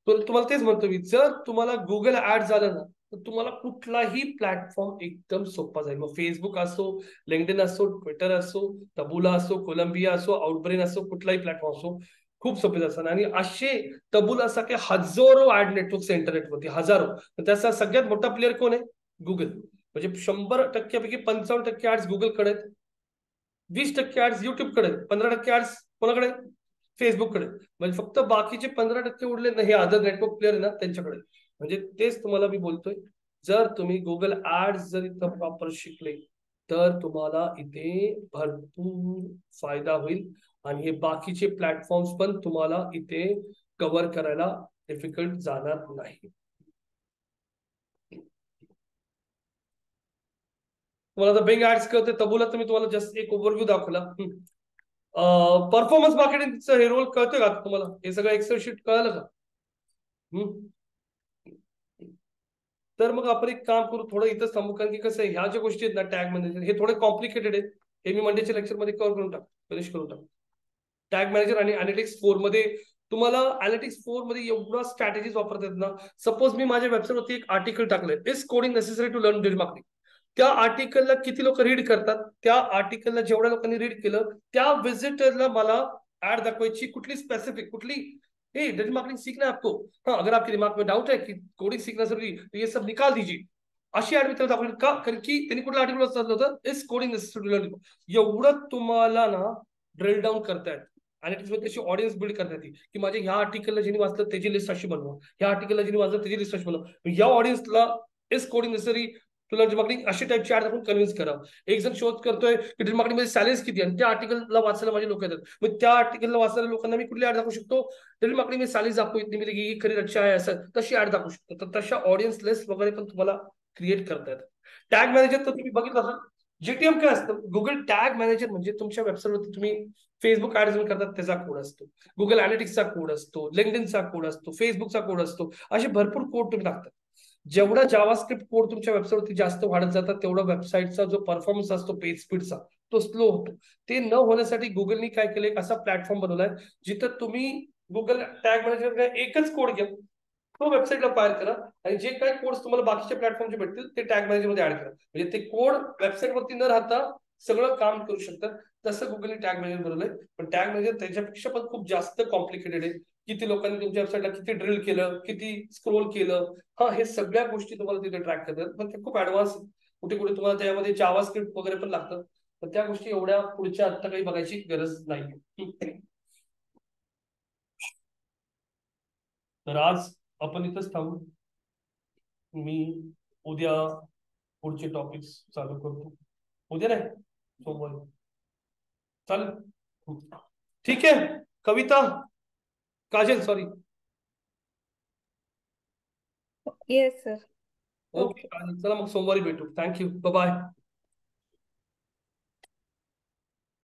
तुम्हाला तेच म्हणतो मी, जर तुम्हाला गुगल ऍड झालं ना तर तुम्हाला कुठलाही प्लॅटफॉर्म एकदम सोपा जाईल. मग फेसबुक असो, लिंक्डइन असो, ट्विटर असो, तबुला असो, कोलंबिया असो, आउटब्रेन असो, कुठलाही प्लॅटफॉर्म असो, खूप सोपे जातात. आणि असे तबुला सारखे हजारो ऍड नेटवर्क्स इंटरनेटवरती, हजारो. त्याचा सगळ्यात मोठा प्लेअर कोण आहे? गुगल. म्हणजे 100%पैकी 55% ऍड्स गुगलकडे आहेत, 20% ऍड्स युट्यूबकडे, 15% ऍड्स कोणाकडे? फेसबुककडे. म्हणजे फक्त बाकीचे 15% उरले ना, हे अदर नेटवर्क प्लेअर आहे ना त्यांच्याकडे. म्हणजे तेच तुम्हाला मी बोलतोय, जर तुम्ही गुगल ऍड्स जर इथं प्रॉपर शिकले तर तुम्हाला इथे भरपूर फायदा होईल. आणि हे बाकीचे प्लॅटफॉर्म्स पण तुम्हाला इथे कव्हर करायला डिफिकल्ट जाणार नाही. तुम्हाला आता बिंग ऍड्स करते तबुला, तर मी तुम्हाला जस्ट एक ओव्हरव्ह्यू दाखवला. परफॉर्मन्स मार्केटिंगचं हे रोल कळतोय का तुम्हाला? हे सगळं एक्सेल शीट कळलं का? तर मग आपण एक काम करू, थोडं इथं थांबू, कारण की कसं आहे, ह्या ज्या गोष्टी आहेत ना टॅग मॅनेजर, हे थोडे कॉम्प्लिकेटेड आहेत. हे मी मंडेच्या लेक्चर मध्ये कव्हर करून टाक, फिनिश करून टाक. टॅग मॅनेजर आणि अॅनालिटिक्स 4 मध्ये तुम्हाला अॅनालिटिक्स 4 मध्ये एवढा स्ट्रॅटेजीज वापरतात ना. सपोज मी माझ्या वेबसाईटवरती एक आर्टिकल टाकलंय, is coding necessary to learn digital marketing. त्या आर्टिकलला किती लोक रीड करतात? त्या आर्टिकलला जेवढ्या लोकांनी रीड केलं त्या व्हिजिटरला मला ऍड दाखवायची, कुठली स्पेसिफिक, कुठली डिजिटल मार्केटिंग सीखना है आपको, हाँ अगर आपके दिमाग में डाउट है की कोडिंग सीखना जरूरी तो ये सब निकाल दीजिए. अशी ऍड मी त्याला दाखवली का, कारण की त्यांनी कुठलं आर्टिकल वाचलं होतं, इज कोडिंग नेसेसरी. एवढं तुम्हाला ना ड्रिल डाऊन करतायत आणि त्याच्यामध्ये त्याची ऑडियन्स बिल्ड करण्यात येईल की माझ्या ह्या आर्टिकलला ज्यांनी वाचलं त्याची लिस्ट अशी बनवा, ह्या आर्टिकलला ज्यांनी वाचलं त्याची लिस्ट अशी बनवा, या ऑडियन्सला इज कोडिंग नेसेसरी तुला मार्केटिंग अशी टाईपची ऍड दाखवून कन्व्हिन्स करावं. एक जण शोध करतोय की डिजिटल मार्केटिंग मध्ये सॅलरीज किती आणि त्या आर्टिकलला वाचायला माझे लोक येतात, मग त्या आर्टिकलला वाचणाऱ्या लोकांना मी कुठली ऍड दाखवू शकतो, डिजिटल मार्केटिंग मध्ये सॅलरीज दाखवू इतनी मिलेगी, ही खरी रक्षा आहे असं तशी ऍड दाखवू शकतो. तर तशा ऑडियन्स लिस्ट वगैरे पण तुम्हाला क्रिएट करता येतात. टॅग मॅनेजर तर तुम्ही बघितलं असेल, जीटीएम काय असतं, गुगल टॅग मॅनेजर म्हणजे तुमच्या वेबसाईटवरती तुम्ही फेसबुक ऍड जर करतात त्याचा कोड असतो, गुगल अॅनालिटिक्सचा कोड असतो, लिंक्डइनचा कोड असतो, फेसबुकचा कोड असतो, असे भरपूर कोड तुम्ही टाकतात. जेवढा जावास्क्रिप्ट कोड तुमच्या वेबसाईटवरती जास्त वाढत जातात तेवढा वेबसाईटचा जो परफॉर्मन्स असतो पेज स्पीडचा तो स्लो होतो. ते न होण्यासाठी गुगलनी काय केलं, एक असा प्लॅटफॉर्म बनवलाय जिथं तुम्ही गुगल टॅग मॅनेजर एकच कोड घ्या, तो वेबसाईटला फायर करा आणि जे काही कोड्स तुम्हाला बाकीच्या प्लॅटफॉर्मचे भेटतील ते टॅग मॅनेजर मध्ये ऍड करा, म्हणजे ते कोड वेबसाईटवरती न राहता सगळं काम करू शकतात. तसं गुगलने टॅग मॅनेजर बनवलंय, पण टॅग मॅनेजर त्याच्यापेक्षा पण खूप जास्त कॉम्प्लिकेटेड आहे. किती लोकांनी तुमच्या वेबसाईटला किती ड्रिल केलं, किती स्क्रोल केलं, हा हे सगळ्या गोष्टी तुम्हाला तिथे ट्रॅक करतात. पण ते खूप ऍडव्हान्स, कुठे कुठे तुम्हाला त्यामध्ये जावा स्क्रिप्ट वगैरे पण लागतं, पण त्या गोष्टी एवढ्या पुढच्या आत्ता काही बघायची गरज नाही. तर आज आपण इथंच थांबू, मी उद्या पुढचे टॉपिक्स चालू करतो. उद्या नाही, सोमवारी. चालेल, ठीक आहे. Kavita, Kajal sorry. Yes sir. Okay, चला मग सोमवारी भेटू. Thank you, bye.